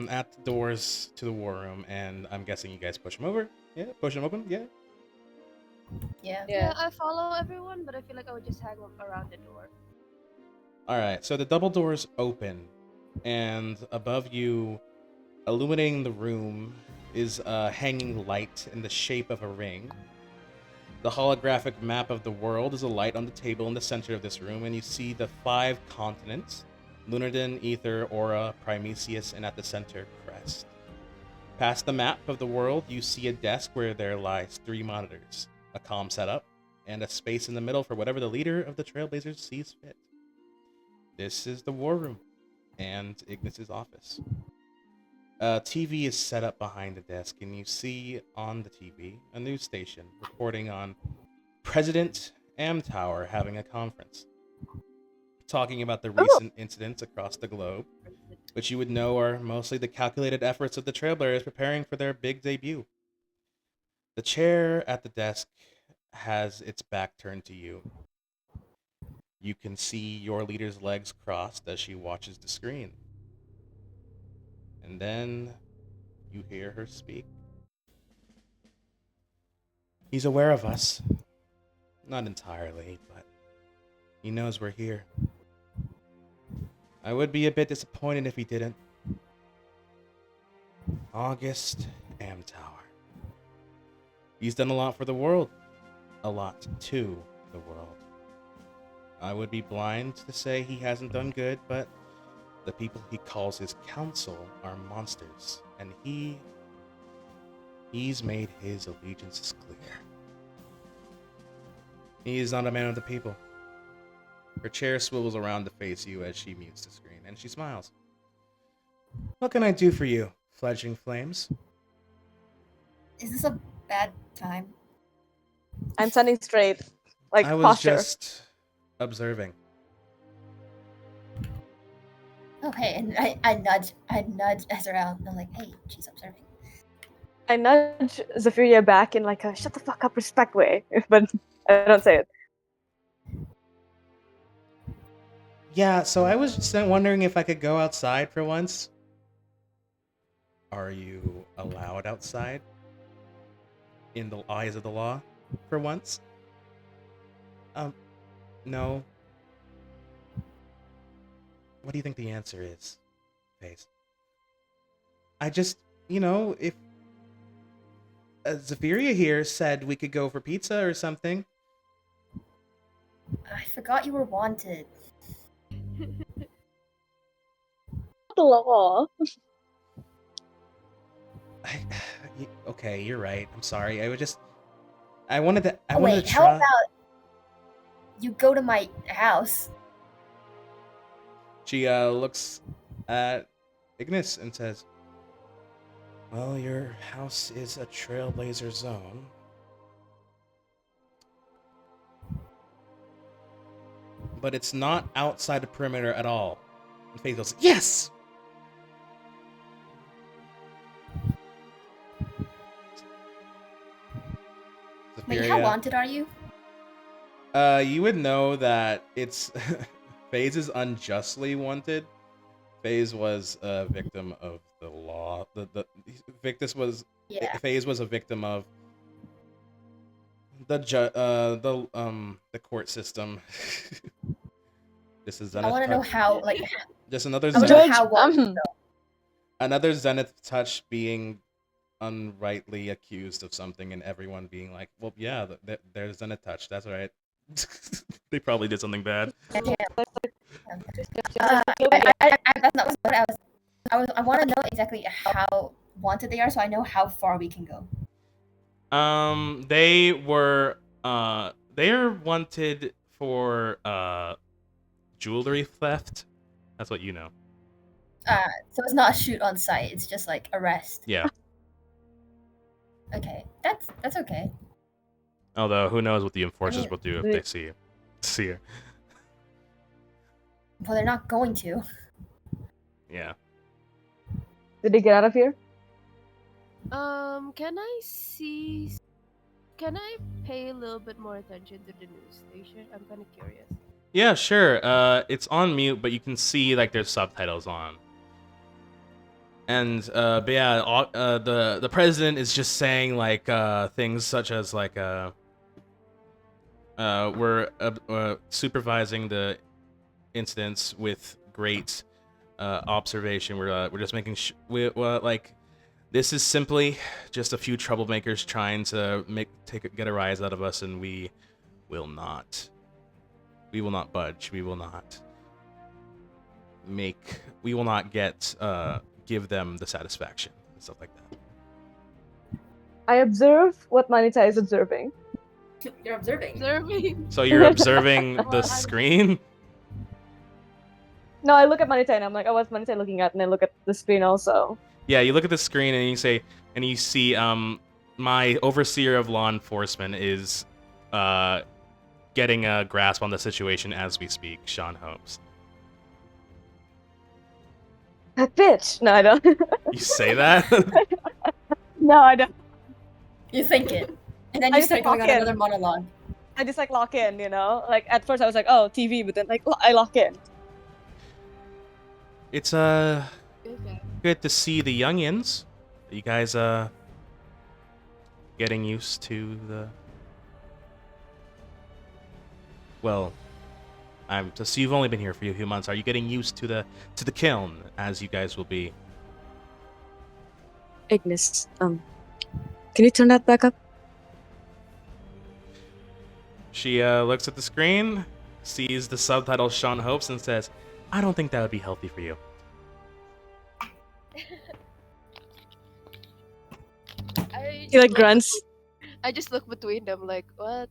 at the doors to the war room, and I'm guessing you guys push them over. Yeah, push them open. Yeah. Yeah, I follow everyone, but I feel like I would just hang around the door. All right, so the double doors open, and above you, illuminating the room, is a hanging light in the shape of a ring. The holographic map of the world is a light on the table in the center of this room, and you see the 5 continents: Lunarden, Ether, Aura, Primesius, and at the center, Crest. Past the map of the world, you see a desk where there lies 3 monitors, a comm setup, and a space in the middle for whatever the leader of the Trailblazers sees fit. This is the war room and Ignis's office. A TV is set up behind the desk, and you see on the TV a news station reporting on President Amtower having a conference, talking about the recent incidents across the globe, which you would know are mostly the calculated efforts of the Trailblazers preparing for their big debut. The chair at the desk has its back turned to you. You can see your leader's legs crossed as she watches the screen. And then you hear her speak. He's aware of us. Not entirely, but he knows we're here. I would be a bit disappointed if he didn't. August Amtower. He's done a lot for the world. A lot to the world. I would be blind to say he hasn't done good, but the people he calls his council are monsters, and he's made his allegiances clear. He is not a man of the people. Her chair swivels around to face you as she mutes the screen, and she smiles. What can I do for you, fledgling flames? Is this a bad time? I'm standing straight, like I was posture. just observing. Oh, hey, and I nudge Ezra, and I'm like, hey, she's observing. I nudge Zephyria back in like a shut the fuck up respect way, but I don't say it. Yeah, so I was just wondering if I could go outside for once. Are you allowed outside? In the eyes of the law? For once? No. What do you think the answer is, Face? I just, if Zephyria here said we could go for pizza or something. I forgot you were wanted. The law. Okay, you're right. I'm sorry. I wanted to Wait, try. how about you go to my house? She looks at Ignis and says, "Well, your house is a trailblazer zone. But it's not outside the perimeter at all." And Faith goes, "Yes!" Wait, how wanted are you? You would know that it's FaZe is unjustly wanted. FaZe was a victim of the law. The Victus was FaZe was a victim of the court system. This is Zenith. I want to know how, like, just another Zenith. Another Zenith touch being unrightly accused of something, and everyone being like, "Well, yeah, there's Zenith touch. That's right." They probably did something bad. That's not what I want to know exactly how wanted they are, so I know how far we can go. They are wanted for jewelry theft. That's what you know. So it's not a shoot on sight. It's just like arrest. Yeah. Okay, that's okay. Although, who knows what the enforcers will do if they see her. Well, they're not going to. Yeah. Did they get out of here? Can I pay a little bit more attention to the news station? I'm kind of curious. Yeah, sure. It's on mute, but you can see like there's subtitles on. And but yeah, the president is just saying like things such as like we're supervising the incidents with great observation. We're just making like this is simply just a few troublemakers trying to get a rise out of us, and we will not budge. We will not give them the satisfaction and stuff like that. I observe what Manita is observing. You're observing. So you're observing the screen? No, I look at Manita and I'm like, oh, what's Manita looking at? And I look at the screen also. Yeah, you look at the screen and you see my overseer of law enforcement is getting a grasp on the situation as we speak, Sean Holmes. That bitch! No, I don't. You say that? No, I don't. You think it. And then you start going on another monologue. I just like lock in, Like at first I was like, oh, TV, but then like I lock in. It's good to see the youngins. Are you guys getting used to the so you've only been here for a few months. Are you getting used to the kiln as you guys will be? Ignis, can you turn that back up? She looks at the screen, sees the subtitle Sean Hopes, and says, "I don't think that would be healthy for you." He like grunts. I just look between them like, what?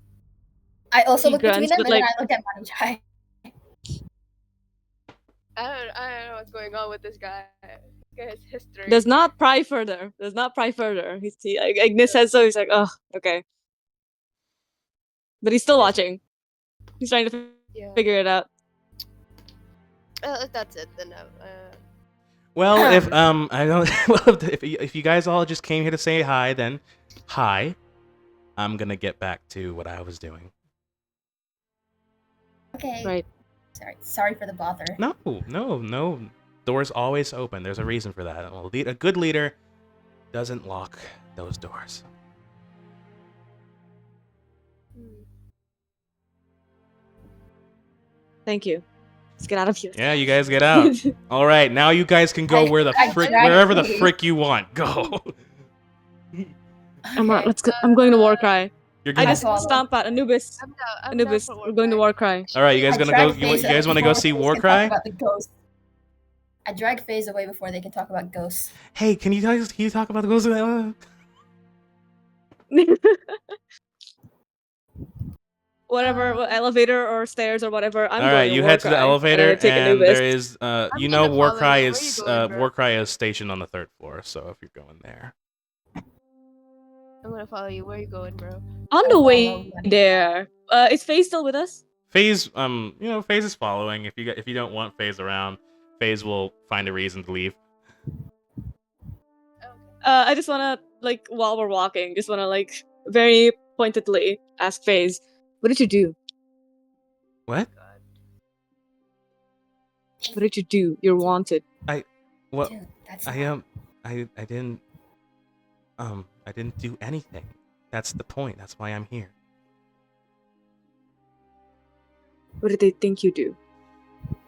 I also look between them, and like, then I look at Manichai. I don't know what's going on with this guy. This guy's history. Does not pry further. Ignis says so. He's like, oh, okay. But he's still watching. He's trying to figure it out. That's it then. Well, if I don't. Well, if you guys all just came here to say hi, then hi. I'm gonna get back to what I was doing. Okay. Right. Sorry for the bother. No. Doors always open. There's a reason for that. A good leader doesn't lock those doors. Thank you. Let's get out of here. Yeah, you guys get out. All right, now you guys can go wherever the frick you want. Go. I'm out. Let's go. I'm going to Warcry. I just stomp at Anubis. Anubis, we're going to Warcry. All right, you guys gonna go? You guys want to go see Warcry? I drag FaZe away before they can talk about ghosts. Hey, can you talk about the ghosts? Whatever, elevator or stairs or whatever. All right, you head to the elevator, and there is, Warcry is stationed on the 3rd floor. So if you're going there, I'm gonna follow you. Where are you going, bro? On the way there, is FaZe still with us? FaZe, FaZe is following. If you don't want FaZe around, FaZe will find a reason to leave. I just wanna, like, while we're walking, very pointedly ask FaZe, what did you do? What? What did you do? You're wanted. I didn't do anything. That's the point. That's why I'm here. What did they think you do?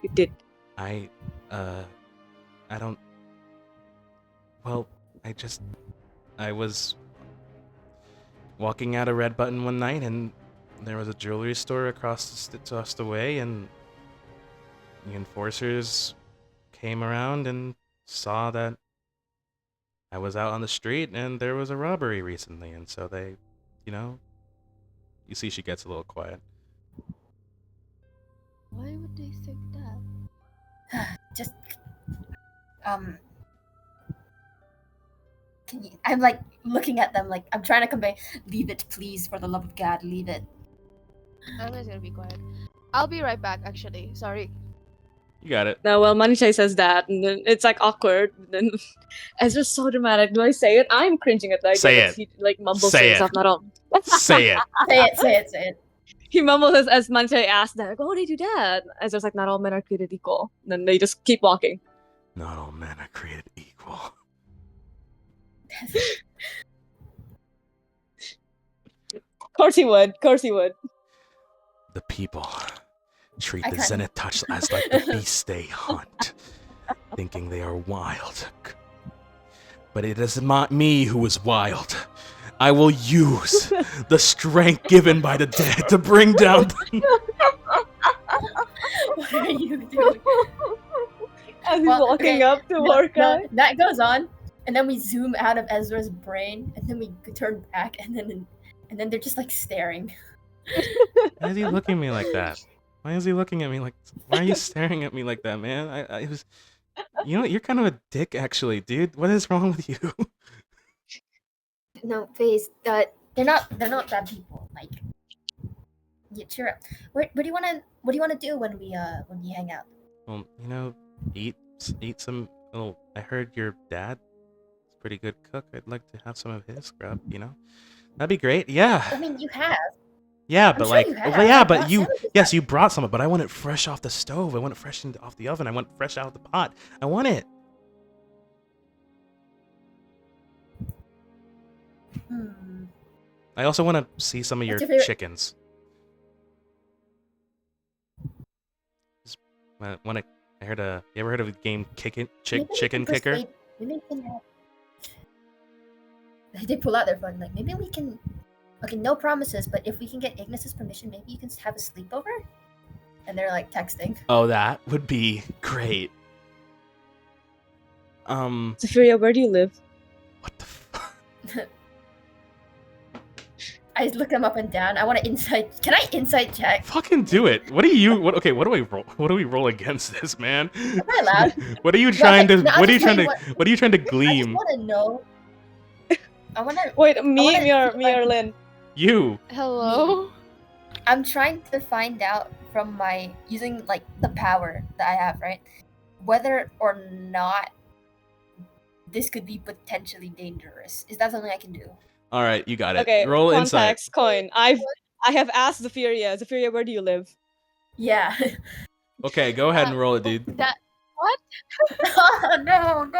You did. I don't. Well, I was walking out of Red Button one night, and there was a jewelry store across the way, and the enforcers came around and saw that I was out on the street, and there was a robbery recently, and so they, you see she gets a little quiet. Why would they think that? Just, I'm like looking at them like I'm trying to convey, leave it, please, for the love of God, leave it. I'm just gonna be quiet. I'll be right back, actually. Sorry. You got it. No, well, Manichai says that, and then it's like awkward. And then Ezra's so dramatic. Do I say it? I'm cringing at that. Say it. He like mumbles Say it. stuff. Not all. Say it. Say it. He mumbles as Manichai asks that. Like, oh, they do that. Ezra's like, not all men are created equal. And then they just keep walking. Not all men are created equal. Of course he would. The people treat the Zenith touch as like the beasts they hunt, thinking they are wild. But it is not me who is wild. I will use the strength given by the dead to bring down What are you doing? As he's walking up to Warcry. No, that goes on, and then we zoom out of Ezra's brain, and then we turn back, and then they're just like staring. Why is he looking at me like that? Why is he looking at me like? Why are you staring at me like that, man? I was, you're kind of a dick, actually, dude. What is wrong with you? No, FaZe. They're not bad people. Like, yeah, cheer up. What do you wanna do when we hang out? Well, eat some little. I heard your dad is a pretty good cook. I'd like to have some of his grub. That'd be great. Yeah. I mean, you have. Yeah, I'm but sure you have. yeah, but you brought some, but I want it fresh off the stove. I want it fresh off the oven. I want it fresh out of the pot. I want it. I also want to see some of your chickens. I heard you ever heard of the game Chicken Kicker? Maybe we can, they pull out their phone, like, maybe we can. Okay, no promises, but if we can get Ignis's permission, maybe you can have a sleepover? And they're like texting. Oh, that would be great. Zephyria, where do you live? What the fuck? I look them up and down. I want to insight. Can I insight check? Fucking do it. What do you? What? Okay. What do I roll? What do we roll against this, man? Am I allowed? What are you trying to? What are you trying to? What are you trying to gleam? I just want to know. I want to. Wait, me or Lynn? You. Hello? I'm trying to find out from using like the power that I have, right? Whether or not this could be potentially dangerous. Is that something I can do? All right, you got it. Okay, roll insight. Coin. I have asked Zephyria. Zephyria, where do you live? Yeah. Okay, go ahead and roll it, dude. That what? Oh, no.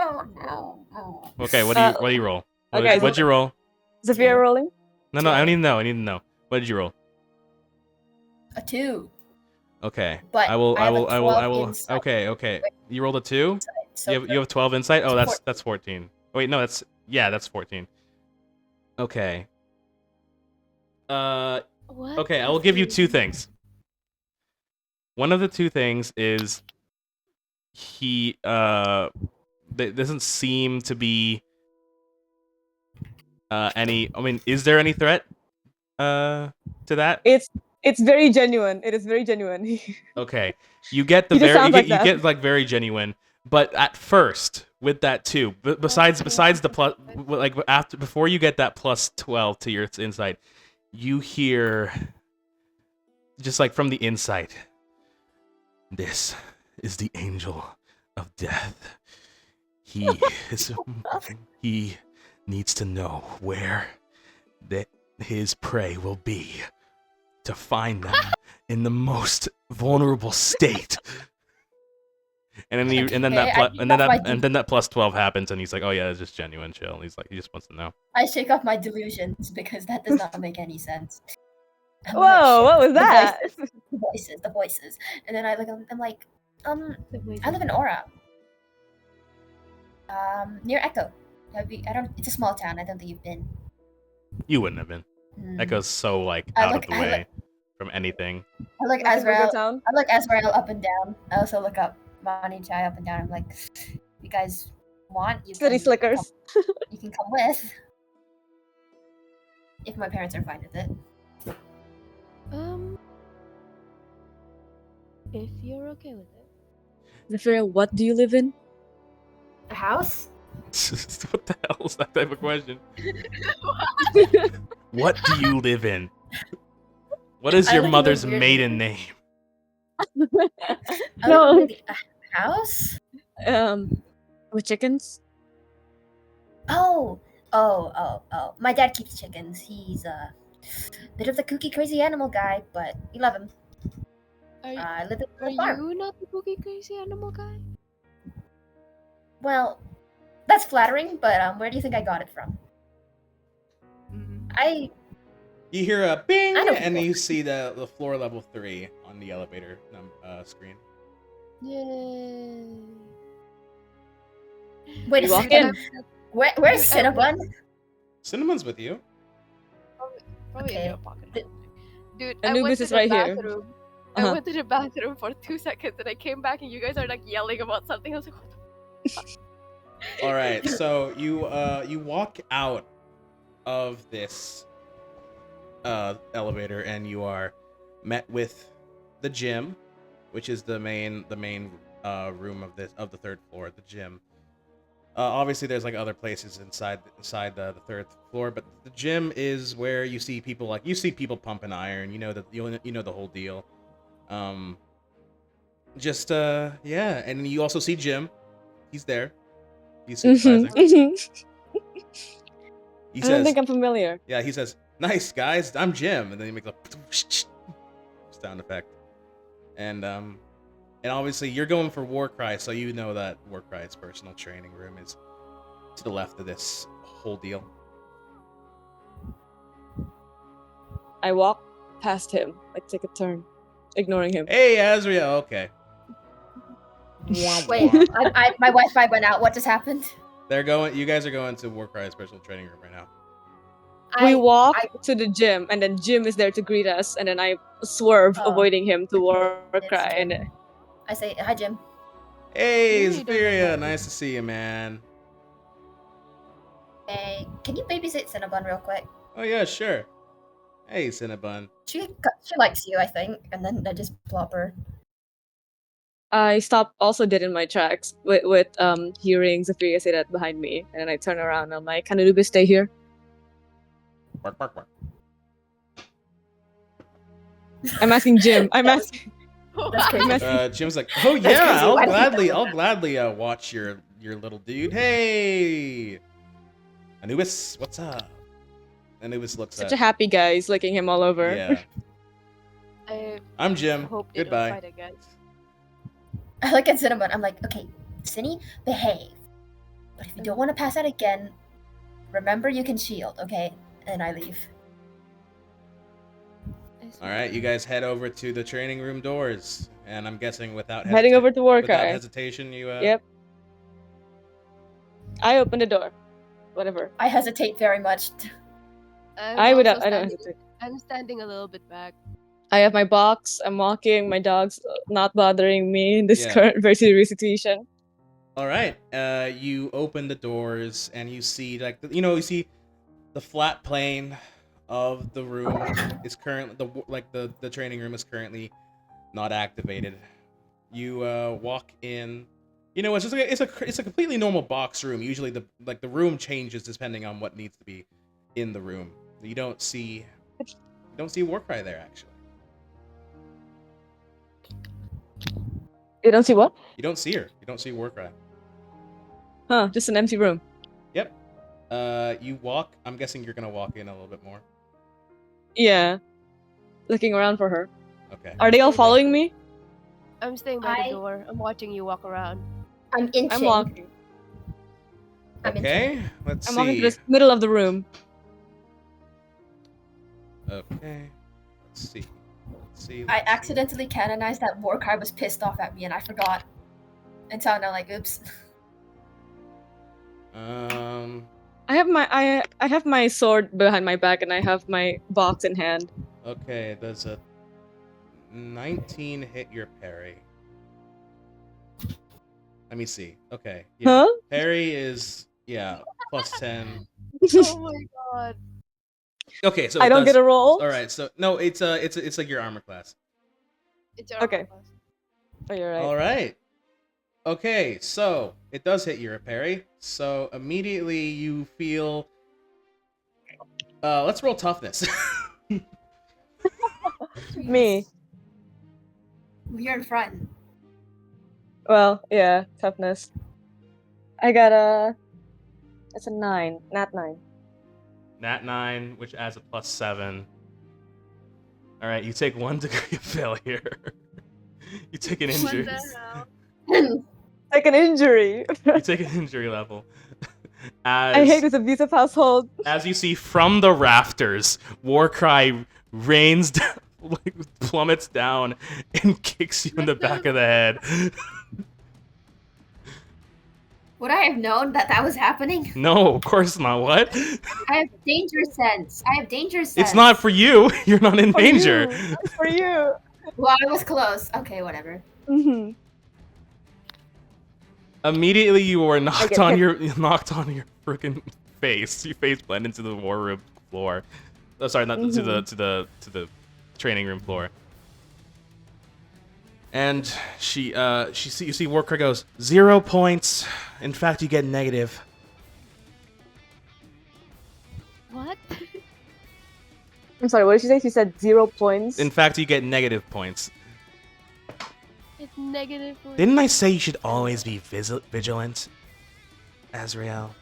Okay, what do you roll? Okay, What'd you roll? Zafira rolling? No, I need to know. I need to know. What did you roll? A 2. Okay. But I will. I have a 12 insight. Okay. You rolled a 2. So You have 12 insight. Oh, it's that's 14. Wait, no, that's 14. Okay. What Okay, I will is give you this? 2 things. One of the 2 things is he doesn't seem to be any. I mean, is there any threat to that? It's very genuine. It is very genuine. Okay, you get the He just very sounds like you that. get like very genuine, but at first with that too, besides the plus, like after before you get that plus 12 to your insight, you hear just like from the inside, this is the angel of death. He needs to know where his prey will be to find them in the most vulnerable state. And then that plus 12 happens, and he's like, "Oh yeah, it's just genuine chill." And he's like, he just wants to know. I shake off my delusions because that does not make any sense. I'm like, Whoa, shit, what was that? The voices. And then I look, I'm like, I live in Aura. Near Echo. It's a small town. I don't think you've been. You wouldn't have been. Echo's so like out of the way from anything. I look Like a burger Azrael. town? I look Azrael up and down. I also look up Mani Chai up and down. I'm like, you guys want? City slickers. You can come with. If my parents are fine with it. If you're okay with it. Zafira, what do you live in? A house? What the hell is that type of question? What do you live in? What is I your live in a mother's weird- maiden name? No. A house? With chickens? Oh. My dad keeps chickens. He's a bit of the kooky, crazy animal guy, but we love him. I live Are in a farm. you not the cookie crazy animal guy? Well, that's flattering, but where do you think I got it from? You hear a bing, I know and people. you see the floor level 3 on the elevator screen. Yay. Wait a You walk second. in. Where's Cinnabon? Cinnamon's with you. Probably Okay. in your pocket. Dude, Anubis is right here. bathroom. Uh-huh. I went to the bathroom for 2 seconds and I came back and you guys are like yelling about something. I was like, what the fuck? All right, so you walk out of this elevator and you are met with the gym, which is the main room of the 3rd floor, the gym. Obviously, there's like other places inside the 3rd floor, but the gym is where you see people pumping iron. You know the whole deal. Yeah, and you also see Jim. He's there. He's supervising. He I says, don't think I'm familiar. yeah, he says, "Nice guys, I'm Jim," and then he makes a sound effect. And obviously you're going for Warcry, so you know that Warcry's personal training room is to the left of this whole deal. I walk past him, like take a turn, ignoring him. Hey, Azrael. Okay. Wait, my Wi-Fi went out. What just happened? You guys are going to Warcry's personal training room right now. We walk to the gym, and then Jim is there to greet us, and then I swerve, Oh. avoiding him to Warcry. It's Jim. And I say, hi, Jim. Hey, You don't know Zephyria. that. Nice to see you, man. Hey, can you babysit Cinnabon real quick? Oh yeah, sure. Hey, Cinnabon. She likes you, I think, and then I just plop her. I stopped also dead in my tracks with hearing Zafira say that behind me, and then I turn around and I'm like, "Can Anubis stay here?" Bark, bark, bark. I'm asking Jim. I'm asking. That's crazy. Jim's like, "Oh That's yeah, crazy. Why did you I'll gladly watch your little dude." Hey, Anubis, what's up? Anubis looks Such at. a happy guy. He's licking him all over. Yeah. I I'm Jim. hope they Goodbye. don't fight again. I look at Cinnamon. I'm like, okay, Cinny, behave. But if you don't want to pass out again, remember you can shield, okay? And I leave. All right, you guys head over to the training room doors, and I'm guessing without Heading over to without Warcry. hesitation, you. Yep. I open the door. Whatever. I hesitate very much. I don't hesitate. I'm standing a little bit back. I have my box. I'm walking. My dog's not bothering me in this Yeah. current very serious situation. All right. You open the doors and you see you see the flat plane of the room is currently the training room is currently not activated. You walk in. You know, it's a completely normal box room. Usually the room changes depending on what needs to be in the room. You don't see Warcry there actually. You don't see what? You don't see her. You don't see Warcry. Huh, just an empty room. Yep. You walk. I'm guessing you're gonna walk in a little bit more. Yeah. Looking around for her. Okay. Are they all following me? I'm staying by the door. I'm watching you walk around. I'm inching. I'm walking. Okay. Let's see. I'm walking to the middle of the room. Okay. Let's see. I accidentally canonized that Warcry was pissed off at me and I forgot. And so now like, oops. Um. I have my sword behind my back and I have my box in hand. Okay. Does a 19 hit your parry? Let me see. Okay. Yeah. Huh? Parry is plus 10. Oh my god. Okay, so I don't get a roll. All right, so no, it's like your armor class. It's Okay. Oh, you're right. All right. Okay, so it does hit your parry. So immediately you feel. Let's roll toughness. Me. You're in front. Well, yeah, toughness. I got it's a 9, nat 9. Nat 9, which adds a plus 7. All right, you take 1 degree of failure. You take an injury. What the hell? Like an injury. You take an injury level. I hate this abusive household. As you see from the rafters, Warcry rains down, plummets down, and kicks you in the back of the head. Would I have known that was happening? No, of course not. What? I have danger sense. It's not for you. You're not in danger. It's for you. Well, I was close. Okay, whatever. Mm-hmm. Immediately, you were knocked on your freaking face. Your face blended into the war room floor. Oh, sorry, not to the training room floor. And you see Warcry goes 0 points. In fact, you get negative. What? I'm sorry, what did she say? She said 0 points. In fact, you get negative points. It's negative. Didn't I say you should always be vigilant, Azrael?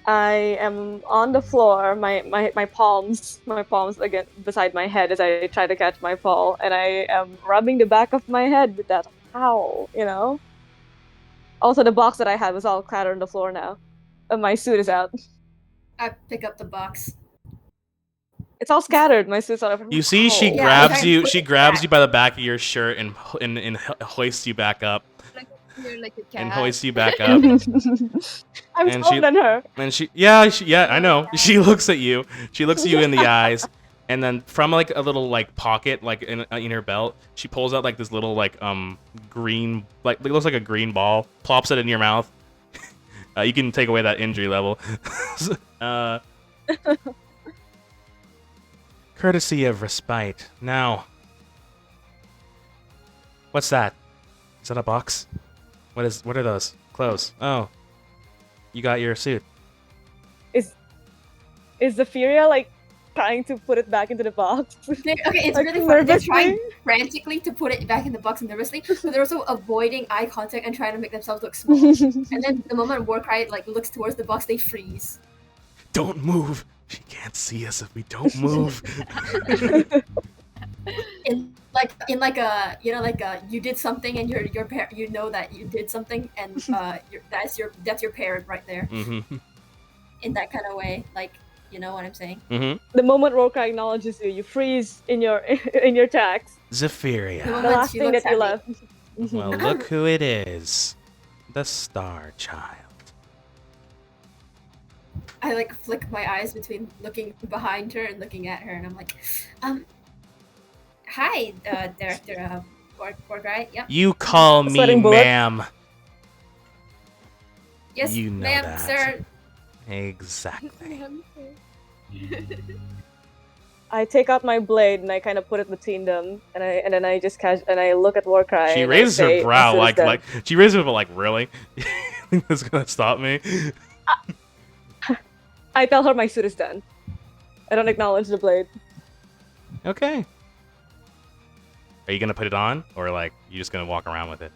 I am on the floor, my palms again beside my head as I try to catch my fall, and I am rubbing the back of my head with that towel, you know? Also, the box that I had was all clattered on the floor now. And my suit is out. I pick up the box. It's all scattered. My suit's all over. You see, she grabs you. She grabs you by the back of your shirt and hoists you back up. You're like a cat. And hoists you back up. I'm taller than her. And I know. She looks at you. She looks at you in the eyes, and then from like a little like pocket like in her belt, she pulls out like this little like green it looks like a green ball, plops it in your mouth. You can take away that injury level. Courtesy of respite. Now, what's that? Is that a box? What are those? Clothes. Oh, you got your suit. Is Zephyria like trying to put it back into the box? It's like, really funny. They're trying frantically to put it back in the box nervously, but they're also avoiding eye contact and trying to make themselves look small. And then the moment Warcry looks towards the box, they freeze. Don't move. She can't see us if we don't move. in like a like a you did something and your parent you know that you did something and that's your parent right there. Mm-hmm. In that kind of way, like you know what I'm saying. Mm-hmm. The moment Roka acknowledges you, you freeze in your in your tracks. Zephyria. The The moment last she thing looks that you at me, left. Well, look who it is. The Star Child. I like flick my eyes between looking behind her and looking at her, and I'm like, hi, Director Borg, right? Yep. You call me Sweating bullet. ma'am. Yes, You know ma'am, that. sir. Exactly. I take out my blade and I kind of put it between them, and then I just and I look at Warcry. She and raises I her say, brow "My suit is done." like she raises her like really? You think that's gonna stop me? I tell her my suit is done. I don't acknowledge the blade. Okay. Are you gonna put it on, or like you just gonna walk around with it?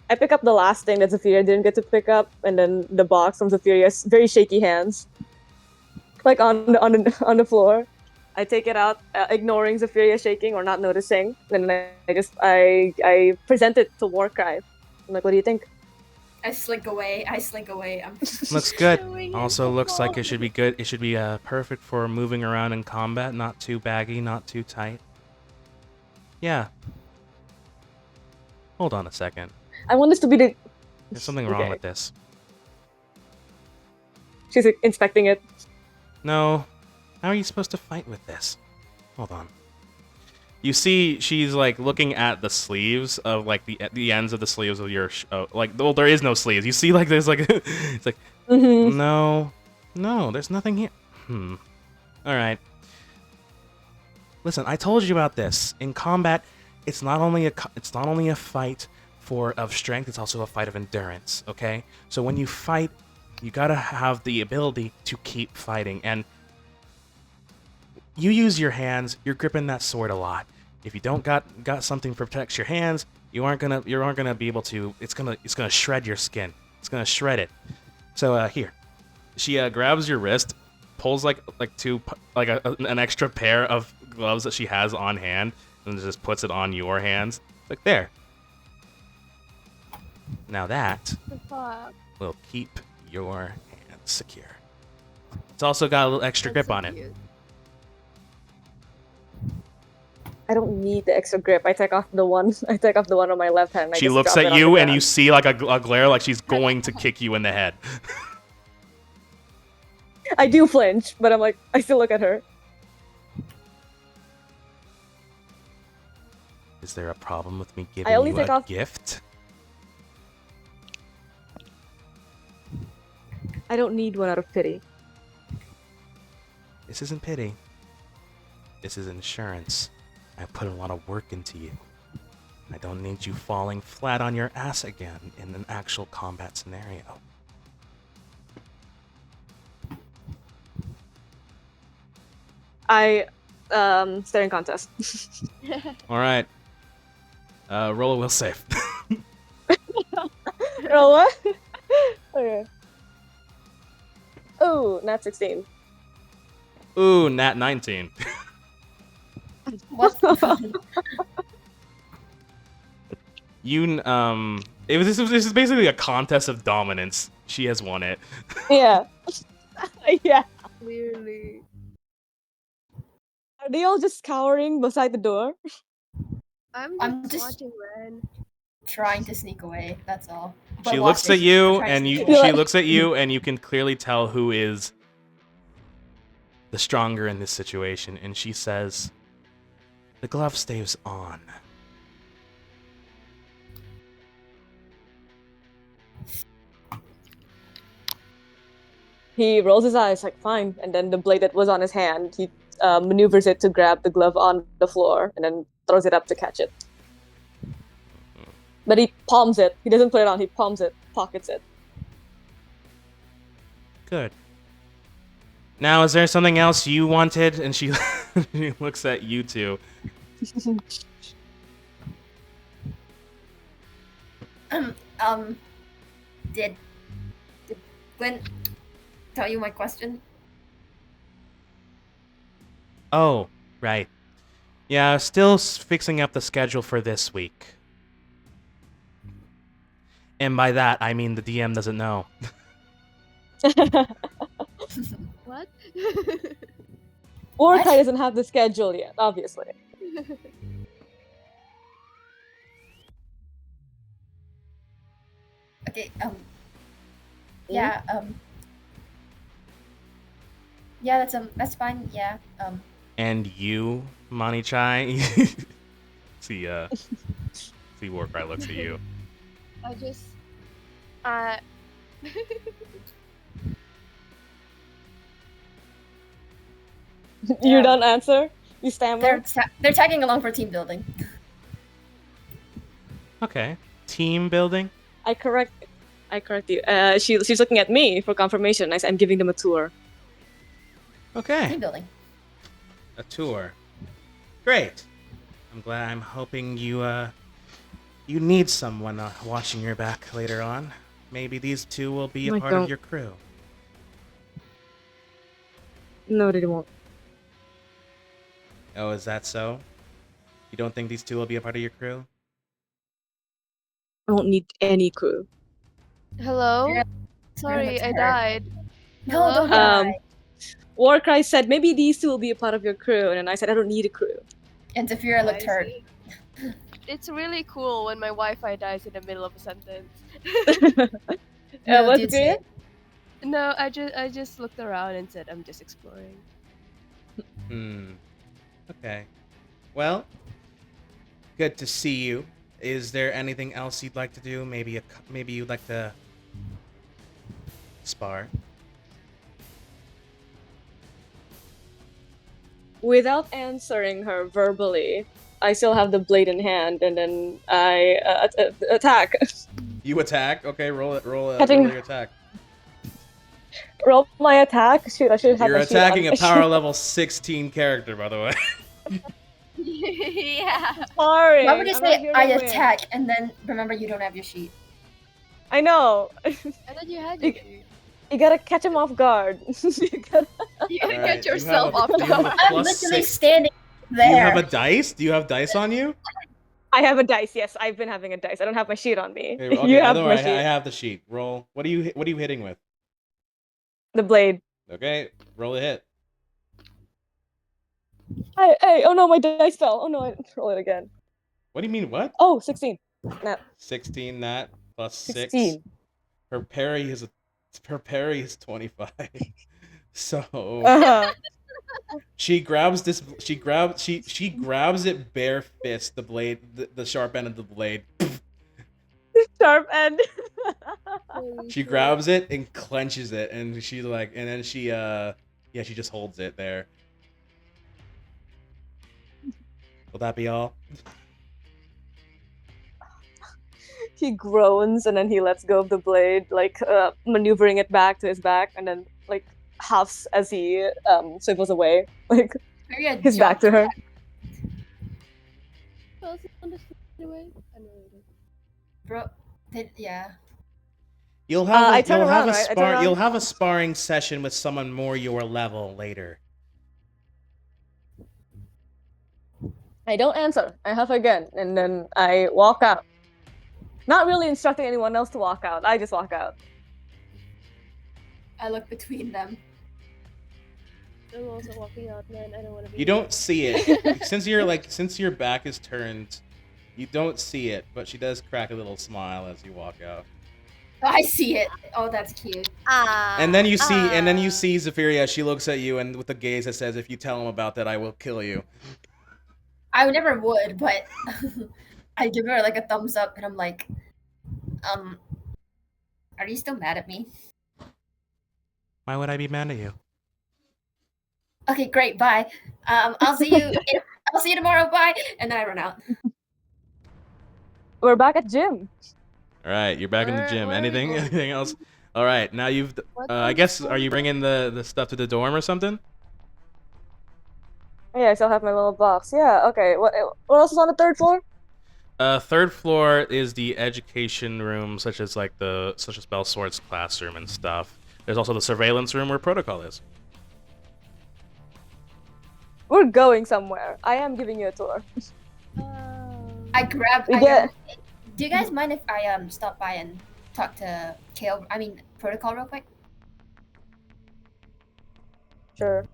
I pick up the last thing that Zephyria didn't get to pick up, and then the box from Zephyrria's very shaky hands, like on the floor. I take it out, ignoring Zephyria shaking or not noticing. And then I present it to Warcry. I'm like, "What do you think?" I slink away. Looks good. Showing Also his looks like it phone. should be good. It should be perfect for moving around in combat. Not too baggy, not too tight. Yeah. Hold on a second. I want this to be the. There's something wrong Okay. with this. She's inspecting it. No. How are you supposed to fight with this? Hold on. You see, she's like looking at the sleeves of like the ends of the sleeves of your like. Well, there is no sleeves. You see, like there's like it's like Mm-hmm. no, there's nothing here. All right. Listen, I told you about this. In combat, it's not only a fight of strength. It's also a fight of endurance. Okay. So when you fight, you gotta have the ability to keep fighting and. You use your hands. You're gripping that sword a lot. If you don't got something that protects your hands, you aren't gonna be able to. It's gonna shred your skin. It's gonna shred it. So here, she grabs your wrist, pulls like an extra pair of gloves that she has on hand, and just puts it on your hands. Like there. Now that will keep your hands secure. It's also got a little extra grip on it. I don't need the extra grip. I take off the one. I take off the one on my left hand. And She I just looks drop at it on you, the and you ground. see like a glare, like she's going to kick you in the head. I do flinch, but I'm like, I still look at her. Is there a problem with me I giving only you take a off- gift? I don't need one out of pity. This isn't pity. This is insurance. I put a lot of work into you. I don't need you falling flat on your ass again in an actual combat scenario. Staring contest. All right. Roll a will save. Roll what? Okay. Oh, nat 16. Ooh, nat 19. What? This is basically a contest of dominance. She has won it. Yeah. Yeah. Clearly. Are they all just cowering beside the door? I'm just watching Ren. Trying to sneak away. That's all. But She looks watching, at you, trying to and sneak you. away. She looks at you, and you can clearly tell who is the stronger in this situation. And she says, "The glove stays on." He rolls his eyes like, fine. And then the blade that was on his hand, he maneuvers it to grab the glove on the floor and then throws it up to catch it. But he palms it. He doesn't put it on. He palms it, pockets it. Good. Now, is there something else you wanted? And she, she looks at you two. Did Gwen tell you my question? Oh, right. Yeah, still fixing up the schedule for this week. And by that, I mean the DM doesn't know. What? Orkai What? doesn't have the schedule yet, obviously. Okay. Yeah. Yeah. That's fine. Yeah. And you, Mani Chai? see, Warcry looks at you. I just, uh, You Yeah. don't answer? You stammer? They're tagging along for team building. Okay. Team building? I correct you. She's looking at me for confirmation. I'm giving them a tour. Okay. Team building. A tour. Great. I'm hoping you need someone watching your back later on. Maybe these two will be a I part of don't. your crew. No, they won't. Oh, is that so? You don't think these two will be a part of your crew? I don't need any crew. hello? Yeah. Sorry, I her. died. No, Hello? don't die. Warcry said maybe these two will be a part of your crew, and then I said I don't need a crew. And Zafira looked I hurt. see. It's really cool when my Wi-Fi dies in the middle of a sentence. No, what's dude, good? No, I just looked around and said I'm just exploring. Okay. Well, good to see you. Is there anything else you'd like to do? Maybe you'd like to spar. Without answering her verbally, I still have the blade in hand, and then I attack. You attack. Okay, roll your attack. Roll my attack. Shoot, I should have had You're my attacking sheet a power level 16 character, by the way. Yeah. Sorry. Why would you I'm not say here I to win. attack and then remember you don't have your sheet? I know. I thought you had your sheet. You gotta catch him off guard. You gotta- You gotta Alright, get yourself off you have a guard. I'm plus literally 6. standing Do there. you have a dice? Do you have dice on you? I have a dice. Yes, I've been having a dice. I don't have my sheet on me. Okay, You have don't my worry, sheet. I have the sheet. Roll. What are you hitting with? The blade. Okay, roll a hit. Hey! Oh no, my dice fell. Oh no, I roll it again. What do you mean? What? Oh, 16. No, 16. That plus 6. 16. Her parry is 25. So Uh-huh. she grabs it bare fist, the blade, the sharp end of the blade. Sharp end. She grabs it and clenches it, and then she just holds it there. Will that be all? He groans and then he lets go of the blade, like maneuvering it back to his back, and then like huffs as he swivels away, like Maybe a his back to her. Well, is it on the way? I know it is. Bro, yeah. You'll have I turn around, right? I turn around. You'll have a sparring session with someone more your level later. I don't answer. I huff again, and then I walk out. Not really instructing anyone else to walk out. I just walk out. I look between them. I'm also walking out, man. I don't want to be. You don't see it since your back is turned. You don't see it, but she does crack a little smile as you walk out. Oh, I see it. Oh, that's cute. And then you see Zephyria. She looks at you and with a gaze that says, "If you tell him about that, I will kill you." I never would, but I give her like a thumbs up, and I'm like, are you still mad at me? Why would I be mad at you? Okay, great. Bye. I'll see you. I'll see you tomorrow. Bye. And then I run out. We're back at gym. All right, you're back in the gym. Where are we going? Anything else? All right, now you've. I guess are you bringing the stuff to the dorm or something? Yeah, I still have my little box. Yeah, okay. What else is on the third floor? Third floor is the education room, such as Bell Sword's classroom and stuff. There's also the surveillance room where protocol is. We're going somewhere. I am giving you a tour. I grab. We get. Do you guys mind if I stop by and talk to Kale? I mean, Protocol real quick. Sure.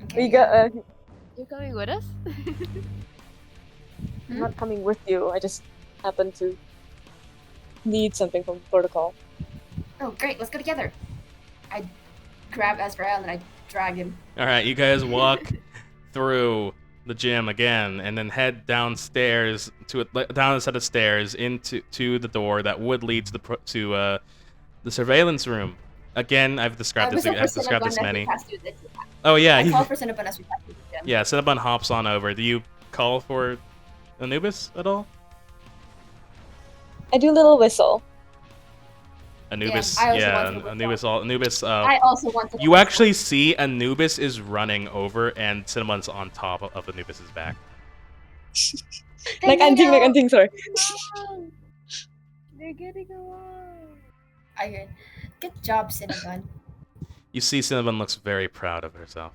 Okay, We got. You're coming with us? I'm not coming with you. I just happen to need something from protocol. Oh, great! Let's go together. I grab Azrael and I drag him. All right, you guys walk through the gym again, and then head downstairs down a set of stairs into the door that would lead to the surveillance room. Again, I've described this many. Oh yeah, I call for Cinnabon as we pass through the gym. Yeah, Cinnabon hops on over. Do you call for Anubis at all? I do a little whistle. Anubis, Anubis. I also want to. You actually see Anubis is running over, and Cinnabon's on top of Anubis's back. like anting, sorry. They're getting along. I heard. Good job, Cinnabon. You see, Cinnabon looks very proud of herself.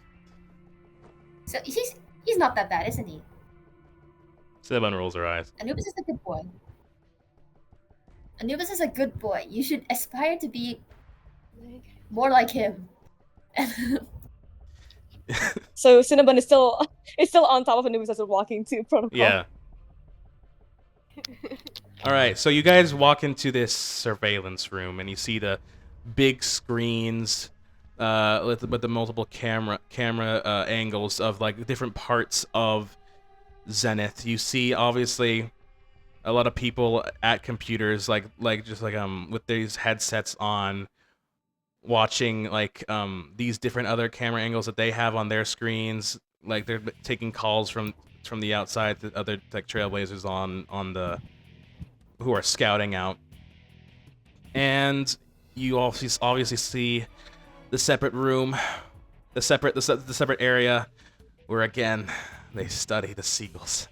So he's not that bad, isn't he? Cinnabon rolls her eyes. Anubis is a good boy. Anubis is a good boy. You should aspire to be more like him. So Cinnabon is still on top of Anubis as we're walking to protocol. Yeah. All right, so you guys walk into this surveillance room, and you see the big screens with the multiple camera angles of like different parts of Zenith. You see obviously a lot of people at computers, like with these headsets on, watching like these different other camera angles that they have on their screens. Like they're taking calls from the outside to other like trailblazers on the who are scouting out. And you obviously see the separate room, the separate area where again they study the seagulls.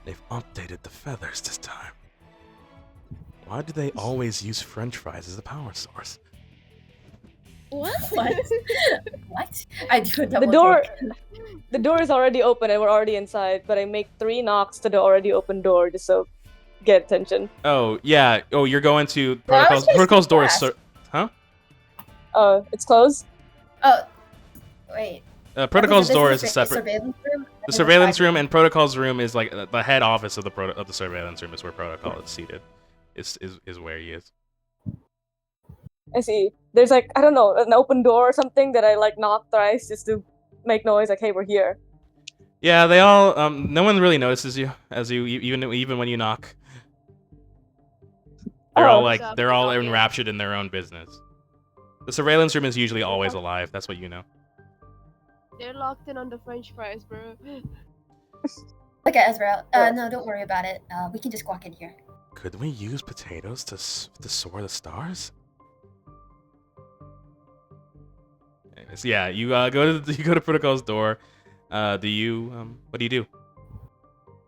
They've updated the feathers this time. Why do they always use French fries as a power source? What? What? I do The door is already open and we're already inside, but I make 3 knocks to the already open door just so get attention. Oh yeah. Oh, you're going to Protocol's door is huh? It's closed? Oh, wait. Protocol's door is a separate. Surveillance room? The surveillance room and Protocol's room is like the head office of the surveillance room is where Protocol is seated. Is where he is. I see. There's like, I don't know, an open door or something that I like knock thrice just to make noise like, hey, we're here. Yeah, they all no one really notices you even when you knock. They're all enraptured in their own business. The surveillance room is usually always alive. That's what you know. They're locked in on the French fries, bro. Okay, Azrael. No, don't worry about it. We can just walk in here. Could we use potatoes to soar the stars? Anyways, yeah, you go to Protocol's door. What do you do?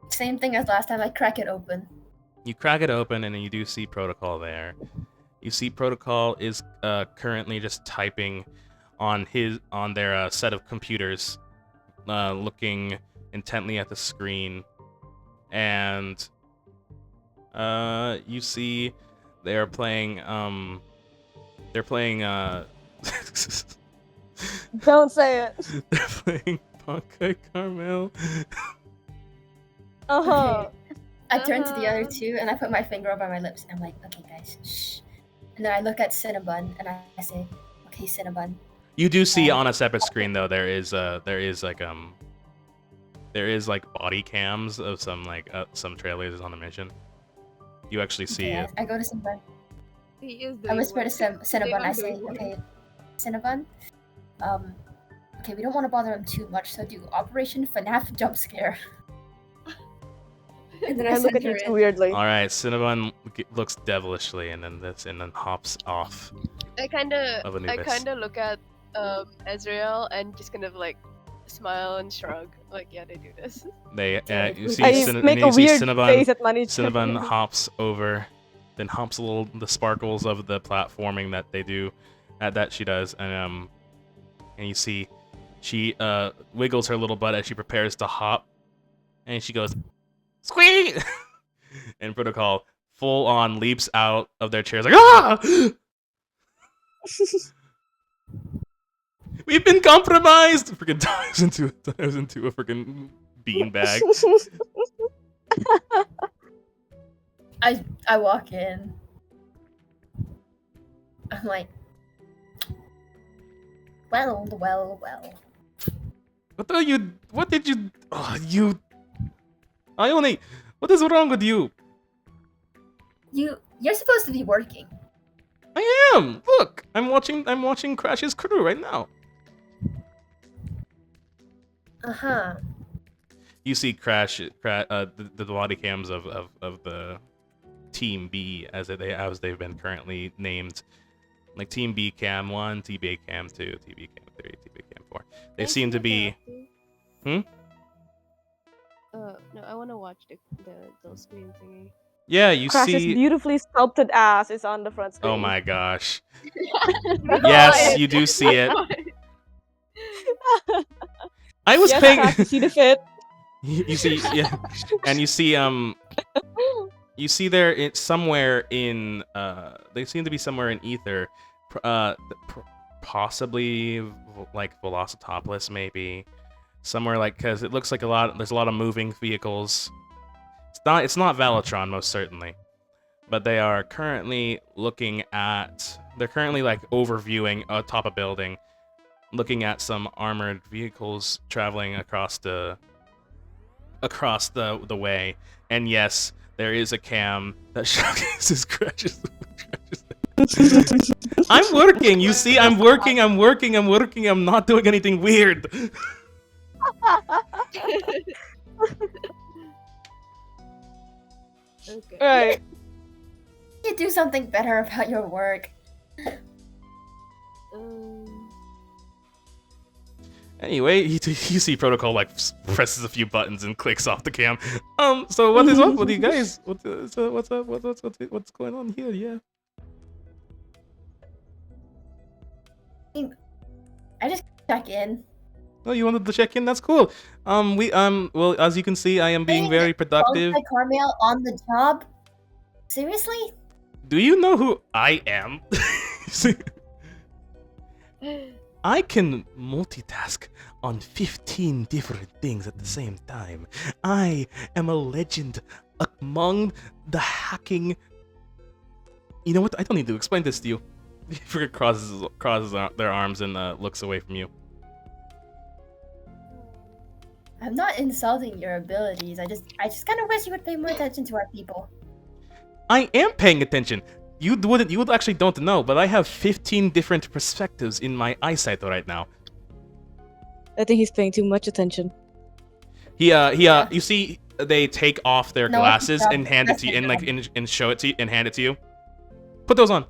Same thing as last time. I crack it open. You crack it open, and you do see Protocol there. You see Protocol is currently just typing on their set of computers, looking intently at the screen, and you see they're playing. Don't say it. They're playing Bankai Carmel. Uh-huh. I turn to the other two and I put my finger over my lips and I'm like, okay guys, shh. And then I look at Cinnabon and I say, okay, Cinnabon. You do see on a separate screen though there is body cams of some trailblazers on the mission. You actually see it. I go to Cinnabon. I whisper to Cinnabon. I say, okay, Cinnabon. Okay, we don't want to bother him too much, so do Operation FNAF jump scare. And then I look at you too weirdly. All right, Cinnabon looks devilishly, and then hops off. I kind of look at Ezreal and just kind of like smile and shrug. Like, yeah, they do this. You see Cinnabon hops over, then hops the sparkles of the platforming that they do, that she does, and and you see she wiggles her little butt as she prepares to hop, and she goes, "Squeak!" And Protocol full on leaps out of their chairs like, "Ah! We've been compromised!" Freaking dives into a freaking beanbag. I walk in. I'm like, well. What did you? Oh, you. Ione, what is wrong with you? You're supposed to be working. I am. Look, I'm watching Crash's crew right now. Uh-huh. You see Crash, the body cams of the Team B as they've been currently named, like Team B Cam 1, TB Cam 2, TB Cam 3, TB Cam 4. They seem to be. No, I want to watch the screen thingy. Yeah, you Crash's see. beautifully sculpted ass is on the front screen. Oh my gosh. Yes, you do see it. I was yes, paying. Crash, you see the fit. You see, yeah, and you see there somewhere in they seem to be somewhere in ether, possibly like Velocitopolis maybe, somewhere like, because it looks like there's a lot of moving vehicles. It's not Valitron most certainly, but they are currently they're currently like overviewing atop a building, looking at some armored vehicles traveling across the way, and yes, there is a cam that showcases Crash's. I'm working. You see, I'm working. I'm not doing anything weird. Okay. Right. You do something better about your work. Anyway, you see Protocol like presses a few buttons and clicks off the cam. So what is up with you guys? What's up? What's going on here? Yeah. I just check in. Oh, you wanted to check in? That's cool. Well, as you can see, I am being very productive. Carmail on the job? Seriously? Do you know who I am? I can multitask on 15 different things at the same time. I am a legend among the hacking. You know what? I don't need to explain this to you. He crosses their arms and looks away from you. I'm not insulting your abilities. I just kind of wish you would pay more attention to our people. I am paying attention. You actually don't know, but I have 15 different perspectives in my eyesight right now. I think he's paying too much attention. You see, they take off their glasses and hand it to you, and show it to you, and hand it to you. Put those on.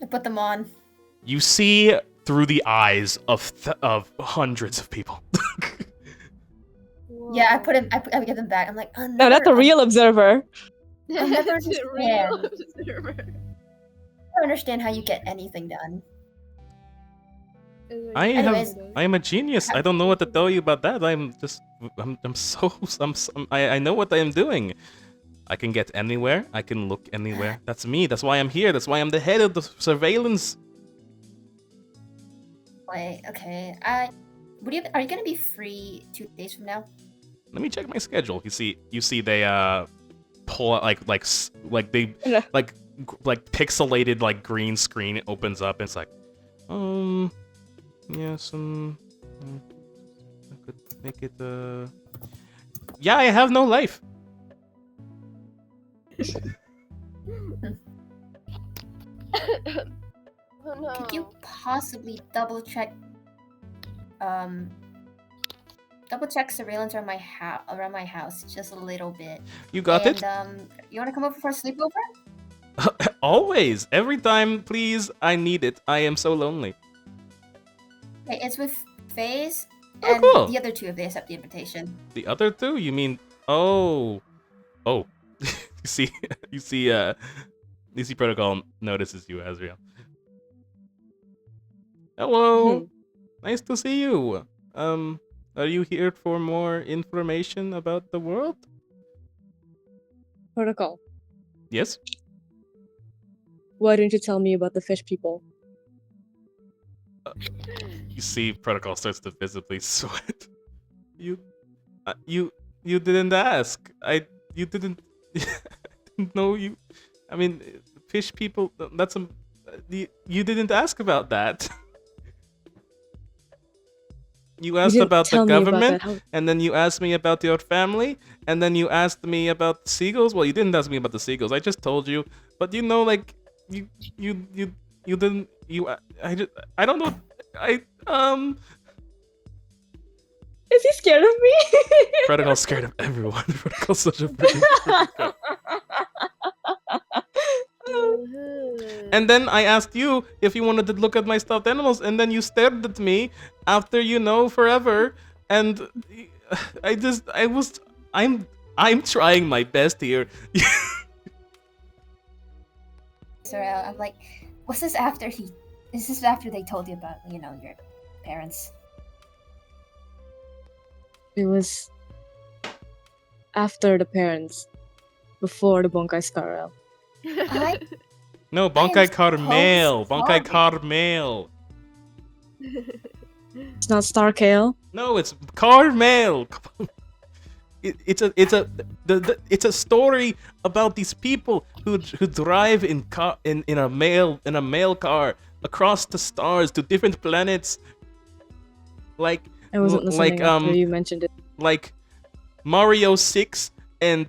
I put them on. You see through the eyes of hundreds of people. Yeah, I put him. I give them back. I'm like, oh, No, that's a real observer. I'll never It's a real understand. observer. I don't understand how you get anything done. I Anyways. am a genius. I don't know what to tell you about that. I know what I am doing. I can get anywhere. I can look anywhere. That's me. That's why I'm here. That's why I'm the head of the surveillance. Wait, okay. Are you gonna be free 2 days from now? Let me check my schedule. You see they pull out like pixelated like green screen. It opens up and it's like, yes, I could make it. Yeah, I have no life. Oh no. Could you possibly double check surveillance around my house just a little bit? You got it? You wanna come over for a sleepover? Always. Every time, please. I need it. I am so lonely. Okay, it's with FaZe Oh, and cool. the other two if they accept the invitation. The other two? You mean? Oh. you see Protocol notices you, Azrael. Hello. Nice to see you. Are you here for more information about the world? Protocol. Yes. Why didn't you tell me about the fish people? You see, Protocol starts to visibly sweat. You didn't ask. You didn't didn't know you. I mean, fish people. That's a. You didn't ask about that. You asked about the government, and then you asked me about your family, and then you asked me about the seagulls. Well, you didn't ask me about the seagulls. I just told you, but you know, like you didn't. I don't know. Is he scared of me? Protocol's scared of everyone. Protocol's such a freaking. And then I asked you if you wanted to look at my stuffed animals, and then you stared at me after forever, and I'm trying my best here. Soraya, I'm like, was this after is this after they told you about, your parents? It was after the parents, before the Bonkai Scarel. No, Bonkai Carmel. Bonkai Carmel. It's not Starkale. No, it's Carmel. It's a story about these people who drive in a mail car across the stars to different planets. Like I wasn't listening after you mentioned it. Like Mario 6 and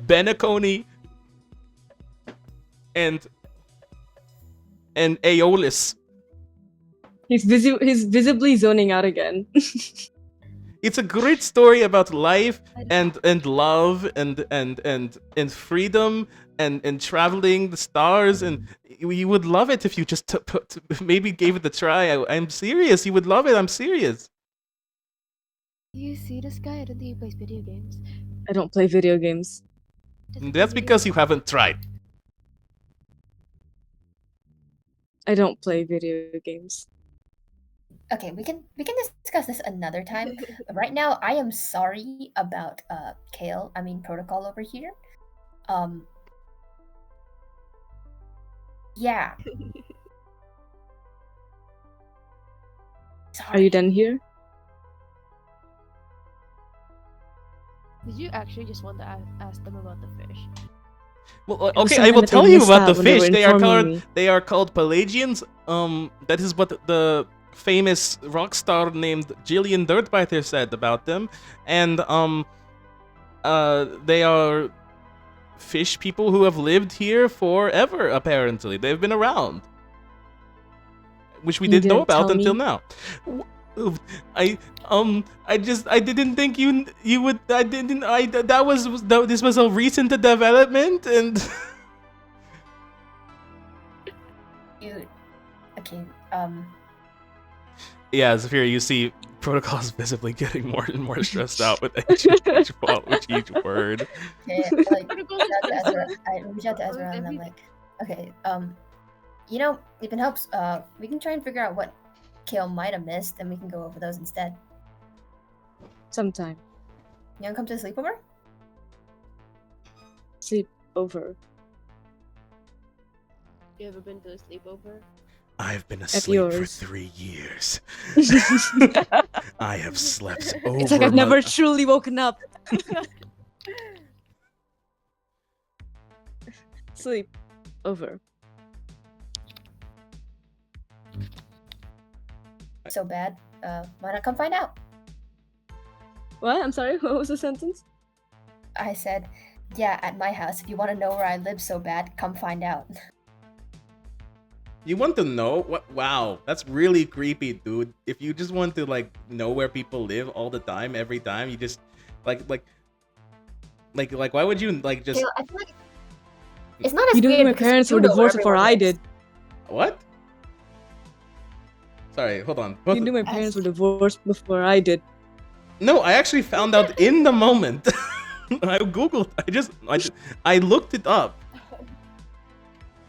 Benaconi and Aeolus. He's visibly zoning out again. It's a great story about life and love and freedom and traveling the stars, and you would love it if you just maybe gave it a try. I'm serious. You would love it. I'm serious. You see this guy? I don't think he plays video games. I don't play video games. That's because you haven't tried. I don't play video games. Okay, we can discuss this another time. Right now, I am sorry about Protocol over here. Yeah. Are you done here? Did you actually just want to ask them about the fish? Well, okay, I will tell you about the fish. They are called Pelagians. That is what the famous rock star named Jillian Dirtbiter said about them, and they are fish people who have lived here forever. Apparently, they've been around, which we didn't know about until now. I didn't think you would. This was a recent development, and Dude. Okay. Yeah, Zafira, you see Protocol is visibly getting more and more stressed out with each word. Okay, I reach out to Ezra and I'm like, okay, if it helps, we can try and figure out what Kale might have missed, and we can go over those instead. Sometime. You wanna come to the sleepover? Sleepover. You ever been to a sleepover? I've been asleep for 3 years. I have slept over. It's like I've never truly woken up. Sleep over. So bad. Why not come find out? What? I'm sorry, what was the sentence? I said, yeah, at my house. If you want to know where I live so bad, come find out. You want to know? What? Wow, that's really creepy, dude. If you just want to know where people live all the time, every time, you just like why would you just? Yeah, I feel like it's not as you weird. knew my parents were divorced before I did. What? Sorry, hold on. You knew my parents were divorced before I did. No, I actually found out in the moment. I googled. I looked it up.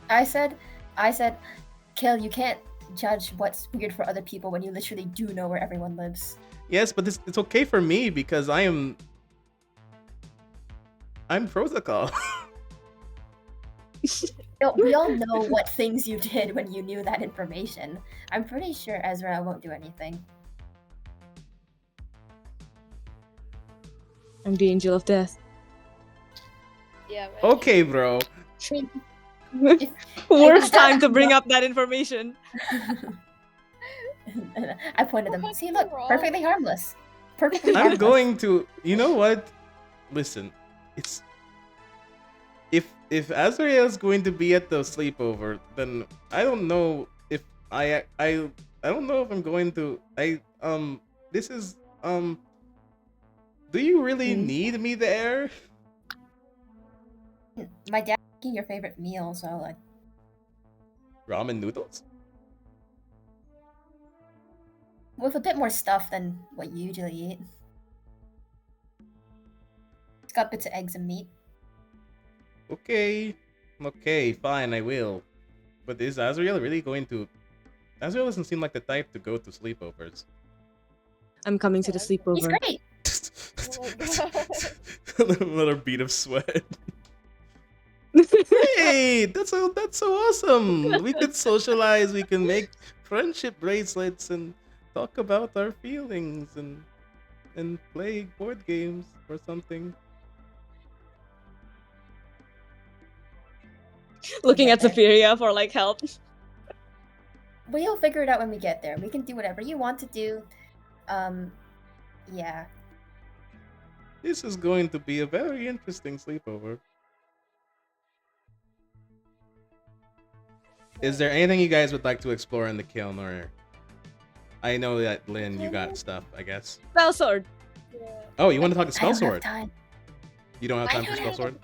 I said, Kill, you can't judge what's weird for other people when you literally do know where everyone lives. Yes, but it's okay for me because I'm protocol. We all know what things you did when you knew that information. I'm pretty sure Ezra won't do anything. I'm the angel of death. Yeah. Man. Okay, bro. Worst time to bring up that information. I pointed them. See, look, perfectly harmless. Perfectly I'm harmless. going to. You know what? Listen, it's if Azrael is going to be at the sleepover, then I don't know if I don't know if I'm going to. This is Do you really need me there? My dad's making your favorite meal, so like Ramen noodles? with a bit more stuff than what you usually eat. It's got bits of eggs and meat. Okay, fine, I will. But is Azrael really going to? Azrael doesn't seem like the type to go to sleepovers. I'm coming to the He's sleepover. great. Another bead of sweat. Hey, that's so awesome. We could socialize. We can make friendship bracelets and talk about our feelings and play board games or something. Looking at Zephyria for like help. We'll figure it out when we get there. We can do whatever you want to do. Yeah. This is going to be a very interesting sleepover. Is there anything you guys would like to explore in the kiln, or I know that Lynn, you got stuff, I guess. Spell sword. Yeah. Oh, you want to talk to I don't spell have sword? time. You don't have time for spell sword?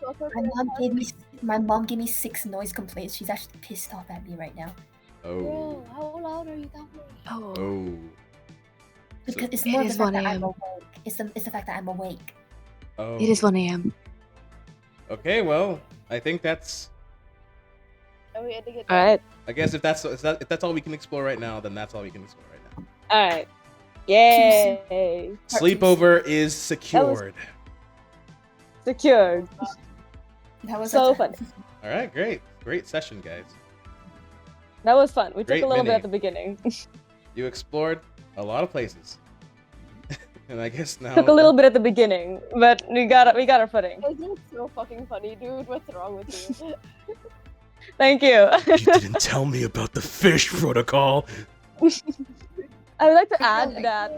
My mom gave me 6 noise complaints. She's actually pissed off at me right now. Oh. Bro, how loud are you talking? Oh. Because it's It more the is fact that 1 I'm a.m. awake. It's the fact that I'm awake. Oh. It is 1 a.m. Okay, well, I think that's. Are we ending it? All right. I guess if that's all we can explore right now, then that's all we can explore right now. All right. Yay! Sleepover is secured. Secured. That was So a- fun. All right, great session, guys. That was fun. We Great took a little bit mini. at the beginning. You explored a lot of places, and I guess now Took a little bit at the beginning, but we got our footing. This is so fucking funny, dude. What's wrong with you? Thank you. You didn't tell me about the fish protocol. I would like to add that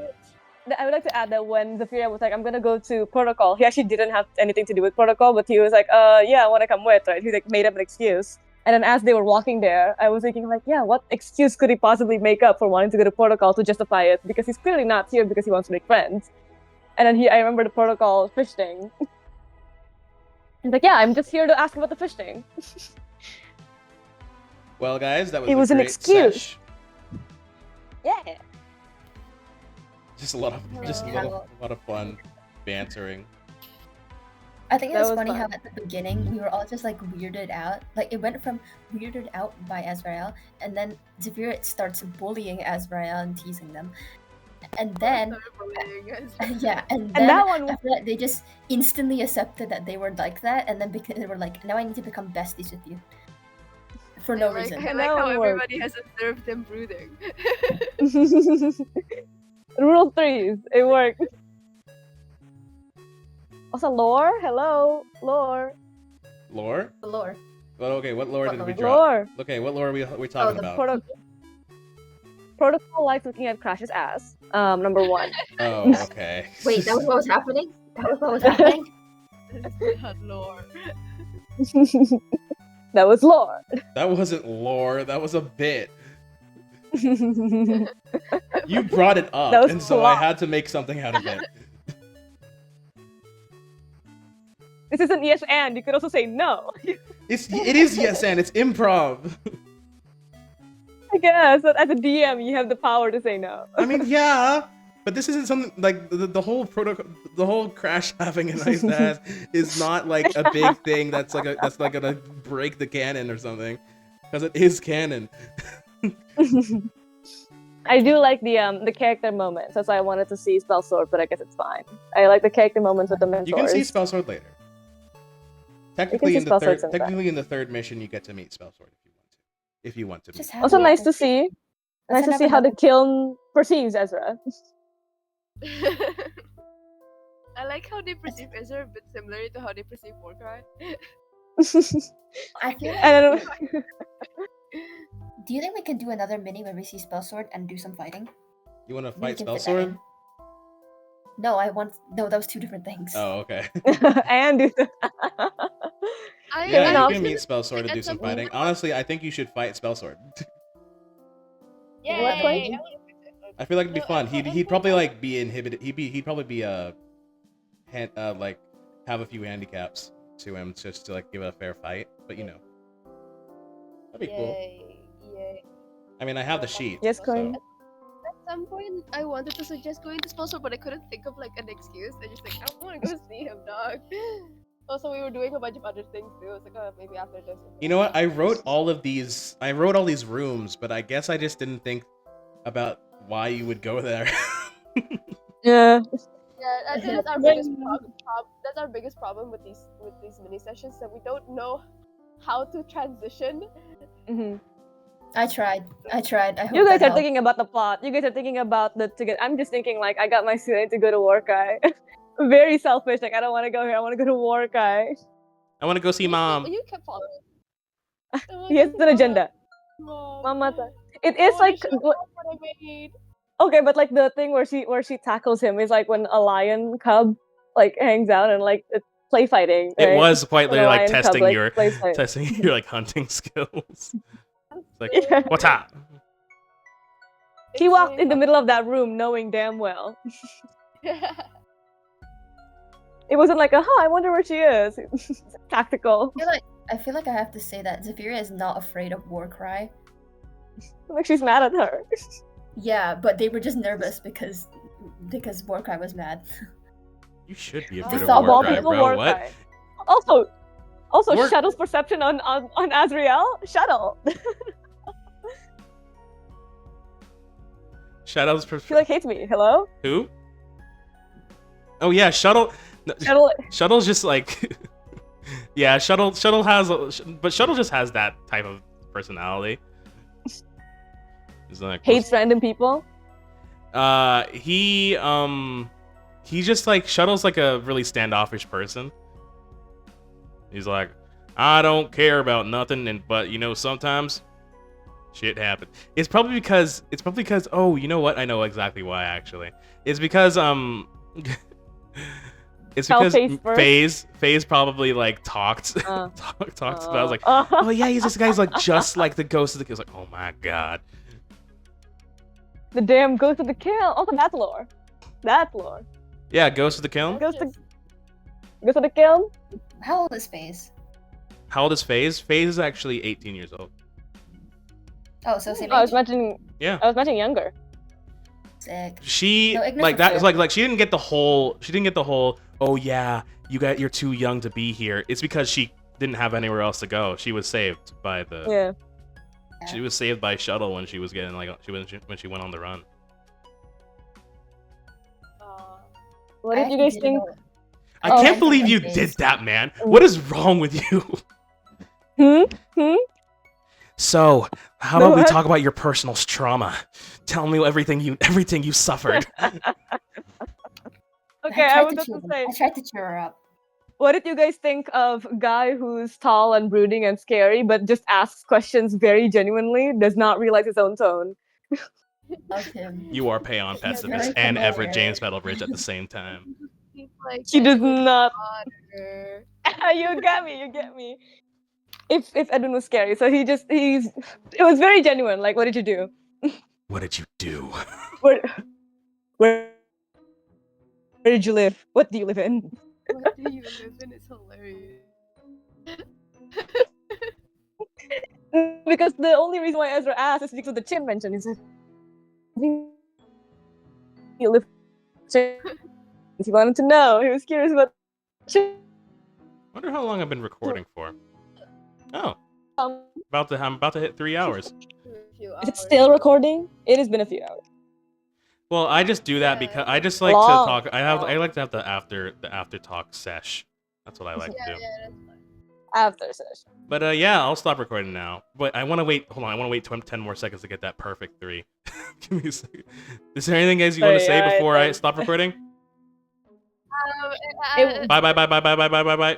when Zephyria was like, I'm gonna go to protocol, he actually didn't have anything to do with protocol, but he was like, yeah, I wanna come with, right? He like made up an excuse. And then as they were walking there, I was thinking like, yeah, what excuse could he possibly make up for wanting to go to protocol to justify it? Because he's clearly not here because he wants to make friends. And then I remember the protocol fish thing. He's like, yeah, I'm just here to ask about the fish thing. Well, guys, that was It was an great excuse. sesh. Yeah. Just a lot of fun bantering. I think it That was was funny fun. how at the beginning we were all just like weirded out. Like it went from weirded out by Azrael, and then Zephyr starts bullying Azrael and teasing them. And then yeah, and then that one- after that, they just instantly accepted that they were like that, and then because they were like, now I need to become besties with you. For no reason. I like That how one worked. everybody has observed them brooding. Rule 3s. It worked. Also, lore? Hello? Lore. Lore? The lore. Well, okay, what lore What did we lore? drop? Lore. Okay, what lore are we talking the about? Protocol likes looking at Crash's ass. Number 1. Oh, okay. Wait, that was what was happening? That was what was happening? This is not lore. That was lore. That wasn't lore. That was a bit. You brought it up, That was and so I plot. had to make something out of it. This isn't yes and. You could also say no. It is yes, and it's improv. I guess. But as a DM, you have the power to say no. I mean, yeah, but this isn't something like the whole protocol. The whole Crash having a nice ass is not like a big thing. That's gonna break the canon or something, because it is canon. I do like the character moments. That's why I wanted to see Spell Sword, but I guess it's fine. I like the character moments with the mentors. You can see Spell Sword later. Technically, in the third mission, you get to meet Spell Sword if you want to. Just Also, nice to see. Nice to see how the Kiln perceives Ezra. I like how they perceive Ezra a bit similar to how they perceive Warcry. I feel I don't like. know. Do you think we can do another mini where we see Spell Sword and do some fighting? You want to Maybe fight we can Spell fit that Sword? in. No, that was two different things. Oh, okay. And do the... Yeah, you can meet Spell Sword and do some fighting. Honestly, I think you should fight Spell Sword. Yay! What point? I feel like it'd be fun. He'd probably like be inhibited. He'd probably be like have a few handicaps to him just to like give it a fair fight. But you know, that'd be cool. Yay. I mean, I have the sheet. Yes, Coin. So. At some point, I wanted to suggest going to sponsor, but I couldn't think of like an excuse. I just like, I don't want to go see him, dog. Also, we were doing a bunch of other things too. I was like, oh, maybe after this. You know what? I wrote all these rooms, but I guess I just didn't think about why you would go there. Yeah. Yeah, I think that's our biggest problem. That's our biggest problem with these mini sessions, that we don't know how to transition. Mm-hmm. I tried. I hope You guys that are thinking about the plot. You guys are thinking about I'm just thinking like, I got my student to go to Warkai. Very selfish. Like, I don't want to go here. I want to go to Warkai. I want to go see Mom. You kept following. He has an agenda. Mama. It is like. What I made. Okay, but like the thing where she tackles him is like when a lion cub like hangs out and like it's play fighting. Right? It was quite literally like testing cub, your like hunting skills. Like, Yeah. what's up? He walked in the middle of that room knowing damn well. It wasn't like, I wonder where she is. It's tactical. I feel like I have to say that Zephyria is not afraid of Warcry. Like she's mad at her. Yeah, but they were just nervous because Warcry was mad. You should be They afraid of thought Warcry, bro. Warcry. What? Also, Shuttle's perception on Azriel. Shuttle. Shadow's She like hates me. Hello? Who? Oh yeah, Shuttle. Shuttle's just like, yeah. Shuttle has, but Shuttle just has that type of personality. He's like hates random people. He just like Shuttle's like a really standoffish person. He's like, I don't care about nothing, but you know sometimes shit happens. It's probably because oh, you know what? I know exactly why actually. It's because it's because FaZe probably like talked about. I was like, oh yeah, this guy's like just like the ghost of the. He was like, oh my god. The damn Ghost of the Kiln. Also, that's lore. That's lore. Yeah, Ghost of the Kiln. Ghost of the Kiln. How old is FaZe? How old is FaZe? FaZe is actually 18 years old. Oh, so same age? I was mentioning. Yeah. I was mentioning younger. Sick. She like that. Like she didn't get the whole. She didn't get the whole. Oh yeah, you're too young to be here. It's because she didn't have anywhere else to go. She was saved by the. Yeah. She was saved by Shuttle when she was getting like when she went on the run. What did you guys think? I can't believe you did that, man. What is wrong with you? So, how about we talk about your personal trauma? Tell me everything you suffered. Okay, I was about to say. I tried to cheer her up. What did you guys think of a guy who's tall and brooding and scary, but just asks questions very genuinely, does not realize his own tone? Love him. You are Payon Pessimist and Everett James Metalbridge at the same time. Like, she does not. You get me. If Edwin was scary, so it was very genuine. Like, what did you do? What did you do? Where did you live? What do you live in? What do you live in? It's hilarious. Because the only reason why Ezra asked is because of the chin mention. He said, "You live." He wanted to know. He was curious about. Wonder how long I've been recording for. Oh, I'm about to hit 3 hours. A few Is it hours. still recording? It has been a few hours. Well, I just do that Yeah. because I just like Long. to talk. I like to have the after talk sesh. That's what I like Yeah, to do. yeah, that's fine. After session. But yeah, I'll stop recording now. But I want to wait. Hold on, I want to wait 10 more seconds to get that perfect 3. Give me a second. Is there anything guys you want to say Alright, before I thanks. stop recording? Um, It- Bye.